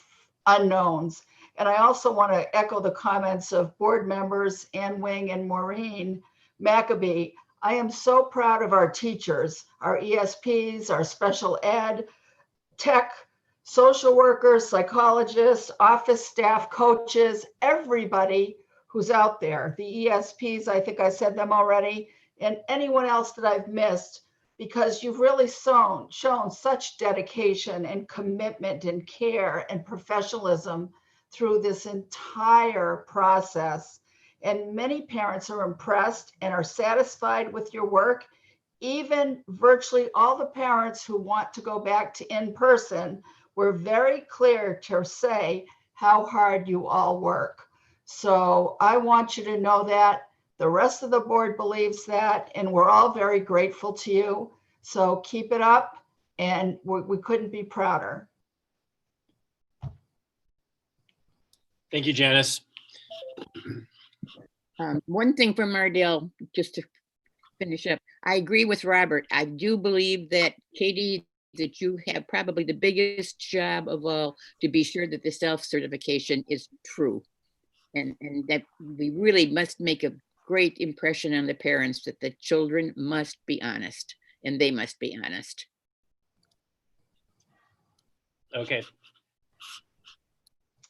Speaker 2: unknowns. And I also want to echo the comments of board members Ann Wing and Maureen Maccabee. I am so proud of our teachers, our ESPs, our special ed, tech, social workers, psychologists, office staff, coaches, everybody who's out there. The ESPs, I think I said them already, and anyone else that I've missed, because you've really shown such dedication and commitment and care and professionalism through this entire process. And many parents are impressed and are satisfied with your work. Even virtually all the parents who want to go back to in-person were very clear to say how hard you all work. So I want you to know that. The rest of the board believes that, and we're all very grateful to you. So keep it up, and we couldn't be prouder.
Speaker 4: Thank you, Janice.
Speaker 15: One thing from Ardell, just to finish up, I agree with Robert. I do believe that, Katie, that you have probably the biggest job of all to be sure that the self-certification is true. And that we really must make a great impression on the parents that the children must be honest, and they must be honest.
Speaker 4: Okay.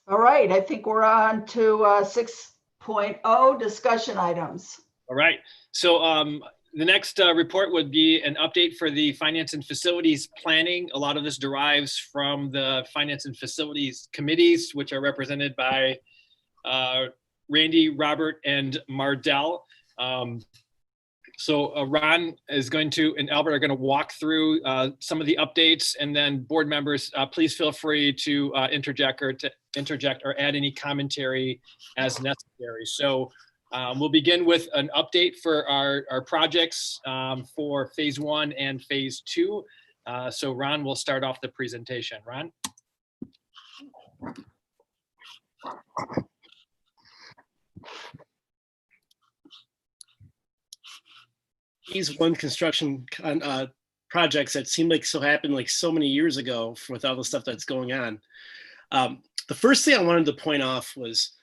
Speaker 2: All right, I think we're on to 6.0 discussion items.
Speaker 4: All right. So the next report would be an update for the finance and facilities planning. A lot of this derives from the finance and facilities committees, which are represented by Randy, Robert, and Mardell. So Ron is going to, and Albert are going to walk through some of the updates, and then board members, please feel free to interject or add any commentary as necessary. So we'll begin with an update for our projects for phase 1 and phase 2. So Ron will start off the presentation. Ron?
Speaker 10: Phase 1 construction projects that seem like happened like so many years ago with all the stuff that's going on. The first thing I wanted to point off was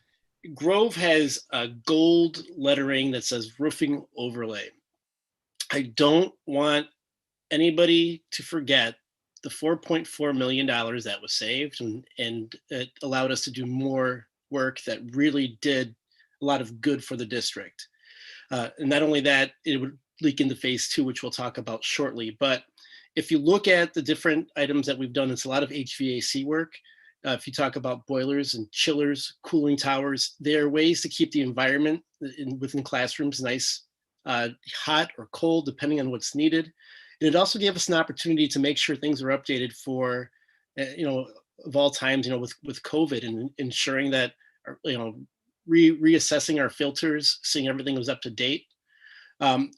Speaker 10: Grove has a gold lettering that says roofing overlay. I don't want anybody to forget the $4.4 million that was saved, and it allowed us to do more work that really did a lot of good for the district. And not only that, it would leak into phase 2, which we'll talk about shortly. But if you look at the different items that we've done, it's a lot of HVAC work. If you talk about boilers and chillers, cooling towers, there are ways to keep the environment within classrooms nice, hot or cold, depending on what's needed. And it also gave us an opportunity to make sure things are updated for, of all times, with COVID, and ensuring that, reassessing our filters, seeing everything was up to date.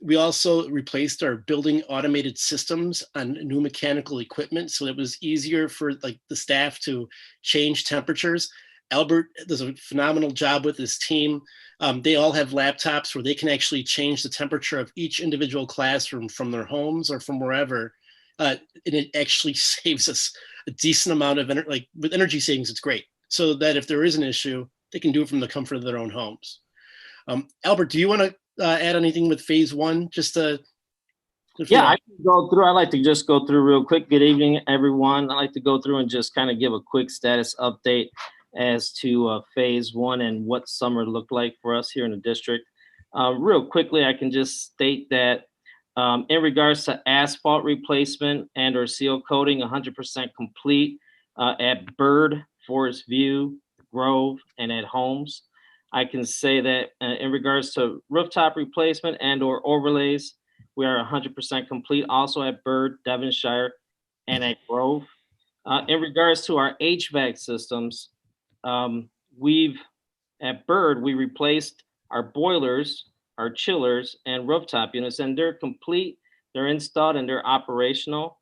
Speaker 10: We also replaced our building automated systems on new mechanical equipment, so it was easier for the staff to change temperatures. Albert does a phenomenal job with his team. They all have laptops where they can actually change the temperature of each individual classroom from their homes or from wherever. And it actually saves us a decent amount of energy. With energy savings, it's great. So that if there is an issue, they can do it from the comfort of their own homes. Albert, do you want to add anything with phase 1? Just to
Speaker 16: yeah, I can go through. I like to just go through real quick. Good evening, everyone. I like to go through and just kind of give a quick status update as to phase 1 and what summer looked like for us here in the district. Real quickly, I can just state that in regards to asphalt replacement and or seal coating, 100% complete at Bird, Forest View, Grove, and at Holmes. I can say that in regards to rooftop replacement and or overlays, we are 100% complete also at Bird, Devonshire, and at Grove. In regards to our HVAC systems, at Bird, we replaced our boilers, our chillers, and rooftop units, and they're complete, they're installed, and they're operational.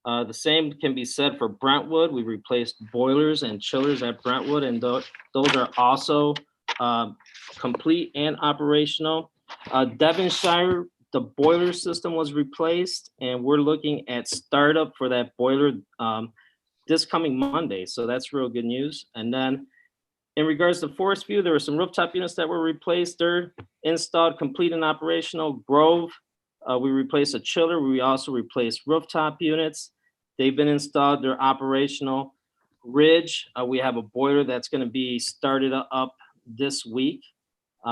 Speaker 16: The same can be said for Brentwood. We replaced boilers and chillers at Brentwood, and those are also complete and operational. Devonshire, the boiler system was replaced, and we're looking at startup for that boiler this coming Monday. So that's real good news. And then In regards to Forest View, there were some rooftop units that were replaced. They're installed, complete and operational. Grove, we replaced a chiller. We also replaced rooftop units. They've been installed, they're operational. Ridge, we have a boiler that's gonna be started up this week.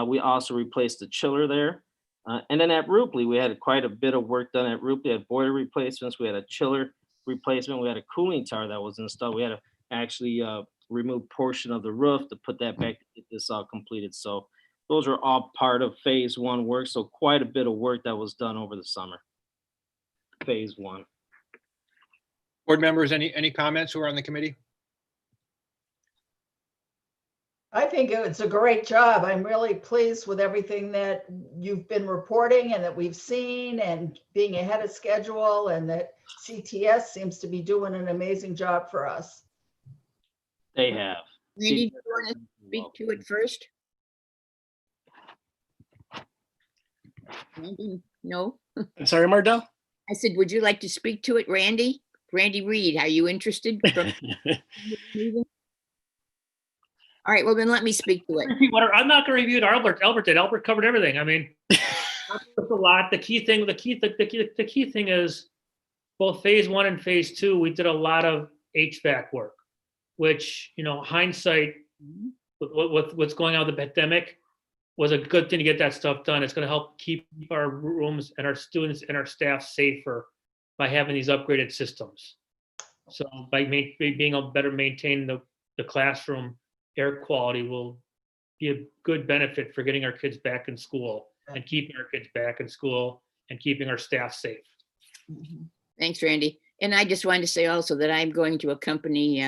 Speaker 16: We also replaced the chiller there. And then at Rupley, we had quite a bit of work done at Rupley. We had boiler replacements, we had a chiller replacement, we had a cooling tower that was installed. We had to actually remove portion of the roof to put that back to get this all completed. So those are all part of phase one work. So quite a bit of work that was done over the summer. Phase one.
Speaker 4: Board members, any comments who are on the committee?
Speaker 2: I think it's a great job. I'm really pleased with everything that you've been reporting and that we've seen, and being ahead of schedule, and that CTS seems to be doing an amazing job for us.
Speaker 16: They have.
Speaker 15: Randy, do you want to speak to it first? Randy, no?
Speaker 10: I'm sorry, Mardell?
Speaker 15: I said, would you like to speak to it, Randy? Randy Reed, are you interested? All right, well then let me speak to it.
Speaker 6: I'm not going to review it. Albert did. Albert covered everything. I mean, that's a lot. The key thing is both phase one and phase two, we did a lot of HVAC work, which, you know, hindsight, with what's going on with the pandemic, was a good thing to get that stuff done. It's going to help keep our rooms and our students and our staff safer by having these upgraded systems. So by being able to better maintain the classroom air quality will be a good benefit for getting our kids back in school and keeping our kids back in school and keeping our staff safe.
Speaker 15: Thanks, Randy. And I just wanted to say also that I'm going to accompany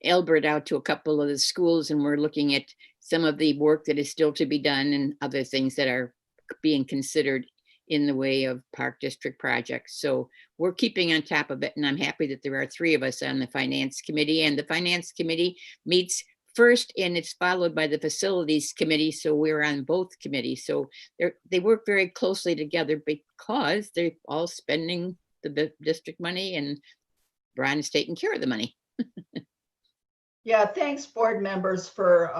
Speaker 15: Albert out to a couple of the schools, and we're looking at some of the work that is still to be done and other things that are being considered in the way of Park District projects. So we're keeping on top of it, and I'm happy that there are 3 of us on the Finance Committee, and the Finance Committee meets first and it's followed by the Facilities Committee. So we're on both committees. So they work very closely together because they're all spending the district money and Brian is taking care of the money.
Speaker 2: Yeah, thanks board members for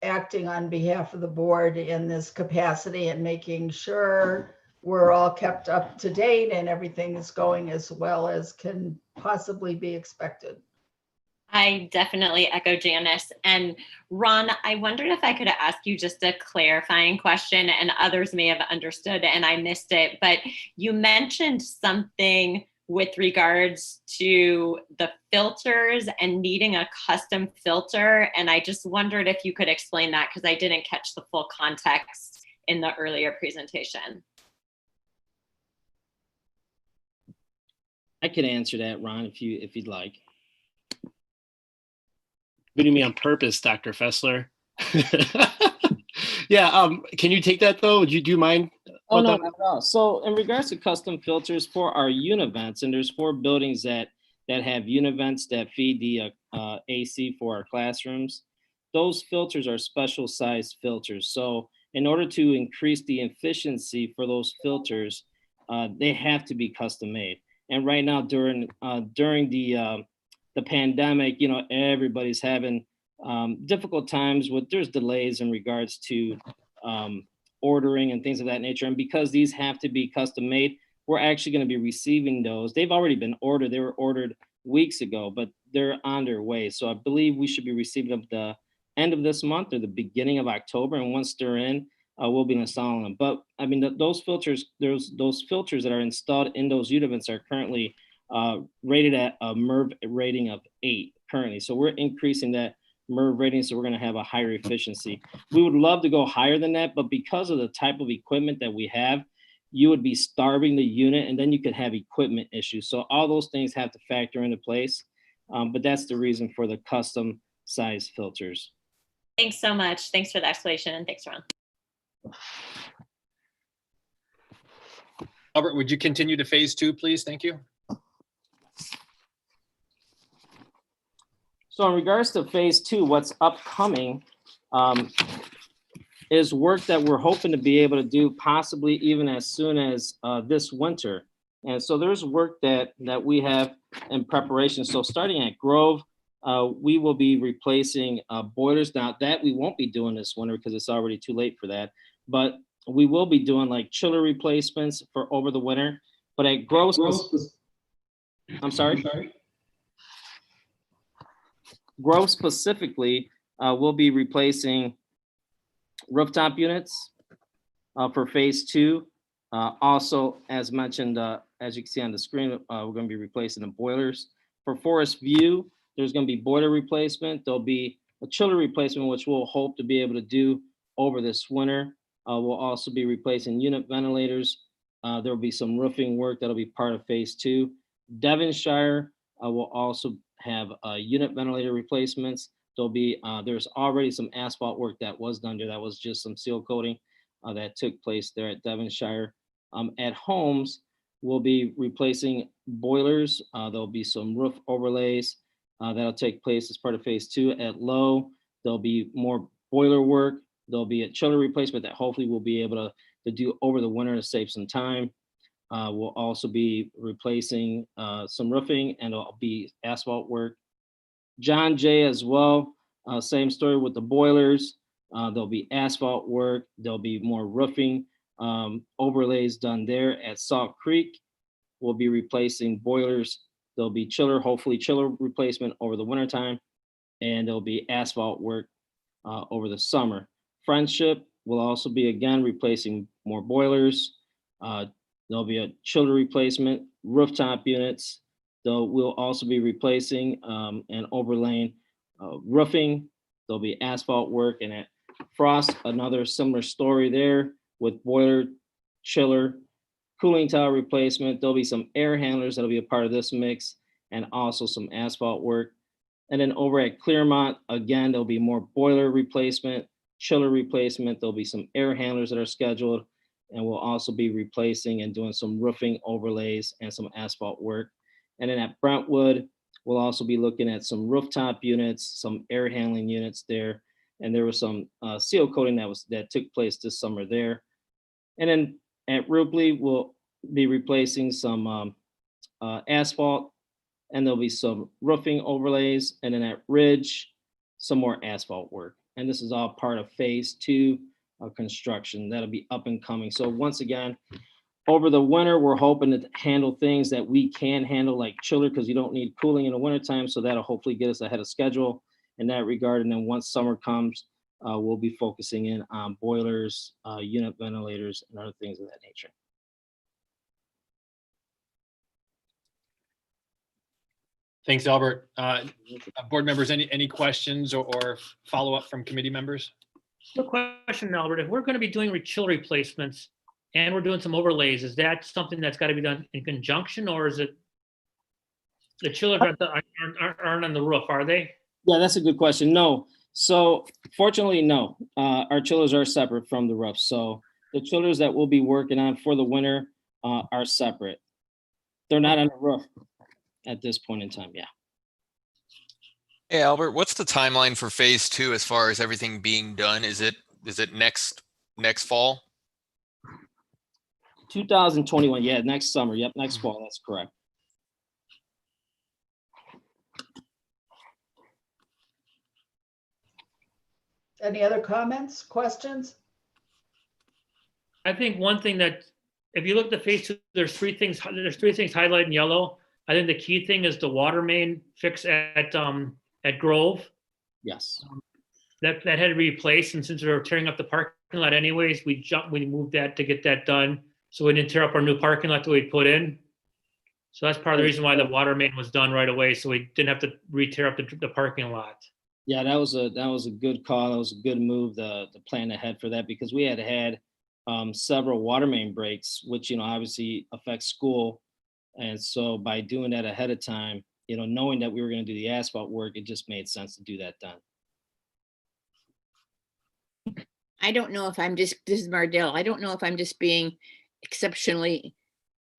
Speaker 2: acting on behalf of the board in this capacity and making sure we're all kept up to date and everything is going as well as can possibly be expected.
Speaker 12: I definitely echo Janice. And Ron, I wondered if I could ask you just a clarifying question, and others may have understood and I missed it, but you mentioned something with regards to the filters and needing a custom filter. And I just wondered if you could explain that, because I didn't catch the full context in the earlier presentation.
Speaker 16: I can answer that, Ron, if you'd like.
Speaker 10: Putting me on purpose, Dr. Fessler. Yeah, can you take that though? Do you mind?
Speaker 16: Oh, no, not at all. So in regards to custom filters for our univents, and there's 4 buildings that have univents that feed the AC for our classrooms. Those filters are special sized filters. So in order to increase the efficiency for those filters, they have to be custom made. And right now during the pandemic, you know, everybody's having difficult times there's delays in regards to ordering and things of that nature. And because these have to be custom made, we're actually going to be receiving those. They've already been ordered. They were ordered weeks ago, but they're on their way. So I believe we should be receiving them the end of this month or the beginning of October. And once they're in, we'll be installing them. But I mean, those filters that are installed in those univents are currently rated at a MERV rating of 8 currently. So we're increasing that MERV rating, so we're going to have a higher efficiency. We would love to go higher than that, but because of the type of equipment that we have, you would be starving the unit, and then you could have equipment issues. So all those things have to factor into place, but that's the reason for the custom size filters.
Speaker 12: Thanks so much. Thanks for the explanation, and thanks, Ron.
Speaker 4: Albert, would you continue to phase 2, please? Thank you.
Speaker 16: So in regards to phase 2, what's upcoming is work that we're hoping to be able to do possibly even as soon as this winter. And so there's work that we have in preparation. So starting at Grove, we will be replacing boilers. Now that we won't be doing this winter because it's already too late for that, but we will be doing like chiller replacements for over the winter. But at gross, I'm sorry. Grove specifically, we'll be replacing rooftop units for phase 2. Also, as mentioned, as you can see on the screen, we're going to be replacing the boilers. For Forest View, there's going to be boiler replacement. There'll be a chiller replacement, which we'll hope to be able to do over this winter. We'll also be replacing unit ventilators. There'll be some roofing work that'll be part of phase 2. Devonshire will also have unit ventilator replacements. There's already some asphalt work that was done there. That was just some seal coating that took place there at Devonshire. At Holmes, we'll be replacing boilers. There'll be some roof overlays that'll take place as part of phase 2. At Low, there'll be more boiler work. There'll be a chiller replacement that hopefully we'll be able to do over the winter to save some time. We'll also be replacing some roofing, and it'll be asphalt work. John Jay as well, same story with the boilers. There'll be asphalt work. There'll be more roofing overlays done there. At Salt Creek, we'll be replacing boilers. There'll be hopefully chiller replacement over the wintertime, and there'll be asphalt work over the summer. Friendship will also be again replacing more boilers. There'll be a chiller replacement, rooftop units. We'll also be replacing and overlaying roofing. There'll be asphalt work. And at Frost, another similar story there with boiler, chiller, cooling tower replacement. There'll be some air handlers that'll be a part of this mix, and also some asphalt work. And then over at Clearmont, again, there'll be more boiler replacement, chiller replacement. There'll be some air handlers that are scheduled, and we'll also be replacing and doing some roofing overlays and some asphalt work. And then at Brentwood, we'll also be looking at some rooftop units, some air handling units there. And there was some seal coating that took place this summer there. And then at Rupley, we'll be replacing some asphalt, and there'll be some roofing overlays. And then at Ridge, some more asphalt work. And this is all part of phase 2 of construction that'll be up and coming. So once again, over the winter, we're hoping to handle things that we can handle, like chiller, because you don't need cooling in the wintertime. So that'll hopefully get us ahead of schedule in that regard. And then once summer comes, we'll be focusing in on boilers, unit ventilators, and other things of that nature.
Speaker 4: Thanks, Albert. Board members, any questions or follow-up from committee members?
Speaker 6: Quick question, Albert. If we're going to be doing chiller replacements and we're doing some overlays, is that something that's got to be done in conjunction, or is it the chillers aren't on the roof, are they?
Speaker 16: Yeah, that's a good question. No. So fortunately, no. Our chillers are separate from the roof. So the chillers that we'll be working on for the winter are separate. They're not on the roof at this point in time. Yeah.
Speaker 14: Hey, Albert, what's the timeline for phase 2 as far as everything being done? Is it next fall?
Speaker 16: 2021. Yeah, next summer. Yep, next fall. That's correct.
Speaker 2: Any other comments, questions?
Speaker 6: I think one thing that, if you look at the phase 2, there's three things highlighted in yellow. I think the key thing is the water main fix at Grove.
Speaker 16: Yes.
Speaker 6: That had to be replaced, and since we were tearing up the parking lot anyways, we moved that to get that done, so we didn't tear up our new parking lot that we put in. So that's part of the reason why the water main was done right away, so we didn't have to re-tear up the parking lot.
Speaker 16: Yeah, that was a good call. That was a good move to plan ahead for that, because we had several water main breaks, which obviously affects school, and so by doing that ahead of time, knowing that we were going to do the asphalt work, it just made sense to do that then.
Speaker 15: I don't know if this is Mardell. I don't know if I'm just being exceptionally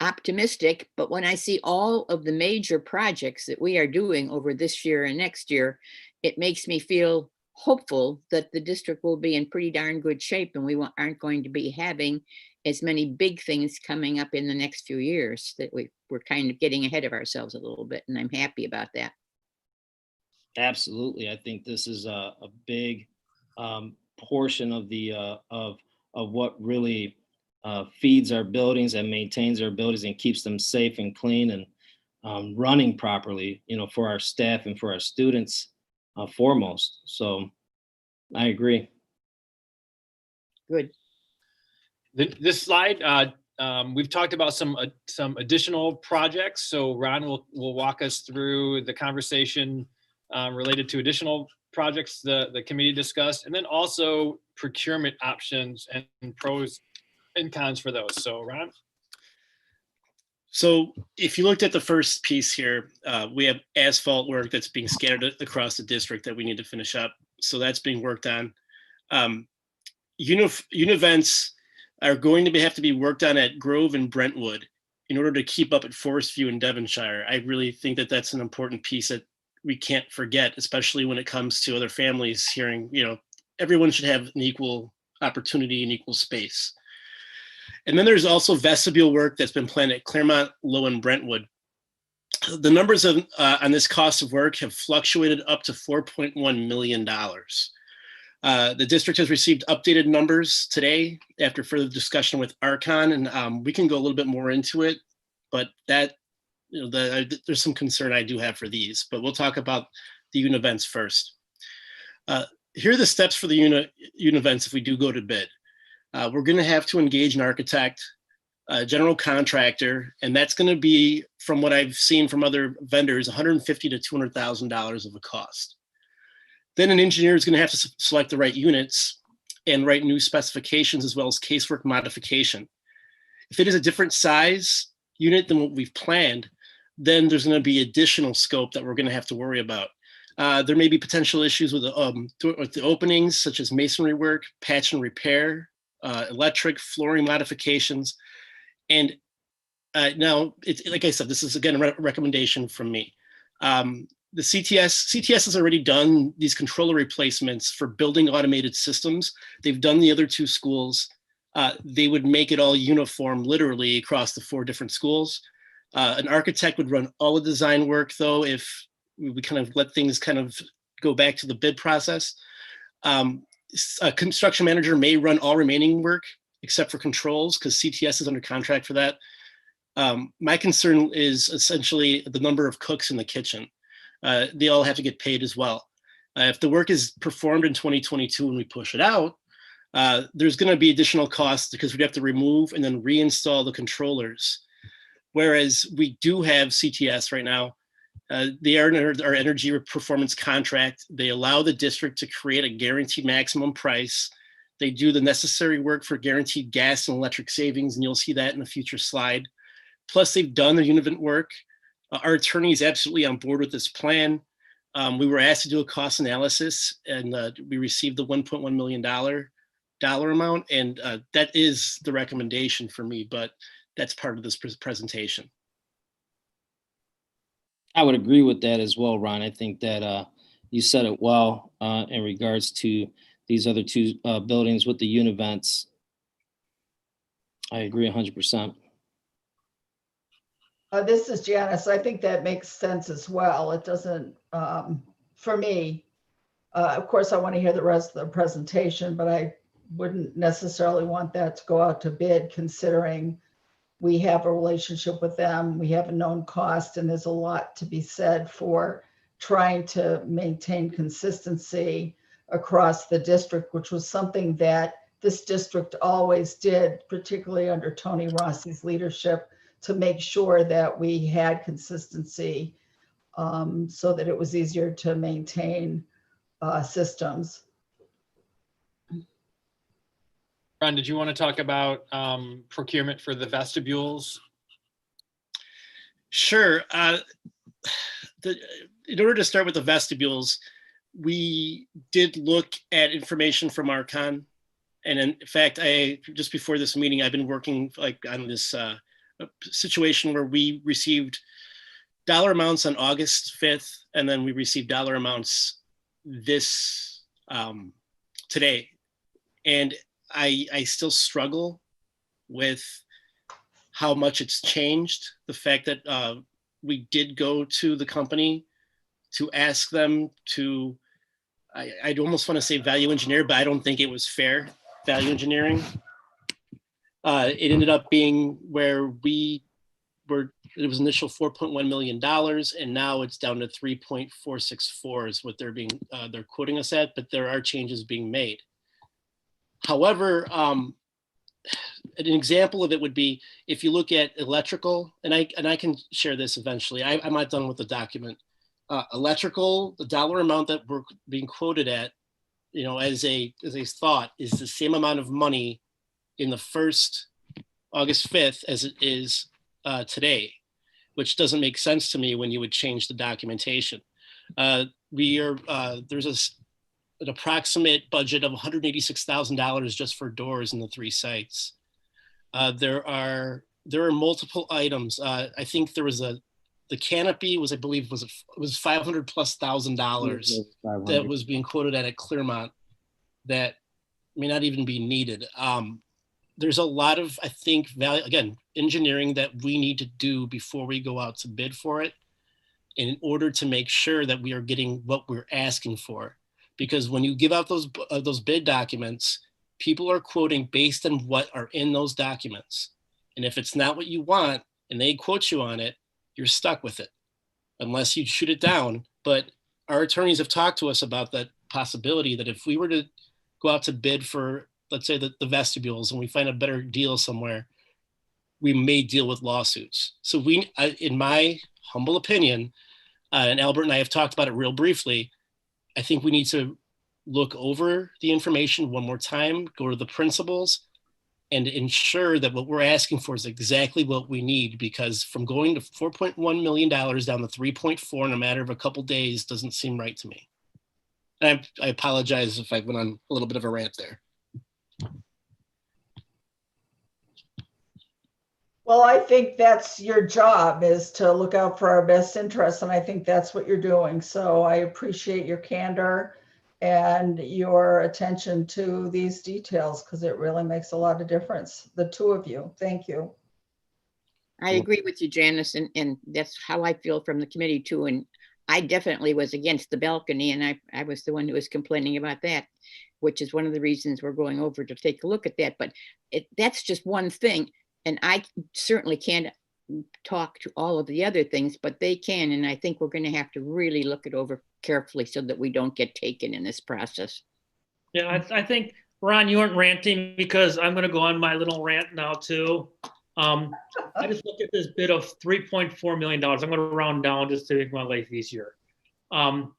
Speaker 15: optimistic, but when I see all of the major projects that we are doing over this year and next year, it makes me feel hopeful that the district will be in pretty darn good shape, and we aren't going to be having as many big things coming up in the next few years, that we're kind of getting ahead of ourselves a little bit, and I'm happy about that.
Speaker 16: Absolutely. I think this is a big portion of the of what really feeds our buildings and maintains our buildings and keeps them safe and clean and running properly, for our staff and for our students foremost. So I agree.
Speaker 15: Good.
Speaker 4: This slide, we've talked about some additional projects. So Ron will walk us through the conversation related to additional projects the committee discussed, and then also procurement options and pros and cons for those. So Ron?
Speaker 10: So if you looked at the first piece here, we have asphalt work that's being scattered across the district that we need to finish up. So that's being worked on. Univents are going to have to be worked on at Grove and Brentwood in order to keep up at Forest View and Devonshire. I really think that that's an important piece that we can't forget, especially when it comes to other families hearing, everyone should have an equal opportunity and equal space. And then there's also vestibule work that's been planned at Claremont, Low, and Brentwood. The numbers on this cost of work have fluctuated up to $4.1 million. The district has received updated numbers today after further discussion with Archon, and we can go a little bit more into it, but that, there's some concern I do have for these, but we'll talk about the Univents first. Here are the steps for the Univents if we do go to bid. We're going to have to engage an architect, a general contractor, and that's going to be, from what I've seen from other vendors, $150,000 to $200,000 of a cost. Then an engineer is going to have to select the right units and write new specifications as well as casework modification. If it is a different size unit than what we've planned, then there's going to be additional scope that we're going to have to worry about. There may be potential issues with the openings, such as masonry work, patch and repair, electric, flooring modifications. And now, like I said, this is again a recommendation from me. The CTS has already done these controller replacements for building automated systems. They've done the other two schools. They would make it all uniform, literally across the 4 different schools. An architect would run all the design work, though, if we kind of let things kind of go back to the bid process. A construction manager may run all remaining work except for controls, because CTS is under contract for that. My concern is essentially the number of cooks in the kitchen. They all have to get paid as well. If the work is performed in 2022 and we push it out, there's going to be additional costs because we'd have to remove and then reinstall the controllers. Whereas we do have CTS right now. They are under our energy performance contract. They allow the district to create a guaranteed maximum price. They do the necessary work for guaranteed gas and electric savings, and you'll see that in a future slide. Plus, they've done the Univent work. Our attorney is absolutely on board with this plan. We were asked to do a cost analysis, and we received the $1.1 million amount, and that is the recommendation for me, but that's part of this presentation.
Speaker 16: I would agree with that as well, Ron. I think that you said it well in regards to these other 2 buildings with the Univents. I agree 100%.
Speaker 2: This is Janice. I think that makes sense as well. It doesn't, for me, of course, I want to hear the rest of the presentation, but I wouldn't necessarily want that to go out to bid, considering we have a relationship with them, we have a known cost, and there's a lot to be said for trying to maintain consistency across the district, which was something that this district always did, particularly under Tony Rossi's leadership, to make sure that we had consistency so that it was easier to maintain systems.
Speaker 4: Ron, did you want to talk about procurement for the vestibules?
Speaker 10: Sure. In order to start with the vestibules, we did look at information from Archon. And in fact, just before this meeting, I've been working on this situation where we received dollar amounts on August 5th, and then we received dollar amounts this today. And I still struggle with how much it's changed. The fact that we did go to the company to ask them to, I'd almost want to say value engineer, but I don't think it was fair value engineering. It ended up being where it was initial $4.1 million, and now it's down to 3.464 is what they're quoting us at, but there are changes being made. However, an example of it would be if you look at electrical, and I can share this eventually. I'm not done with the document. Electrical, the dollar amount that we're being quoted at, as a thought, is the same amount of money in the first August 5th as it is today, which doesn't make sense to me when you would change the documentation. There's an approximate budget of $186,000 just for doors in the 3 sites. There are multiple items. I think there was the canopy was, I believe, was $500,000+ that was being quoted at Claremont that may not even be needed. There's a lot of, I think, value, again, engineering that we need to do before we go out to bid for it in order to make sure that we are getting what we're asking for. Because when you give out those bid documents, people are quoting based on what are in those documents. And if it's not what you want and they quote you on it, you're stuck with it unless you shoot it down. But our attorneys have talked to us about that possibility that if we were to go out to bid for, let's say, the vestibules, and we find a better deal somewhere, we may deal with lawsuits. So in my humble opinion, and Albert and I have talked about it real briefly, I think we need to look over the information one more time, go to the principals, and ensure that what we're asking for is exactly what we need, because from going to $4.1 million down to 3.4 in a matter of a couple days doesn't seem right to me. I apologize if I went on a little bit of a rant there.
Speaker 2: Well, I think that's your job, is to look out for our best interests. And I think that's what you're doing. So I appreciate your candor and your attention to these details, because it really makes a lot of difference. The two of you, thank you.
Speaker 15: I agree with you, Janice, and that's how I feel from the committee too. And I definitely was against the balcony, and I was the one who was complaining about that, which is one of the reasons we're going over to take a look at that. But that's just one thing. And I certainly can't talk to all of the other things, but they can. And I think we're going to have to really look it over carefully so that we don't get taken in this process.
Speaker 6: Yeah, I think, Ron, you weren't ranting, because I'm going to go on my little rant now too. I just looked at this bid of $3.4 million. I'm going to round down just to make my life easier. What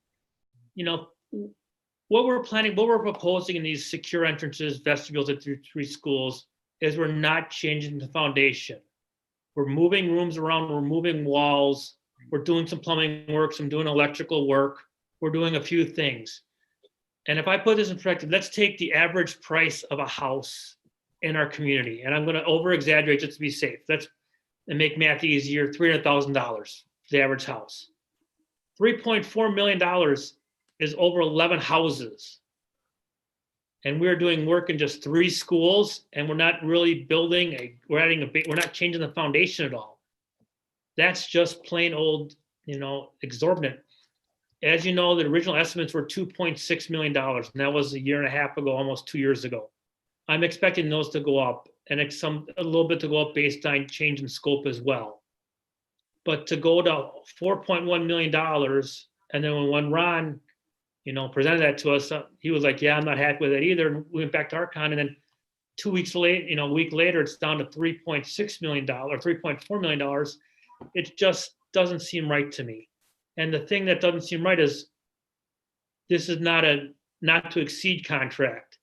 Speaker 6: we're proposing in these secure entrances, vestibules at 3 schools is we're not changing the foundation. We're moving rooms around, we're moving walls, we're doing some plumbing work, some doing electrical work, we're doing a few things. And if I put this in perspective, let's take the average price of a house in our community, and I'm going to over exaggerate just to be safe. And make math easier, $300,000, the average house. $3.4 million is over 11 houses. And we're doing work in just 3 schools, and we're not really building we're not changing the foundation at all. That's just plain old, exorbitant. As you know, the original estimates were $2.6 million, and that was a year and a half ago, almost 2 years ago. I'm expecting those to go up, and a little bit to go up based on change in scope as well. But to go to $4.1 million, and then when Ron, presented that to us, he was like, "Yeah, I'm not happy with it either." And we went back to Archon, and then 2 weeks late, a week later, it's down to $3.6 million, $3.4 million. It just doesn't seem right to me. And the thing that doesn't seem right is this is not a not to exceed contract.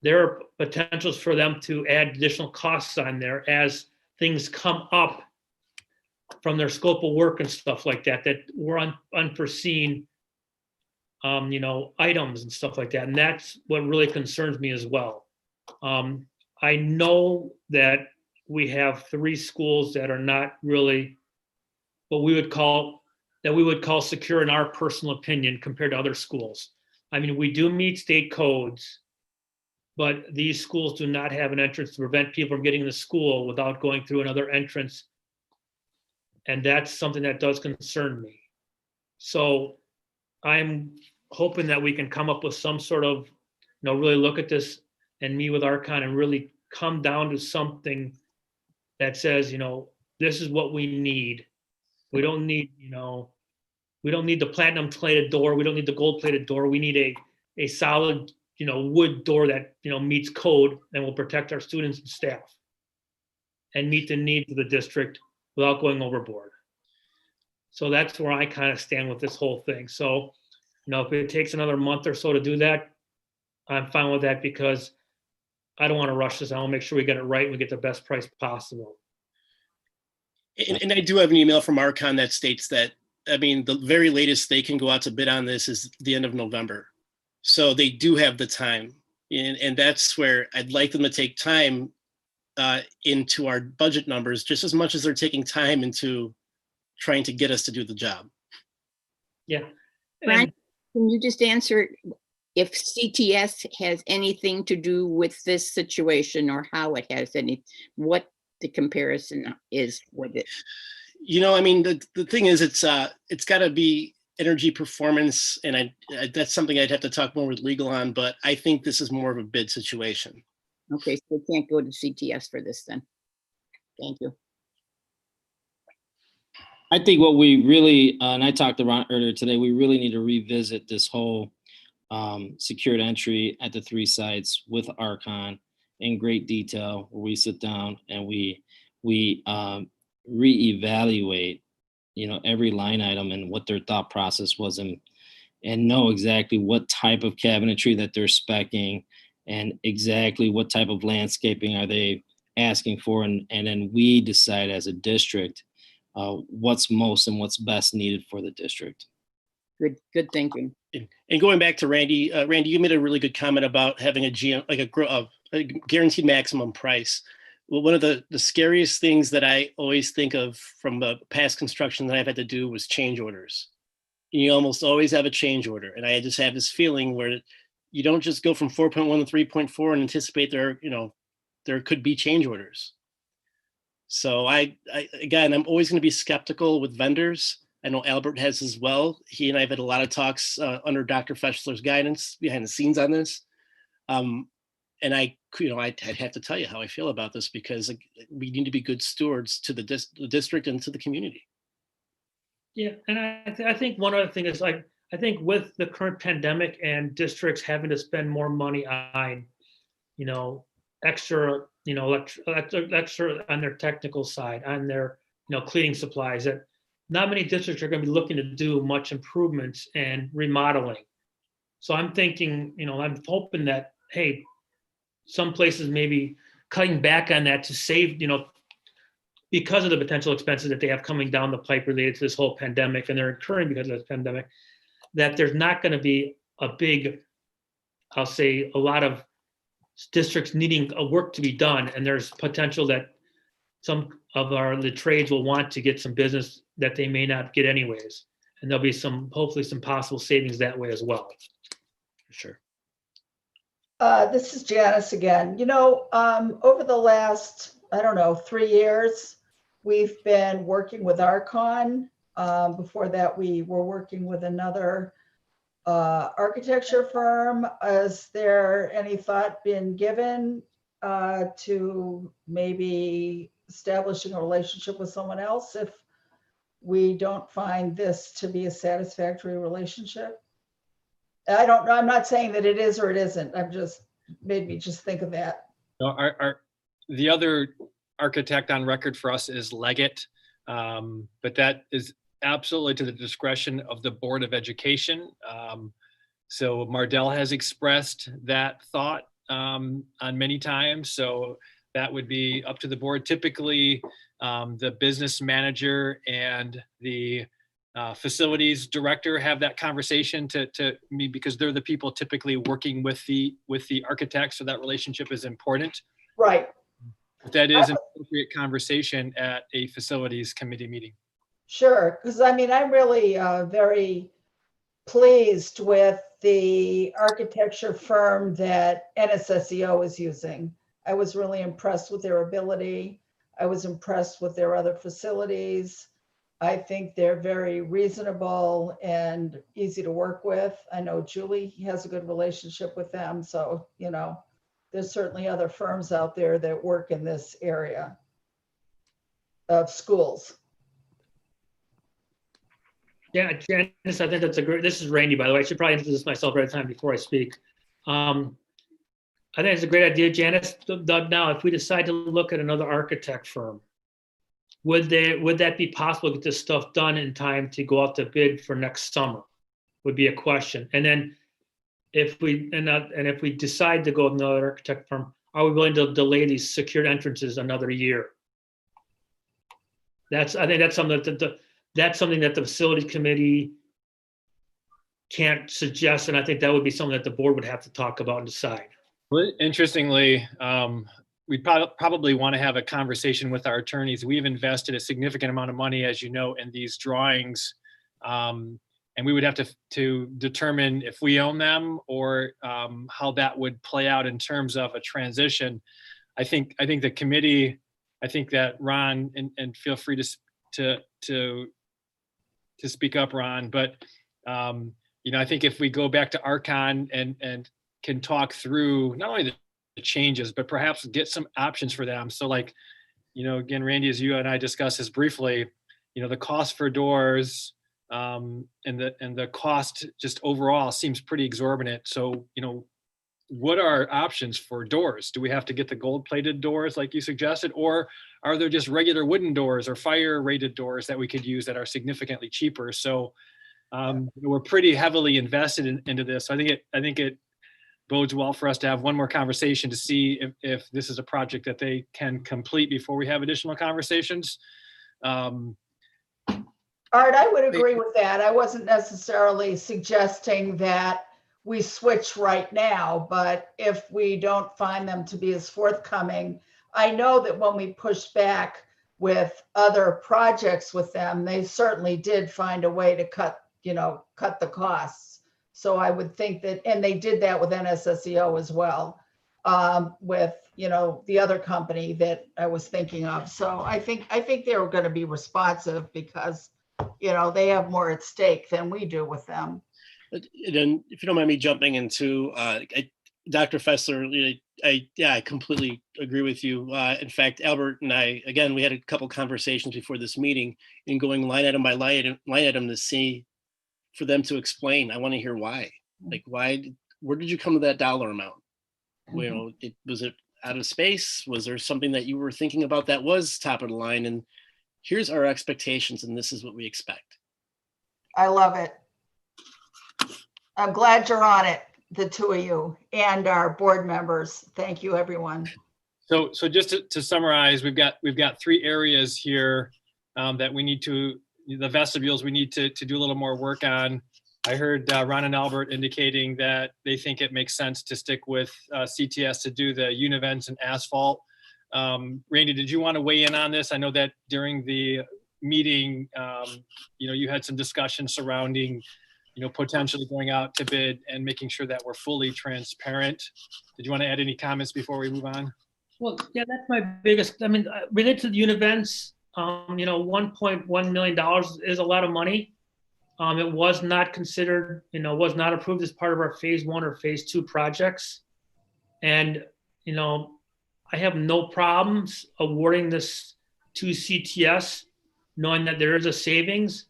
Speaker 6: There are potentials for them to add additional costs on there as things come up from their scope of work and stuff like that were unforeseen, items and stuff like that. And that's what really concerns me as well. I know that we have 3 schools that are not really what we would call secure in our personal opinion compared to other schools. I mean, we do meet state codes, but these schools do not have an entrance to prevent people from getting in the school without going through another entrance. And that's something that does concern me. So I'm hoping that we can come up with some sort of, really look at this and meet with Archon and really come down to something that says, this is what we need. We don't need, we don't need the platinum plated door. We don't need the gold plated door. We need a solid, wood door that, meets code and will protect our students and staff and meet the needs of the district without going overboard. So that's where I kind of stand with this whole thing. So, if it takes another month or so to do that, I'm fine with that because I don't want to rush this. I want to make sure we get it right and we get the best price possible.
Speaker 10: And I do have an email from Archon that states that, the very latest they can go out to bid on this is the end of November. So they do have the time. And that's where I'd like them to take time into our budget numbers, just as much as they're taking time into trying to get us to do the job.
Speaker 6: Yeah.
Speaker 15: Brian, can you just answer if CTS has anything to do with this situation or how it has what the comparison is with it?
Speaker 10: The thing is, it's got to be energy performance, and that's something I'd have to talk more with legal on, but I think this is more of a bid situation.
Speaker 15: Okay, so we can't go to CTS for this then. Thank you.
Speaker 16: I think what we really, and I talked about earlier today, we really need to revisit this whole secured entry at the 3 sites with Archon in great detail, where we sit down and we reevaluate, every line item and what their thought process was, and know exactly what type of cabinetry that they're speccing and exactly what type of landscaping are they asking for. And then we decide as a district what's most and what's best needed for the district.
Speaker 15: Good thinking.
Speaker 10: And going back to Randy, you made a really good comment about having a guaranteed maximum price. Well, one of the scariest things that I always think of from the past construction that I've had to do was change orders. You almost always have a change order. And I just have this feeling where you don't just go from 4.1 to 3.4 and anticipate there could be change orders. So I'm always going to be skeptical with vendors. I know Albert has as well. He and I have had a lot of talks under Dr. Fessler's guidance behind the scenes on this. And I'd have to tell you how I feel about this, because we need to be good stewards to the district and to the community.
Speaker 6: Yeah, and I think one other thing is, I think with the current pandemic and districts having to spend more money on, extra, extra on their technical side, on their, cleaning supplies, that not many districts are going to be looking to do much improvements and remodeling. So I'm thinking, I'm hoping that, hey, some places maybe cutting back on that to save, because of the potential expenses that they have coming down the pipe related to this whole pandemic, and they're incurring because of this pandemic, that there's not going to be a big, I'll say, a lot of districts needing a work to be done. And there's potential that some of the trades will want to get some business that they may not get anyways. And there'll be hopefully some possible savings that way as well.
Speaker 10: For sure.
Speaker 2: This is Janice again. Over the last, 3 years, we've been working with Archon. Before that, we were working with another architecture firm. Is there any thought been given to maybe establishing a relationship with someone else if we don't find this to be a satisfactory relationship? I don't know. I'm not saying that it is or it isn't. I'm just made me just think of that.
Speaker 4: The other architect on record for us is Leggett, but that is absolutely to the discretion of the Board of Education. So Mardell has expressed that thought on many times. So that would be up to the board. Typically, the business manager and the facilities director have that conversation to me, because they're the people typically working with the architect. So that relationship is important.
Speaker 2: Right.
Speaker 4: But that is an appropriate conversation at a facilities committee meeting.
Speaker 2: Sure, because I'm really very pleased with the architecture firm that NSSEO is using. I was really impressed with their ability. I was impressed with their other facilities. I think they're very reasonable and easy to work with. I know Julie has a good relationship with them. So, you know, there's certainly other firms out there that work in this area of schools.
Speaker 6: Yeah, Janice, I think that's a great, this is Randy, by the way. I should probably introduce myself every time before I speak. I think it's a great idea, Janice. Now, if we decide to look at another architect firm, would that be possible to get this stuff done in time to go out to bid for next summer? Would be a question. And then if we decide to go with another architect firm, are we willing to delay these secured entrances another year? I think that's something that the facility committee can't suggest, and I think that would be something that the board would have to talk about and decide.
Speaker 4: Well, interestingly, we probably want to have a conversation with our attorneys. We've invested a significant amount of money, as you know, in these drawings, and we would have to determine if we own them or how that would play out in terms of a transition. I think the committee. I think that Ron, and feel free to speak up, Ron. But you know, I think if we go back to Archon and can talk through not only the changes, but perhaps get some options for them. So like, you know, again, Randy, as you and I discussed this briefly, you know, the cost for doors and the cost just overall seems pretty exorbitant. So, you know, what are options for doors? Do we have to get the gold plated doors like you suggested, or are there just regular wooden doors or fire rated doors that we could use that are significantly cheaper? So we're pretty heavily invested into this. So I think it bodes well for us to have one more conversation to see if this is a project that they can complete before we have additional conversations.
Speaker 2: Art, I would agree with that. I wasn't necessarily suggesting that we switch right now, but if we don't find them to be as forthcoming, I know that when we pushed back with other projects with them, they certainly did find a way to cut the costs. So I would think that, and they did that with NSSEO as well, with, you know, the other company that I was thinking of. So I think they were going to be responsive because, you know, they have more at stake than we do with them.
Speaker 10: Then, if you don't mind me jumping into Dr. Fessler, I completely agree with you. In fact, Albert and I, again, we had a couple conversations before this meeting and going line item by line item to see, for them to explain. I want to hear why. Like, where did you come to that dollar amount? You know, was it out of space? Was there something that you were thinking about that was top of the line? And here's our expectations, and this is what we expect. I
Speaker 2: love it. I'm glad you're on it, the two of you and our board members. Thank you, everyone.
Speaker 4: So just to summarize, we've got three areas here that we need to, the vestibules we need to do a little more work on. I heard Ron and Albert indicating that they think it makes sense to stick with CTS to do the univents and asphalt. Randy, did you want to weigh in on this? I know that during the meeting, you know, you had some discussion surrounding, you know, potentially going out to bid and making sure that we're fully transparent. Did you want to add any comments before we move on?
Speaker 6: Well, yeah, that's my biggest, I mean, related to the univents, you know, $1.1 million is a lot of money. It was not considered, you know, was not approved as part of our phase 1 or phase 2 projects. And, you know, I have no problems awarding this to CTS, knowing that there is a savings.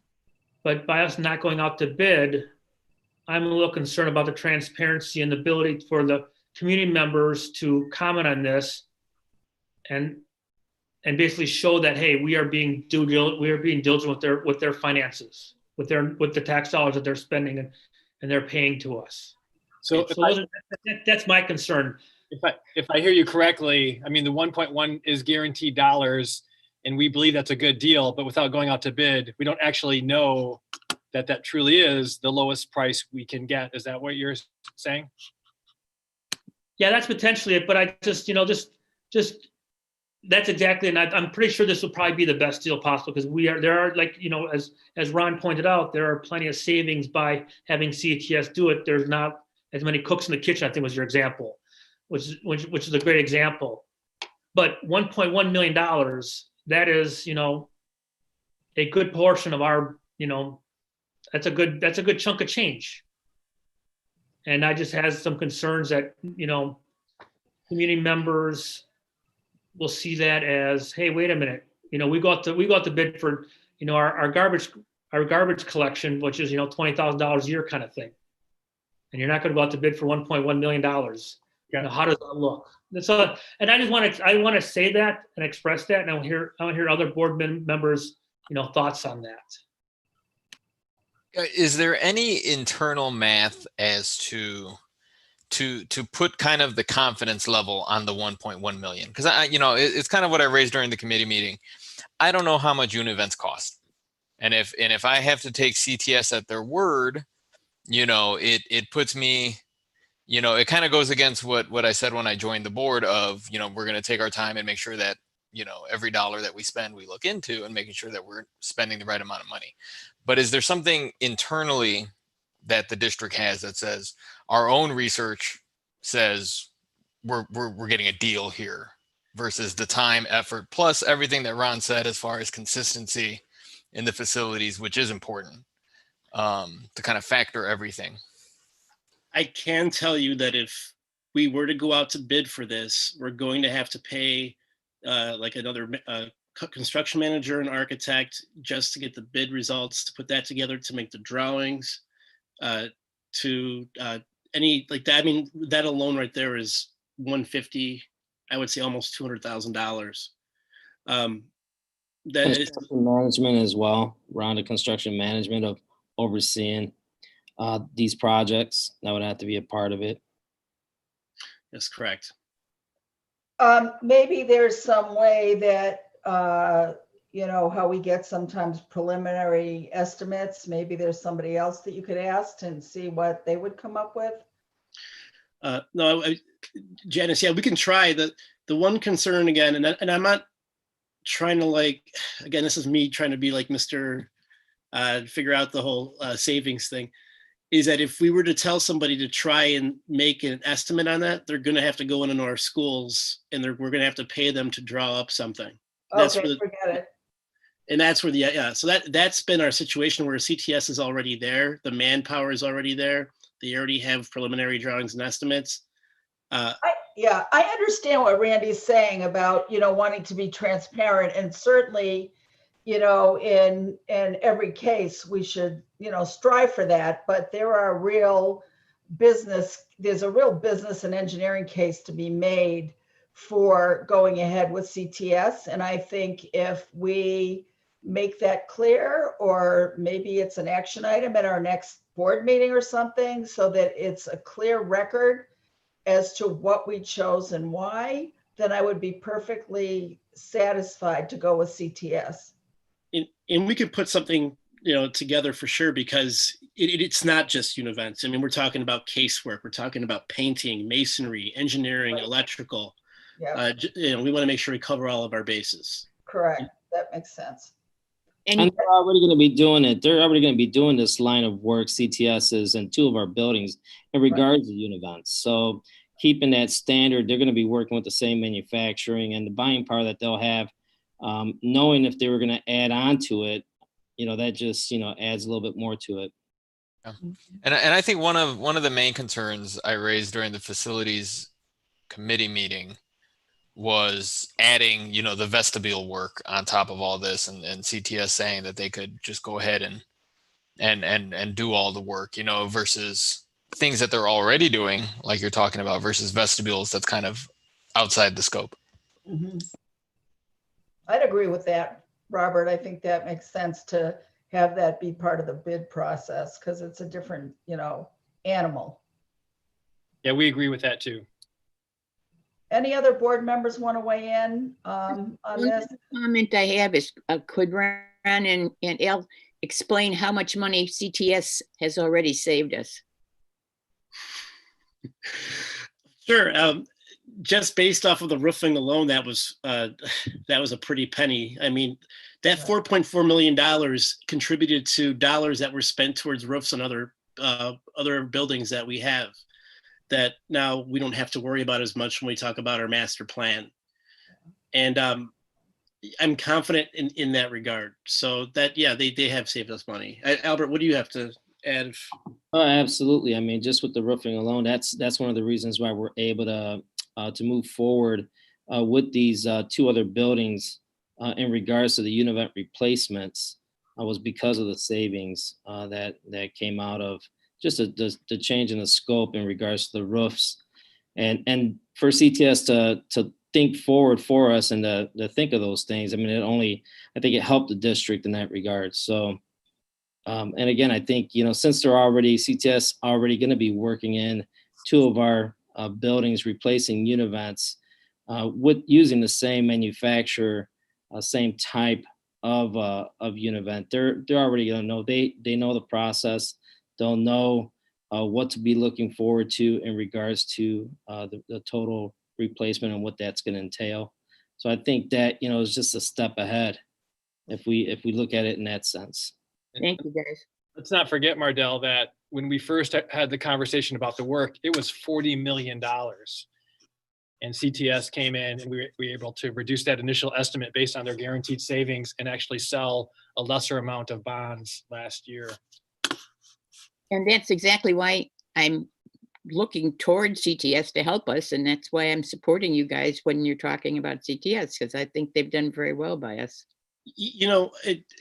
Speaker 6: But by us not going out to bid, I'm a little concerned about the transparency and the ability for the community members to comment on this and basically show that, hey, we are being diligent with their finances, with the tax dollars that they're spending and they're paying to us. So that's my concern.
Speaker 4: If I hear you correctly, I mean, the 1.1 is guaranteed dollars, and we believe that's a good deal, but without going out to bid, we don't actually know that truly is the lowest price we can get. Is that what you're saying?
Speaker 6: Yeah, that's potentially it, but I just, you know, just that's exactly, and I'm pretty sure this will probably be the best deal possible because there are, like, you know, as Ron pointed out, there are plenty of savings by having CTS do it. There's not as many cooks in the kitchen, I think was your example, which is a great example. But $1.1 million, that is, you know, a good portion of our, that's a good chunk of change. And I just has some concerns that, community members will see that as, hey, wait a minute, we got the bid for, our garbage collection, which is, $20,000 a year kind of thing. And you're not going to go out to bid for $1.1 million. How does that look? And I want to say that and express that, and I want to hear other board members, thoughts on that.
Speaker 14: Is there any internal math as to put kind of the confidence level on the 1.1 million? Because it's kind of what I raised during the committee meeting. I don't know how much unit events cost, and if I have to take CTS at their word, it puts me, it kind of goes against what I said when I joined the board of, we're going to take our time and make sure that, every dollar that we spend, we look into and making sure that we're spending the right amount of money. But is there something internally that the district has that says our own research says we're getting a deal here versus the time, effort, plus everything that Ron said as far as consistency in the facilities, which is important to kind of factor everything?
Speaker 10: I can tell you that if we were to go out to bid for this, we're going to have to pay like another construction manager and architect just to get the bid results, to put that together, to make the drawings, to any like that. I mean, that alone right there is 150, I would say almost $200,000. That is
Speaker 16: management as well, around the construction management of overseeing these projects. That would have to be a part of it.
Speaker 10: That's correct.
Speaker 2: Maybe there's some way that, how we get sometimes preliminary estimates. Maybe there's somebody else that you could ask and see what they would come up with.
Speaker 10: No, Janice, yeah, we can try. The one concern again, and I'm not trying to again, this is me trying to be like Mr. Figure out the whole savings thing, is that if we were to tell somebody to try and make an estimate on that, they're going to have to go into our schools and we're going to have to pay them to draw up something. That's
Speaker 2: okay, forget it.
Speaker 10: And that's where so that's been our situation where CTS is already there. The manpower is already there. They already have preliminary drawings and estimates.
Speaker 2: I understand what Randy's saying about, wanting to be transparent, and certainly, in every case, we should, strive for that. But there's a real business and engineering case to be made for going ahead with CTS. And I think if we make that clear, or maybe it's an action item at our next board meeting or something, so that it's a clear record as to what we chose and why, then I would be perfectly satisfied to go with CTS.
Speaker 10: And we could put something, together for sure, because it's not just events. I mean, we're talking about casework, we're talking about painting, masonry, engineering, electrical.
Speaker 2: Yeah.
Speaker 10: We want to make sure we cover all of our bases.
Speaker 2: Correct. That makes sense.
Speaker 16: And they're already going to be doing it. They're already going to be doing this line of work, CTSs, in 2 of our buildings in regards to events. So keeping that standard, they're going to be working with the same manufacturing, and the buying power that they'll have, knowing if they were going to add on to it, that just, adds a little bit more to it.
Speaker 14: Yeah. And I think one of the main concerns I raised during the facilities committee meeting was adding, the vestibule work on top of all this, and CTS saying that they could just go ahead and do all the work, versus things that they're already doing, like you're talking about, versus vestibules that's kind of outside the scope.
Speaker 2: Mm-hmm. I'd agree with that, Robert. I think that makes sense to have that be part of the bid process, because it's a different, animal.
Speaker 4: Yeah, we agree with that too.
Speaker 2: Any other board members want to weigh in on this?
Speaker 15: Comment I have is, could Ron and Al explain how much money CTS has already saved us?
Speaker 10: Sure. Just based off of the roofing alone, that was a pretty penny. I mean, that $4.4 million contributed to dollars that were spent towards roofs and other buildings that we have, that now we don't have to worry about as much when we talk about our master plan. And I'm confident in that regard. So that, yeah, they have saved us money. Albert, what do you have to add?
Speaker 16: Oh, absolutely. I mean, just with the roofing alone, that's one of the reasons why we're able to move forward with these two other buildings in regards to the univent replacements. Was because of the savings that came out of just the change in the scope in regards to the roofs, and for CTS to think forward for us and to think of those things. I mean, I think it helped the district in that regard. So, and again, I think, since CTS already going to be working in two of our buildings, replacing univents with using the same manufacturer, same type of univent, they're already going to know. They know the process. They'll know what to be looking forward to in regards to the total replacement and what that's going to entail. So I think that is just a step ahead if we look at it in that sense.
Speaker 15: Thank you, guys.
Speaker 4: Let's not forget, Mardell, that when we first had the conversation about the work, it was $40 million. And CTS came in and we were able to reduce that initial estimate based on their guaranteed savings and actually sell a lesser amount of bonds last year.
Speaker 15: And that's exactly why I'm looking towards CTS to help us. And that's why I'm supporting you guys when you're talking about CTS, because I think they've done very well by us.
Speaker 10: And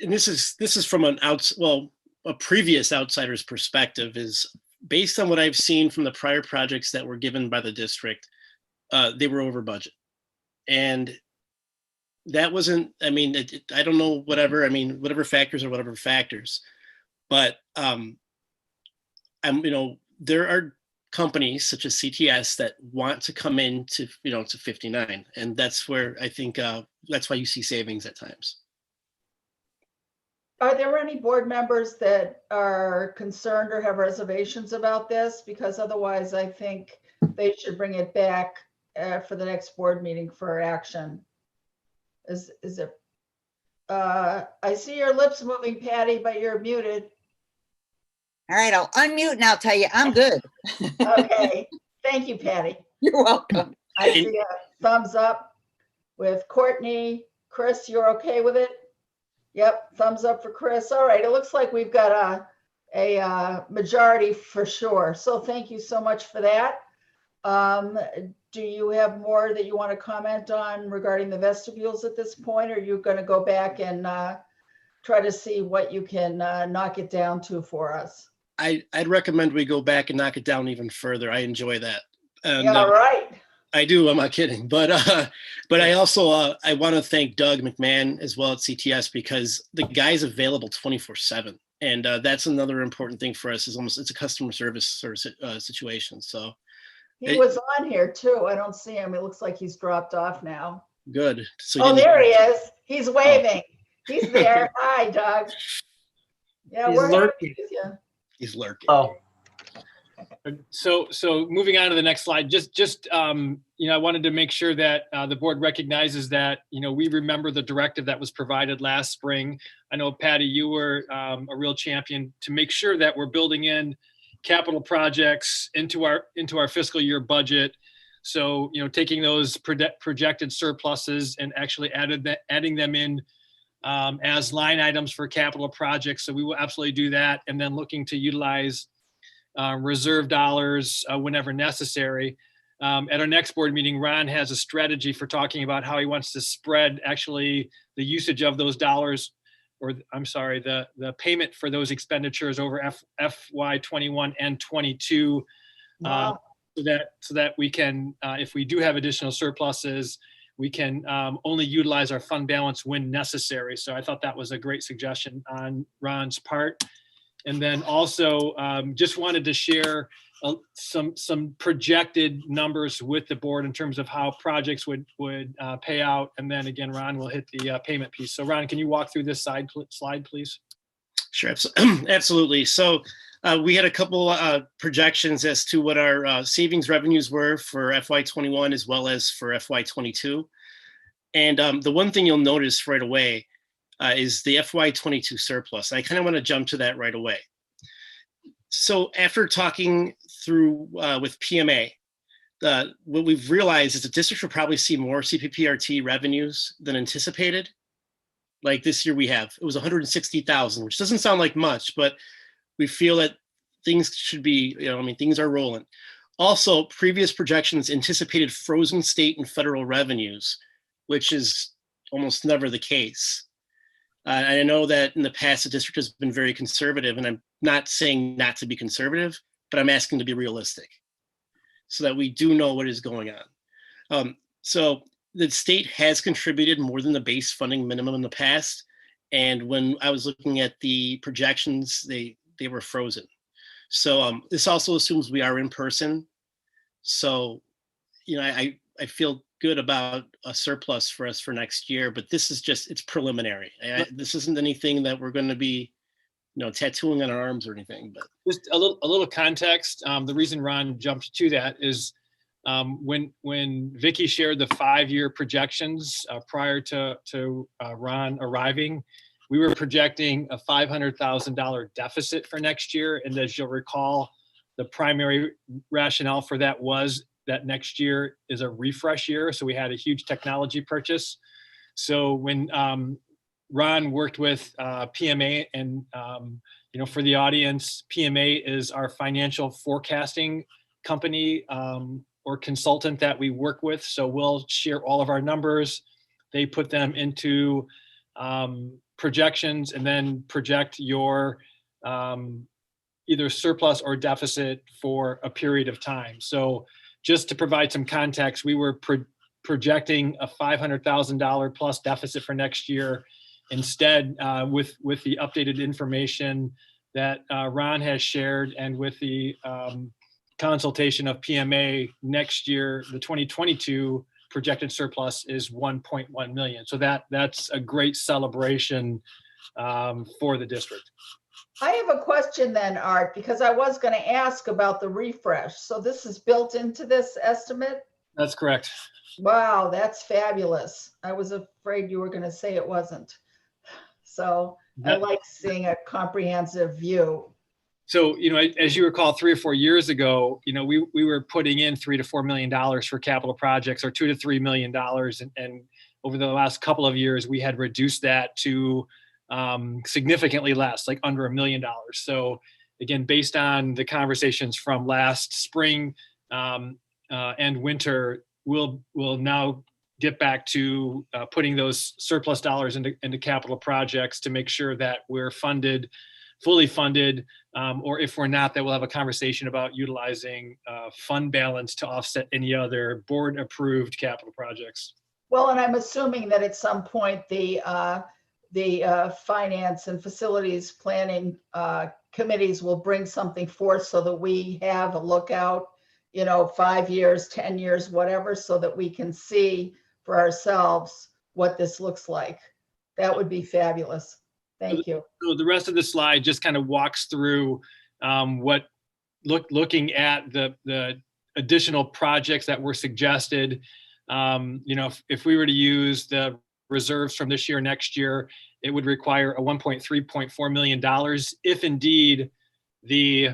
Speaker 10: this is from a previous outsider's perspective, is based on what I've seen from the prior projects that were given by the district. They were over budget, and that wasn't, I mean, I don't know, whatever factors are whatever factors, but there are companies such as CTS that want to come in to 59, and that's where I think that's why you see savings at times.
Speaker 2: Are there any board members that are concerned or have reservations about this? Because otherwise I think they should bring it back for the next board meeting for action. Is it? I see your lips moving, Patty, but you're muted.
Speaker 3: All right, I'll unmute and I'll tell you I'm good.
Speaker 2: Okay, thank you, Patty.
Speaker 3: You're welcome.
Speaker 2: I see a thumbs up with Courtney. Chris, you're okay with it? Yep, thumbs up for Chris. All right, it looks like we've got a majority for sure. So thank you so much for that. Do you have more that you want to comment on regarding the vestibules at this point? Or are you going to go back and try to see what you can knock it down to for us?
Speaker 10: I'd recommend we go back and knock it down even further. I enjoy that. And,
Speaker 2: yeah, right.
Speaker 10: I do. I'm not kidding. But I also I want to thank Doug McMahon as well at CTS, because the guy's available 24/7, and that's another important thing for us. It's a customer service sort of situation. So
Speaker 2: he was on here too. I don't see him. It looks like he's dropped off now.
Speaker 10: Good. So
Speaker 2: there he is. He's waving. Oh. He's there. Hi, Doug. Yeah,
Speaker 4: he's
Speaker 2: we're
Speaker 4: lurking.
Speaker 10: He's lurking.
Speaker 4: Oh. So moving on to the next slide, just I wanted to make sure that the board recognizes that, we remember the directive that was provided last spring. I know, Patty, you were a real champion to make sure that we're building in capital projects into our fiscal year budget. So, taking those projected surpluses and actually adding them in as line items for capital projects. So we will absolutely do that, and then looking to utilize reserve dollars whenever necessary. At our next board meeting, Ron has a strategy for talking about how he wants to spread actually the usage of those dollars, or I'm sorry, the payment for those expenditures over FY 21 and 22,
Speaker 2: wow.
Speaker 4: so that we can, if we do have additional surpluses, we can only utilize our fund balance when necessary. So I thought that was a great suggestion on Ron's part. And then also just wanted to share some projected numbers with the board in terms of how projects would pay out. And then again, Ron will hit the payment piece. So Ron, can you walk through this slide, please?
Speaker 10: Sure, absolutely. So we had a couple projections as to what our savings revenues were for FY21 as well as for FY22. And the one thing you'll notice right away is the FY22 surplus. I kind of want to jump to that right away. So after talking through with PMA, what we've realized is the district will probably see more CPPRT revenues than anticipated. Like this year it was 160,000, which doesn't sound like much, but we feel that things should be, things are rolling. Also, previous projections anticipated frozen state and federal revenues, which is almost never the case. I know that in the past, the district has been very conservative, and I'm not saying not to be conservative, but I'm asking to be realistic so that we do know what is going on. So the state has contributed more than the base funding minimum in the past. And when I was looking at the projections, they were frozen. So this also assumes we are in person. So, I feel good about a surplus for us for next year, but this is just, it's preliminary. This isn't anything that we're going to be, tattooing on our arms or anything. But
Speaker 4: just a little context. The reason Ron jumped to that is when Vicky shared the 5-year projections prior to Ron arriving, we were projecting a $500,000 deficit for next year. And as you'll recall, the primary rationale for that was that next year is a refresh year. So we had a huge technology purchase. So when Ron worked with PMA, and for the audience, PMA is our financial forecasting company or consultant that we work with. So we'll share all of our numbers. They put them into projections and then project your either surplus or deficit for a period of time. So just to provide some context, we were projecting a $500,000 plus deficit for next year. Instead, with the updated information that Ron has shared and with the consultation of PMA, next year, the 2022 projected surplus is 1.1 million. So that's a great celebration for the district.
Speaker 2: I have a question then, Art, because I was going to ask about the refresh. So this is built into this estimate?
Speaker 4: That's correct.
Speaker 2: Wow, that's fabulous. I was afraid you were going to say it wasn't. So I like seeing a comprehensive view.
Speaker 4: So, as you recall, 3 or 4 years ago, we were putting in $3 to $4 million for capital projects, or $2 to $3 million. And over the last couple of years, we had reduced that to significantly less, like under $1 million. So again, based on the conversations from last spring and winter, we'll now get back to putting those surplus dollars into capital projects to make sure that we're fully funded, or if we're not, that we'll have a conversation about utilizing fund balance to offset any other board approved capital projects.
Speaker 2: Well, and I'm assuming that at some point the finance and facilities planning committees will bring something forth so that we have a lookout, 5 years, 10 years, whatever, so that we can see for ourselves what this looks like. That would be fabulous. Thank you.
Speaker 4: So the rest of the slide just kind of walks through looking at the additional projects that were suggested. If we were to use the reserves from this year, next year, it would require a $3.4 million if indeed the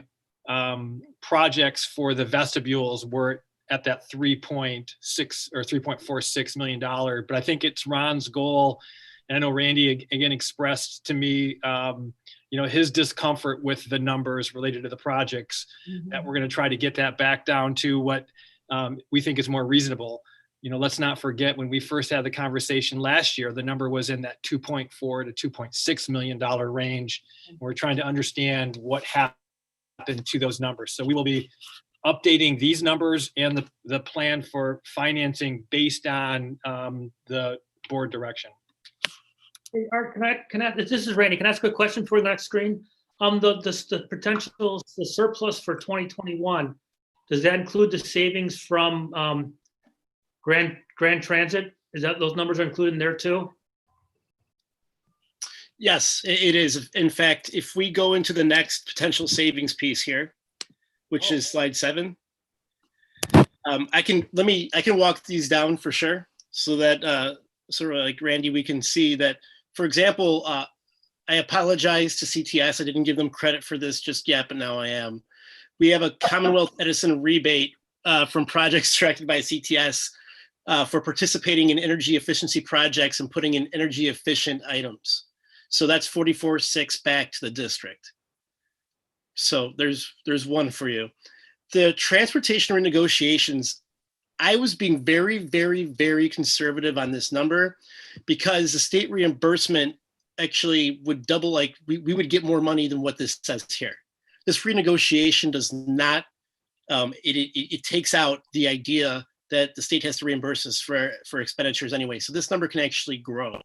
Speaker 4: projects for the vestibules were at that $3.6 or $3.46 million. But I think it's Ron's goal. And I know Randy again expressed to me, his discomfort with the numbers related to the projects, that we're going to try to get that back down to what we think is more reasonable. Let's not forget when we first had the conversation last year, the number was in that $2.4 to $2.6 million range. We're trying to understand what happened to those numbers. So we will be updating these numbers and the plan for financing based on the board direction.
Speaker 6: Hey, Art, can I, this is Randy, can I ask a quick question for the next screen? The potential, the surplus for 2021, does that include the savings from Grand Transit? Is that, those numbers are included in there too?
Speaker 10: Yes, it is. In fact, if we go into the next potential savings piece here, which is slide 7, I can walk these down for sure, so that sort of like Randy, we can see that. For example, I apologize to CTS. I didn't give them credit for this just yet, but now I am. We have a Commonwealth Edison rebate from projects directed by CTS for participating in energy efficiency projects and putting in energy efficient items. So that's 44.6 back to the district. So there's one for you. The transportation renegotiations, I was being very, very, very conservative on this number because the state reimbursement actually would double, like we would get more money than what this says here. This renegotiation does not, it takes out the idea that the state has to reimburse us for expenditures anyway. So this number can actually grow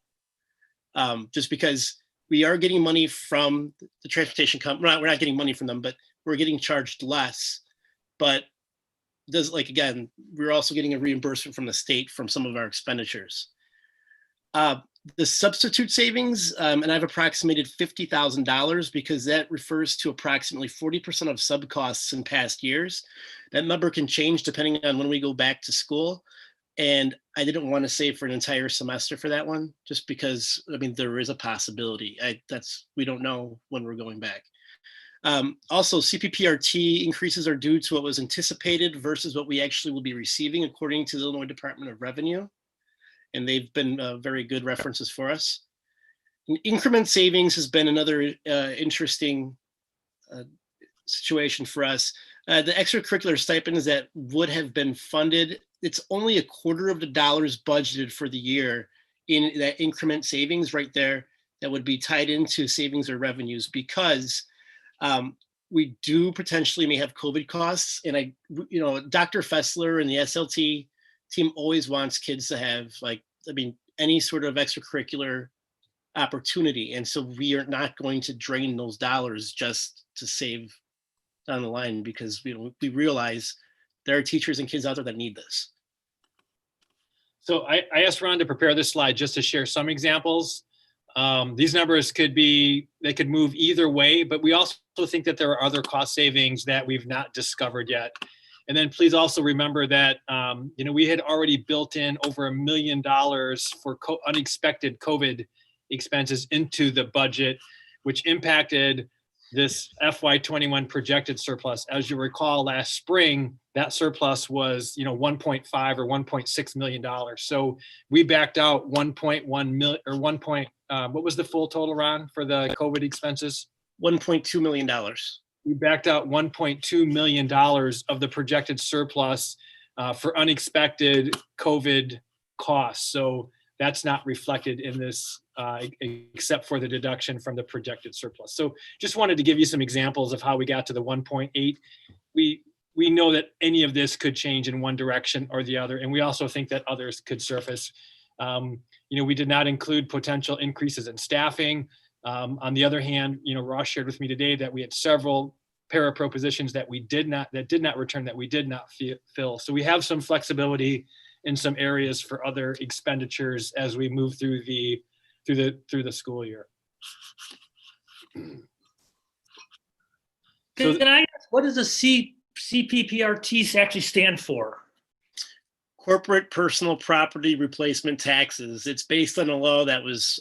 Speaker 10: just because we are getting money from the transportation company. We're not getting money from them, but we're getting charged less. But does, like, again, we're also getting a reimbursement from the state from some of our expenditures. The substitute savings, and I've approximated $50,000 because that refers to approximately 40% of sub costs in past years. That number can change depending on when we go back to school. And I didn't want to save for an entire semester for that one, just because, I mean, there is a possibility. We don't know when we're going back. Also, CPPRT increases are due to what was anticipated versus what we actually will be receiving according to the Illinois Department of Revenue. And they've been very good references for us. And increment savings has been another interesting situation for us. The extracurricular stipends that would have been funded, it's only $0.25 of the dollars budgeted for the year in that increment savings right there that would be tied into savings or revenues, because we do potentially may have COVID costs. And Dr. Fessler and the SLT team always wants kids to have, like, I mean, any sort of extracurricular opportunity. And so we are not going to drain those dollars just to save down the line, because we realize there are teachers and kids out there that need this.
Speaker 4: So I asked Ron to prepare this slide just to share some examples. These numbers could move either way, but we also think that there are other cost savings that we've not discovered yet. And then please also remember that we had already built in over $1 million for unexpected COVID expenses into the budget, which impacted this FY21 projected surplus. As you recall, last spring, that surplus was 1.5 or $1.6 million. So we backed out 1.1 million, or what was the full total, Ron, for the COVID expenses?
Speaker 10: $1.2 million.
Speaker 4: We backed out $1.2 million of the projected surplus for unexpected COVID costs. So that's not reflected in this except for the deduction from the projected surplus. So just wanted to give you some examples of how we got to the 1.8. We know that any of this could change in one direction or the other, and we also think that others could surface. We did not include potential increases in staffing. On the other hand, Ross shared with me today that we had several parapro positions that did not return, that we did not fill. So we have some flexibility in some areas for other expenditures as we move through the school year.
Speaker 6: Can I ask, what does the CPPRT actually stand for?
Speaker 10: Corporate personal property replacement taxes. It's based on a law that was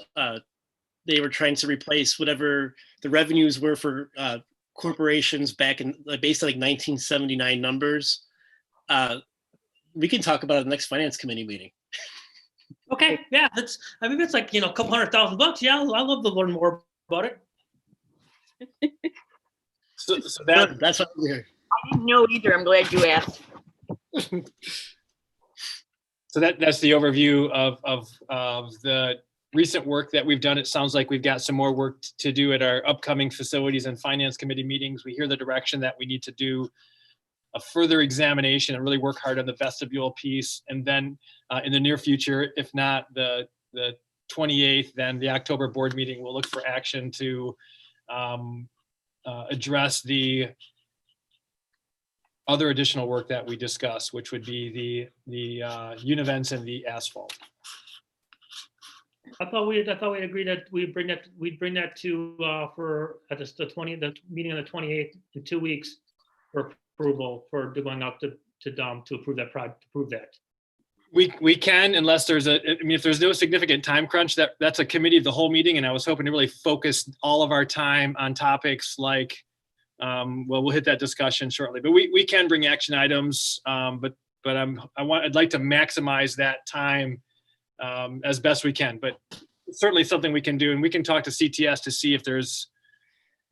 Speaker 10: they were trying to replace whatever the revenues were for corporations back in, based on like 1979 numbers. We can talk about it at the next finance committee meeting.
Speaker 6: Okay, yeah, that's like, a couple $100,000. Yeah, I love to learn more about it.
Speaker 4: So that's what
Speaker 15: I didn't know either. I'm glad you asked.
Speaker 4: So that's the overview of the recent work that we've done. It sounds like we've got some more work to do at our upcoming facilities and finance committee meetings. We hear the direction that we need to do a further examination and really work hard on the vestibule piece. And then in the near future, if not the 28th, then the October board meeting, we'll look for action to address the other additional work that we discussed, which would be the univents and the asphalt.
Speaker 6: I thought we'd agreed that we'd bring that to for at the meeting on the 28th in 2 weeks for approval, for going out to Dom to approve that project, to approve that.
Speaker 4: We can, unless there's if there's no significant time crunch, that's a committee of the whole meeting, and I was hoping to really focus all of our time on topics like we'll hit that discussion shortly. But we can bring action items, but I'd like to maximize that time as best we can. But it's certainly something we can do, and we can talk to CTS to see if there's,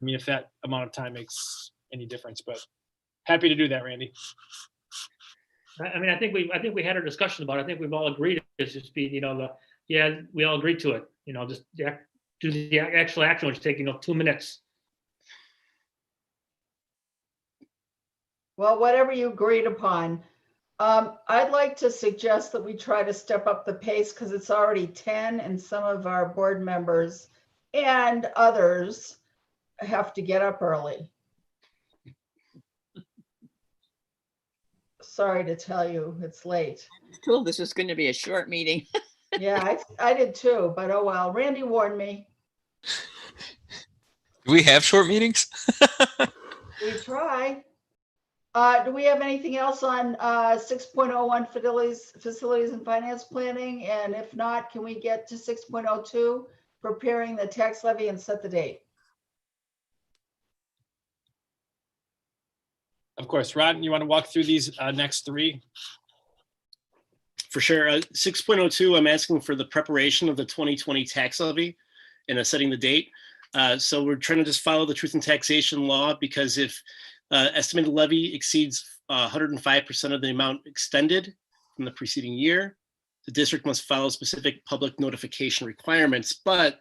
Speaker 4: if that amount of time makes any difference. But happy to do that, Randy.
Speaker 6: I think we had a discussion about it. I think we've all agreed it's just be, we all agreed to it. Just do the actual action, which take 2 minutes.
Speaker 2: Well, whatever you agreed upon. I'd like to suggest that we try to step up the pace because it's already 10 and some of our board members and others have to get up early. Sorry to tell you, it's late.
Speaker 15: Cool, this was going to be a short meeting.
Speaker 2: Yeah, I did too, but oh well. Randy warned me.
Speaker 14: Do we have short meetings?
Speaker 2: We try. Do we have anything else on 6.01 facilities and finance planning? And if not, can we get to 6.02, preparing the tax levy and set the date?
Speaker 4: Of course. Ron, you want to walk through these next three?
Speaker 10: For sure. 6.02, I'm asking for the preparation of the 2020 tax levy and setting the date. So we're trying to just follow the truth in taxation law, because if estimated levy exceeds 105% of the amount extended from the preceding year, the district must follow specific public notification requirements. But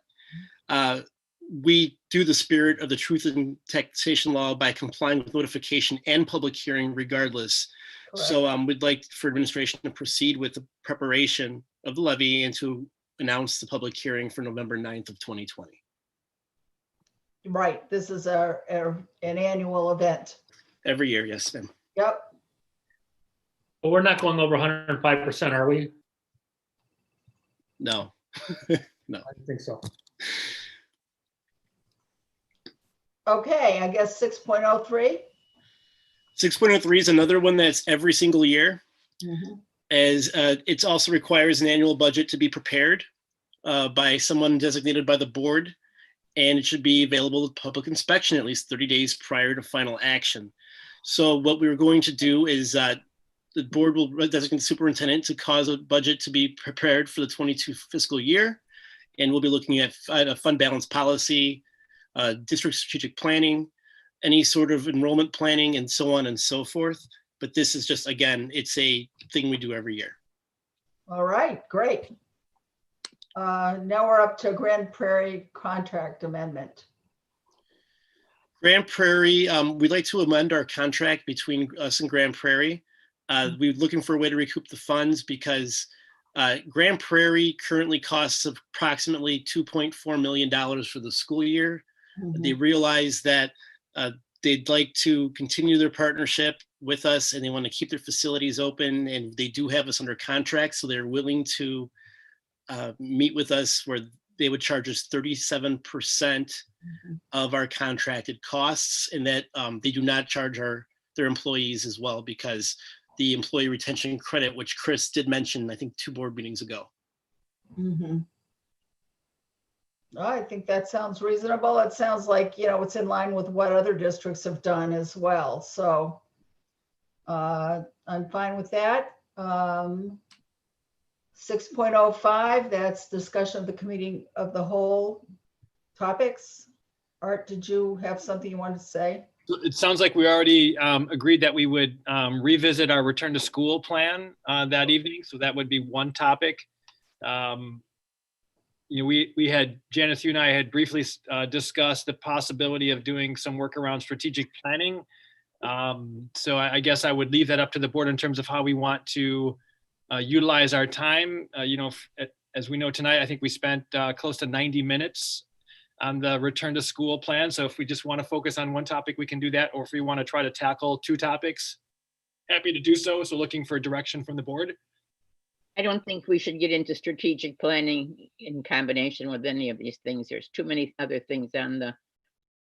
Speaker 10: we do the spirit of the truth in taxation law by complying with notification and public hearing regardless. Correct. So we'd like for administration to proceed with the preparation of the levy and to announce the public hearing for November 9th of 2020.
Speaker 2: Right. This is an annual event.
Speaker 10: Every year, yes, ma'am.
Speaker 2: Yep.
Speaker 6: But we're not going over 105%, are we?
Speaker 10: No. No.
Speaker 6: I don't think so.
Speaker 2: Okay, I guess 6.03.
Speaker 10: 6.03 is another one that's every single year.
Speaker 2: Mm-hmm.
Speaker 10: As it also requires an annual budget to be prepared by someone designated by the board, and it should be available to public inspection at least 30 days prior to final action. So what we were going to do is the board will designate the superintendent to cause a budget to be prepared for the 22 fiscal year. And we'll be looking at a fund balance policy, district strategic planning, any sort of enrollment planning, and so on and so forth. But this is just, again, it's a thing we do every year.
Speaker 2: All right, great. Now we're up to Grand Prairie contract amendment.
Speaker 10: Grand Prairie, we'd like to amend our contract between us and Grand Prairie. We're looking for a way to recoup the funds because Grand Prairie currently costs approximately $2.4 million for the school year. Mm-hmm. They realize that they'd like to continue their partnership with us and they want to keep their facilities open, and they do have us under contract, so they're willing to meet with us where they would charge us 37% mm-hmm. of our contracted costs, and that they do not charge their employees as well, because the employee retention credit, which Chris did mention, I think 2 board meetings ago.
Speaker 2: Mm-hmm. I think that sounds reasonable. It sounds like, it's in line with what other districts have done as well. So I'm fine with that. 6.05, that's discussion of the committee of the whole topics. Art, did you have something you wanted to say?
Speaker 4: It sounds like we already agreed that we would revisit our return to school plan that evening. So that would be one topic. We had, Janice, you and I had briefly discussed the possibility of doing some work around strategic planning. So I guess I would leave that up to the board in terms of how we want to utilize our time. As we know tonight, I think we spent close to 90 minutes on the return to school plan. So if we just want to focus on one topic, we can do that. Or if we want to try to tackle 2 topics, happy to do so. So looking for direction from the board.
Speaker 15: I don't think we should get into strategic planning in combination with any of these things. There's too many other things on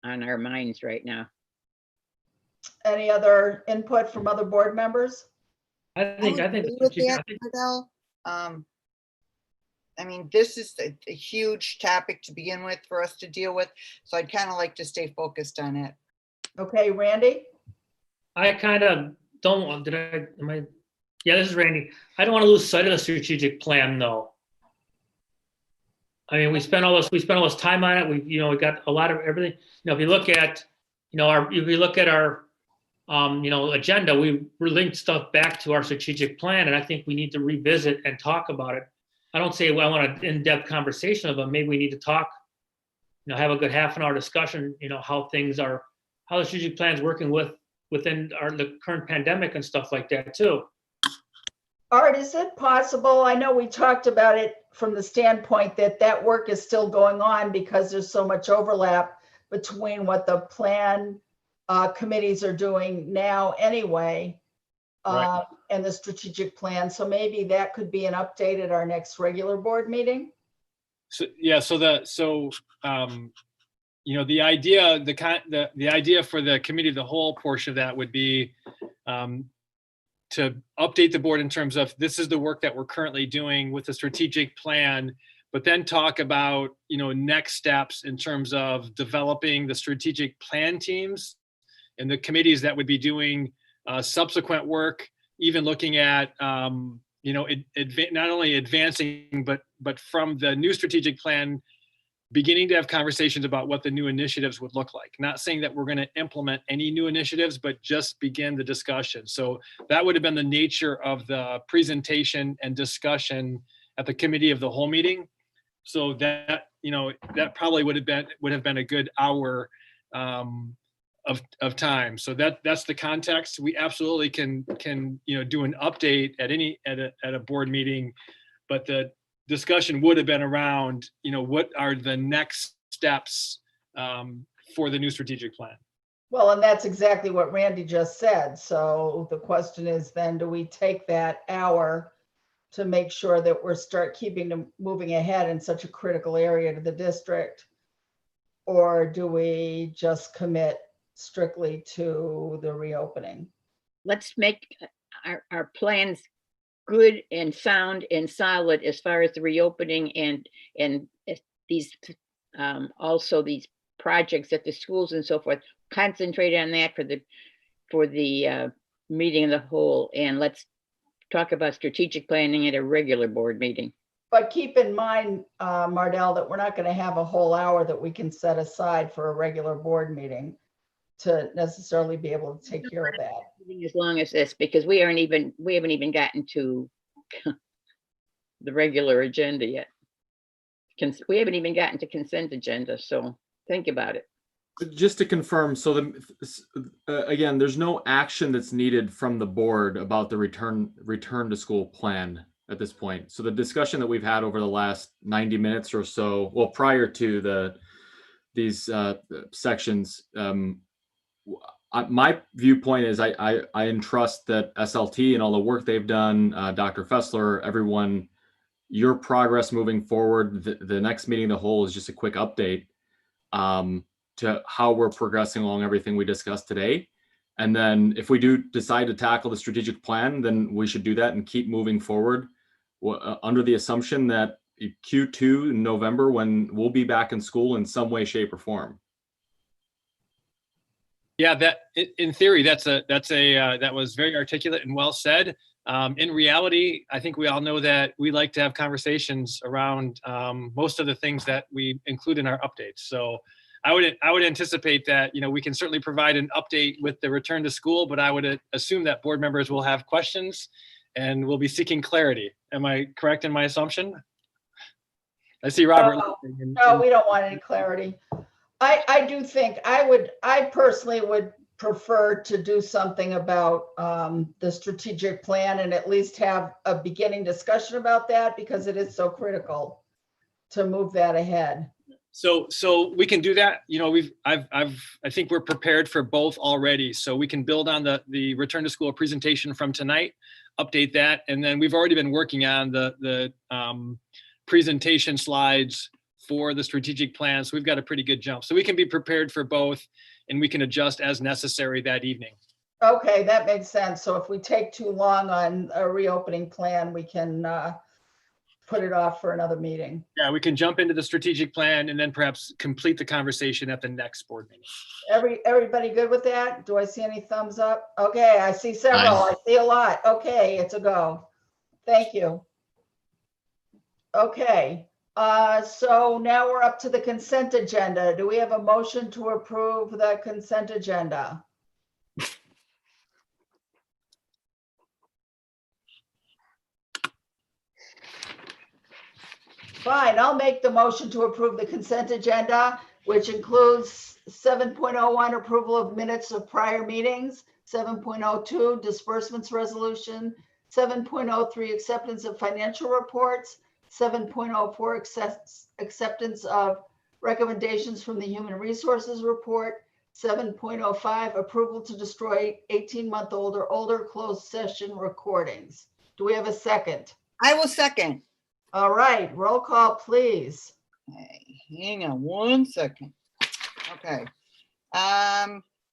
Speaker 15: our minds right now.
Speaker 2: Any other input from other board members?
Speaker 3: I think with that, Adele. I mean, this is a huge topic to begin with for us to deal with, so I'd kind of like to stay focused on it.
Speaker 2: Okay, Randy?
Speaker 6: I kind of don't want, yeah, this is Randy. I don't want to lose sight of the strategic plan though. I mean, we spent all this time on it. We got a lot of everything. If you look at, our agenda, we linked stuff back to our strategic plan, and I think we need to revisit and talk about it. I don't say I want an in-depth conversation of it. Maybe we need to talk, have a good half an hour discussion, how the strategic plan is working within the current pandemic and stuff like that too.
Speaker 2: Art, is it possible? I know we talked about it from the standpoint that work is still going on because there's so much overlap between what the plan committees are doing now anyway,
Speaker 4: Right.
Speaker 2: and the strategic plan. So maybe that could be an update at our next regular board meeting.
Speaker 4: So yeah, the idea, the idea for the committee of the whole portion of that would be to update the board in terms of this is the work that we're currently doing with the strategic plan, but then talk about next steps in terms of developing the strategic plan teams and the committees that would be doing subsequent work, even looking at not only advancing but from the new strategic plan, beginning to have conversations about what the new initiatives would look like. Not saying that we're going to implement any new initiatives, but just begin the discussion. So that would have been the nature of the presentation and discussion at the committee of the whole meeting. So that that probably would have been a good hour of time. So that's the context. We absolutely can do an update at a board meeting, but the discussion would have been around what are the next steps for the new strategic plan.
Speaker 2: Well, and that's exactly what Randy just said. So the question is then, do we take that hour to make sure that we're moving ahead in such a critical area to the district? Or do we just commit strictly to the reopening?
Speaker 15: Let's make our plans good and sound and solid as far as the reopening and these also these projects at the schools and so forth. Concentrate on that for the meeting of the whole, and let's talk about strategic planning at a regular board meeting.
Speaker 2: But keep in mind, Mardell, that we're not going to have a whole hour that we can set aside for a regular board meeting to necessarily be able to take care of that.
Speaker 15: As long as this, because we haven't even gotten to the regular agenda yet. We haven't even gotten to consent agenda, so think about it.
Speaker 13: Just to confirm, so again, there's no action that's needed from the board about the return to school plan at this point. So the discussion that we've had over the last 90 minutes or so, well, prior to these sections, my viewpoint is I entrust that SLT and all the work they've done, Dr. Fessler, everyone, your progress moving forward. The next meeting of the whole is just a quick update to how we're progressing along everything we discussed today. And then if we do decide to tackle the strategic plan, then we should do that and keep moving forward under the assumption that Q2 in November, when we'll be back in school in some way, shape, or form.
Speaker 4: Yeah, that in theory, that was very articulate and well said. In reality, I think we all know that we like to have conversations around most of the things that we include in our updates. So I would anticipate that we can certainly provide an update with the return to school, but I would assume that board members will have questions and will be seeking clarity. Am I correct in my assumption? I see Robert.
Speaker 2: No, we don't want any clarity. I do think I personally would prefer to do something about the strategic plan and at least have a beginning discussion about that, because it is so critical to move that ahead.
Speaker 4: So we can do that. I think we're prepared for both already. So we can build on the return to school presentation from tonight, update that, and then we've already been working on the presentation slides for the strategic plan. So we've got a pretty good jump. So we can be prepared for both, and we can adjust as necessary that evening.
Speaker 2: Okay, that makes sense. So if we take too long on a reopening plan, we can put it off for another meeting.
Speaker 4: Yeah, we can jump into the strategic plan and then perhaps complete the conversation at the next board meeting.
Speaker 2: Everybody good with that? Do I see any thumbs up? Okay, I see several.
Speaker 14: Aye.
Speaker 2: I see a lot. Okay, it's a go. Thank you. Okay, so now we're up to the consent agenda. Do we have a motion to approve the consent agenda? Fine, I'll make the motion to approve the consent agenda, which includes 7.01 approval of minutes of prior meetings, 7.02 disbursements resolution, 7.03 acceptance of financial reports, 7.04 acceptance of recommendations from the Human Resources Report, 7.05 approval to destroy 18-month-old or older closed session recordings. Do we have a second?
Speaker 3: I will second.
Speaker 2: All right, roll call, please.
Speaker 3: Okay, hang on one second. Okay.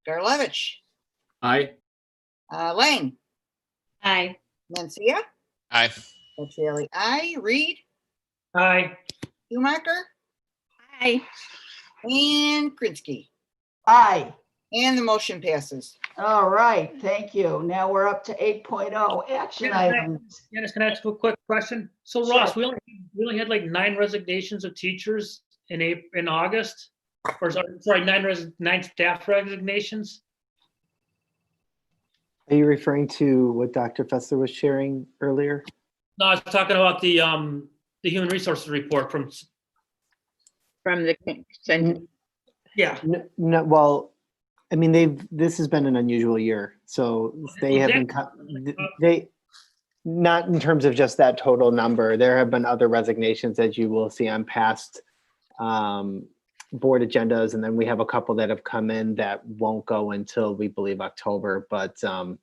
Speaker 3: Garlevich,
Speaker 13: Aye.
Speaker 3: Lang,
Speaker 12: Aye.
Speaker 3: Mencia,
Speaker 14: Aye.
Speaker 3: Petrielli, aye, Reed,
Speaker 6: Aye.
Speaker 3: Schumacher,
Speaker 12: Aye.
Speaker 3: and Krinsky.
Speaker 2: Aye.
Speaker 3: And the motion passes.
Speaker 2: All right, thank you. Now we're up to 8.0 action items.
Speaker 6: Janice, can I ask a quick question? So
Speaker 2: Sure.
Speaker 6: Ross, we only had like 9 resignations of teachers in August, or sorry, 9 staff resignations.
Speaker 5: Are you referring to what Dr. Fessler was sharing earlier?
Speaker 6: No, I was talking about the human resources report from
Speaker 15: From the consent.
Speaker 6: yeah.
Speaker 5: No, well, I mean, this has been an unusual year, so they haven't, they, not in terms of just that total number. There have been other resignations, as you will see on past board agendas, and then we have a couple that have come in that won't go until we believe October, but I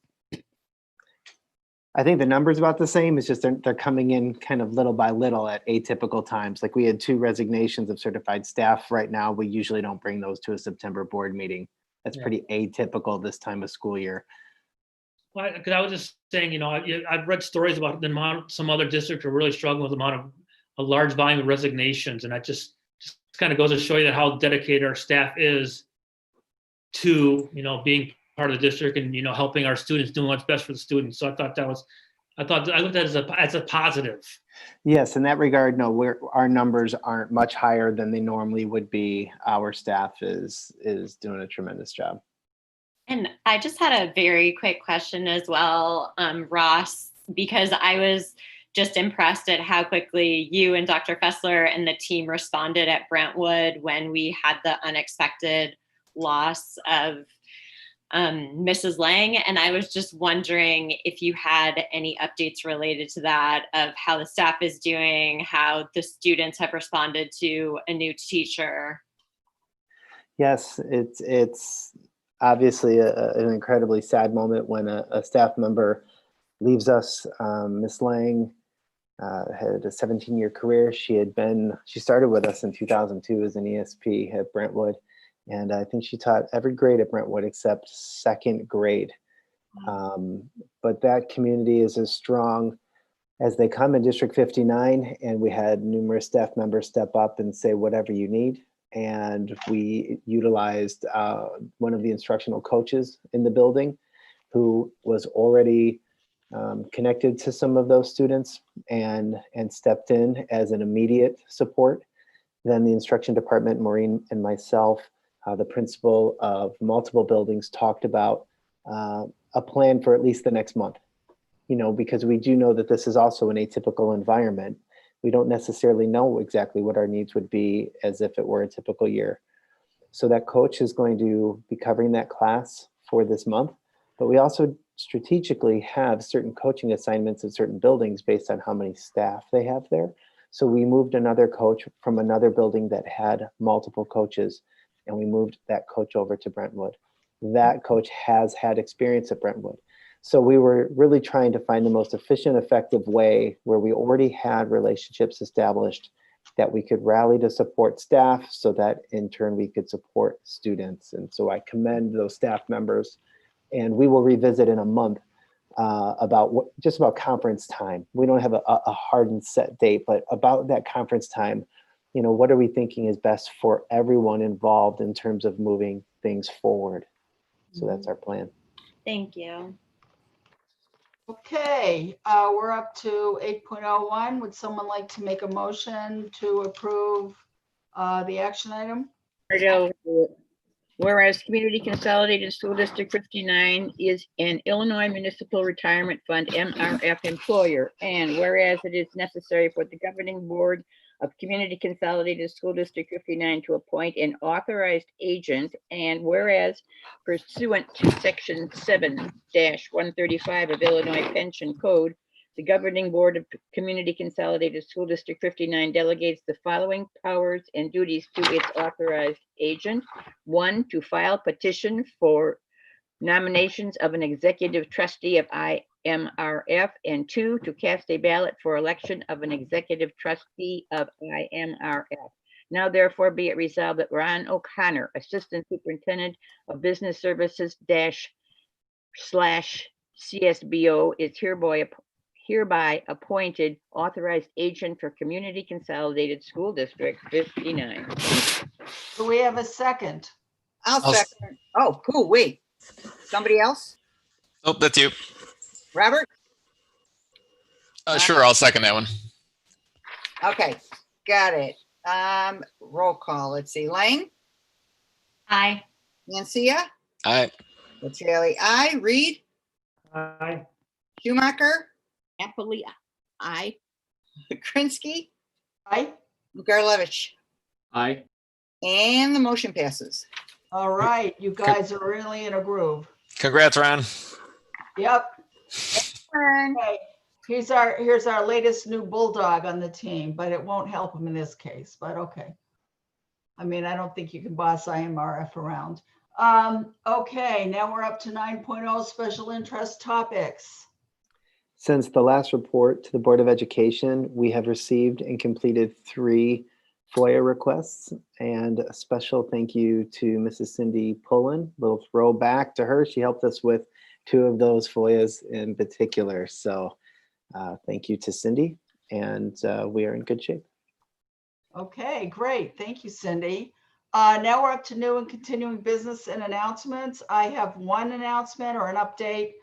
Speaker 5: think the number's about the same. It's just they're coming in kind of little by little at atypical times. Like we had 2 resignations of certified staff. Right now, we usually don't bring those to a September board meeting. That's pretty atypical this time of school year.
Speaker 6: Well, because I was just saying, you know, I've read stories about the amount some other districts are really struggling with the amount of a large volume of resignations, and that just kind of goes to show you that how dedicated our staff is to, you know, being part of the district and, you know, helping our students, doing what's best for the students. So I looked at it as a positive.
Speaker 5: Yes, in that regard, no, our numbers aren't much higher than they normally would be. Our staff is doing a tremendous job.
Speaker 12: And I just had a very quick question as well, Ross, because I was just impressed at how quickly you and Dr. Fessler and the team responded at Brentwood when we had the unexpected loss of Mrs. Lang. And I was just wondering if you had any updates related to that, of how the staff is doing, how the students have responded to a new teacher.
Speaker 5: Yes, it's obviously an incredibly sad moment when a staff member leaves us. Miss Lang had a 17-year career. She started with us in 2002 as an ESP at Brentwood. And I think she taught every grade at Brentwood except 2nd grade. But that community is as strong as they come in District 59. And we had numerous staff members step up and say, whatever you need. And we utilized one of the instructional coaches in the building who was already connected to some of those students and stepped in as an immediate support. Then the instruction department, Maureen and myself, the principal of multiple buildings, talked about a plan for at least the next month, you know, because we do know that this is also an atypical environment. We don't necessarily know exactly what our needs would be as if it were a typical year. So that coach is going to be covering that class for this month, but we also strategically have certain coaching assignments in certain buildings based on how many staff they have there. So we moved another coach from another building that had multiple coaches, and we moved that coach over to Brentwood. That coach has had experience at Brentwood. So we were really trying to find the most efficient, effective way where we already had relationships established that we could rally to support staff so that in turn we could support students. And so I commend those staff members, and we will revisit in a month just about conference time. We don't have a hard and set date, but about that conference time, what are we thinking is best for everyone involved in terms of moving things forward? So that's our plan.
Speaker 12: Thank you.
Speaker 2: Okay, we're up to 8.01. Would someone like to make a motion to approve the action item?
Speaker 15: Whereas Community Consolidated School District 59 is an Illinois Municipal Retirement Fund MRF employer, and whereas it is necessary for the governing board of Community Consolidated School District 59 to appoint an authorized agent, and whereas pursuant to Section 7-135 of Illinois Pension Code, the governing board of Community Consolidated School District 59 delegates the following powers and duties to its authorized agent. 1, to file petition for nominations of an executive trustee of IMRF, and 2, to cast a ballot for election of an executive trustee of IMRF. Now therefore be it resolved that Ron O'Connor, Assistant Superintendent of Business Services /CSBO, is hereby appointed authorized agent for Community Consolidated School District 59.
Speaker 2: Do we have a second?
Speaker 3: I'll second. Oh, cool. Wait, somebody else?
Speaker 14: Oh, that's you.
Speaker 3: Robert?
Speaker 14: Sure, I'll second that one.
Speaker 3: Okay, got it. Roll call. Let's see. Lang?
Speaker 12: Aye.
Speaker 3: Nancia?
Speaker 14: Aye.
Speaker 3: Latrelli, aye. Reed?
Speaker 6: Aye.
Speaker 3: Schumacher?
Speaker 15: Happily, aye.
Speaker 3: Krinsky?
Speaker 2: Aye.
Speaker 3: Garlevich?
Speaker 13: Aye.
Speaker 3: And the motion passes.
Speaker 2: All right, you guys are really in a groove.
Speaker 14: Congrats, Ron.
Speaker 2: Yep. Okay. Here's our latest new bulldog on the team, but it won't help him in this case, but okay. I mean, I don't think you can boss IMRF around. Okay, now we're up to 9.0 special interest topics.
Speaker 5: Since the last report to the Board of Education, we have received and completed 3 FOIA requests, and a special thank you to Mrs. Cindy Pullen. Little throwback to her. She helped us with 2 of those FOIAs in particular. So thank you to Cindy, and we are in good shape.
Speaker 2: Okay, great. Thank you, Cindy. Now we're up to new and continuing business and announcements. I have one announcement or an update.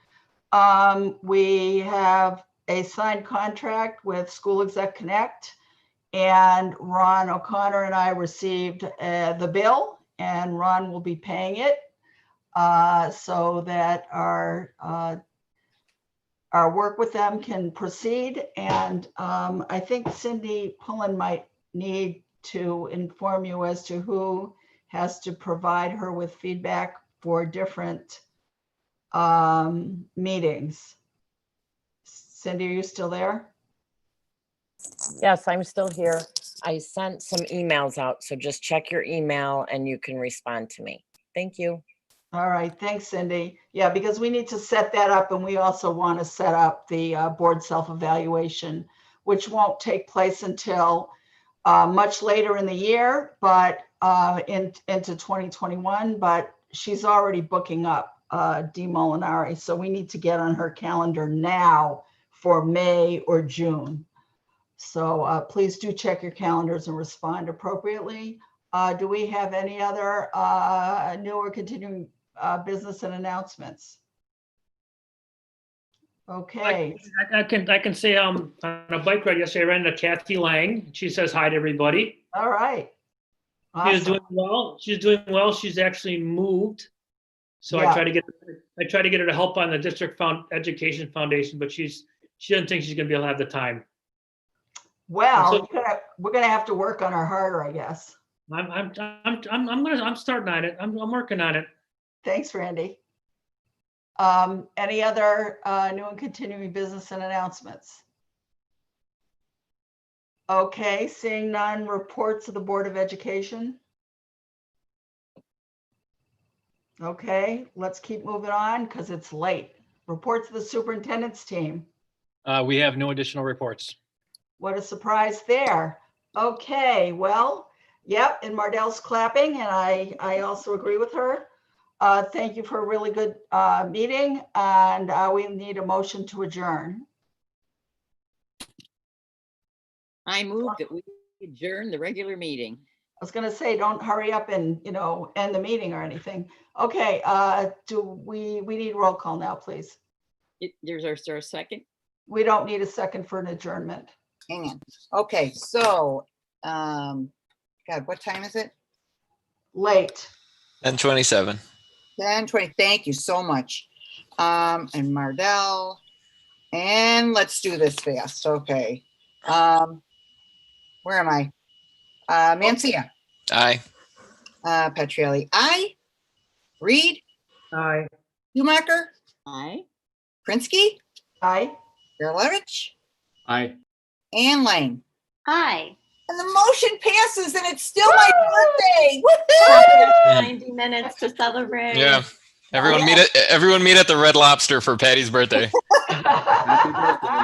Speaker 2: We have a signed contract with School Exec Connect, and Ron O'Connor and I received the bill, and Ron will be paying it so that our work with them can proceed. And I think Cindy Pullen might need to inform you as to who has to provide her with feedback for different meetings. Cindy, are you still there?
Speaker 17: Yes, I'm still here. I sent some emails out, so just check your email and you can respond to me. Thank you.
Speaker 2: All right, thanks, Cindy. Yeah, because we need to set that up, and we also want to set up the board self-evaluation, which won't take place until much later in the year, but into 2021. But she's already booking up Dee Molinari, so we need to get on her calendar now for May or June. So please do check your calendars and respond appropriately. Do we have any other new or continuing business and announcements? Okay.
Speaker 6: I can say on a bike ride yesterday, I ran into Kathy Lang. She says hi to everybody.
Speaker 2: All right. Awesome.
Speaker 6: She's doing well. She's doing well. She's actually moved. So
Speaker 2: Yeah.
Speaker 6: I try to get her to help on the district education foundation, but she doesn't think she's gonna be able to have the time.
Speaker 2: Well, we're gonna have to work on her harder, I guess.
Speaker 6: I'm starting on it. I'm working on it.
Speaker 2: Thanks, Randy. Any other new and continuing business and announcements? Okay, seeing none, reports of the Board of Education. Okay, let's keep moving on because it's late. Reports of the superintendent's team.
Speaker 4: We have no additional reports.
Speaker 2: What a surprise there. Okay, well, yep, and Mardell's clapping, and I also agree with her. Thank you for a really good meeting, and we need a motion to adjourn.
Speaker 15: I move that we adjourn the regular meeting.
Speaker 2: I was going to say, don't hurry up and, end the meeting or anything. Okay, we need roll call now, please.
Speaker 15: There's our second.
Speaker 2: We don't need a second for an adjournment.
Speaker 3: Hang on. Okay, so, God, what time is it?
Speaker 2: Late.
Speaker 14: 10:27.
Speaker 3: 10:20. Thank you so much. And Mardell. And let's do this fast. Okay. Where am I? Mancia.
Speaker 14: Aye.
Speaker 3: Petrielli. Aye. Reed.
Speaker 2: Aye.
Speaker 3: Schumacher.
Speaker 15: Aye.
Speaker 3: Krinsky.
Speaker 2: Aye.
Speaker 3: Gerlevich.
Speaker 13: Aye.
Speaker 3: And Lang.
Speaker 12: Hi.
Speaker 3: And the motion passes, and it's still my birthday. Woohoo!
Speaker 12: 90 minutes to celebrate.
Speaker 14: Yeah. Everyone meet at the Red Lobster for Patty's birthday.
Speaker 13: Happy birthday.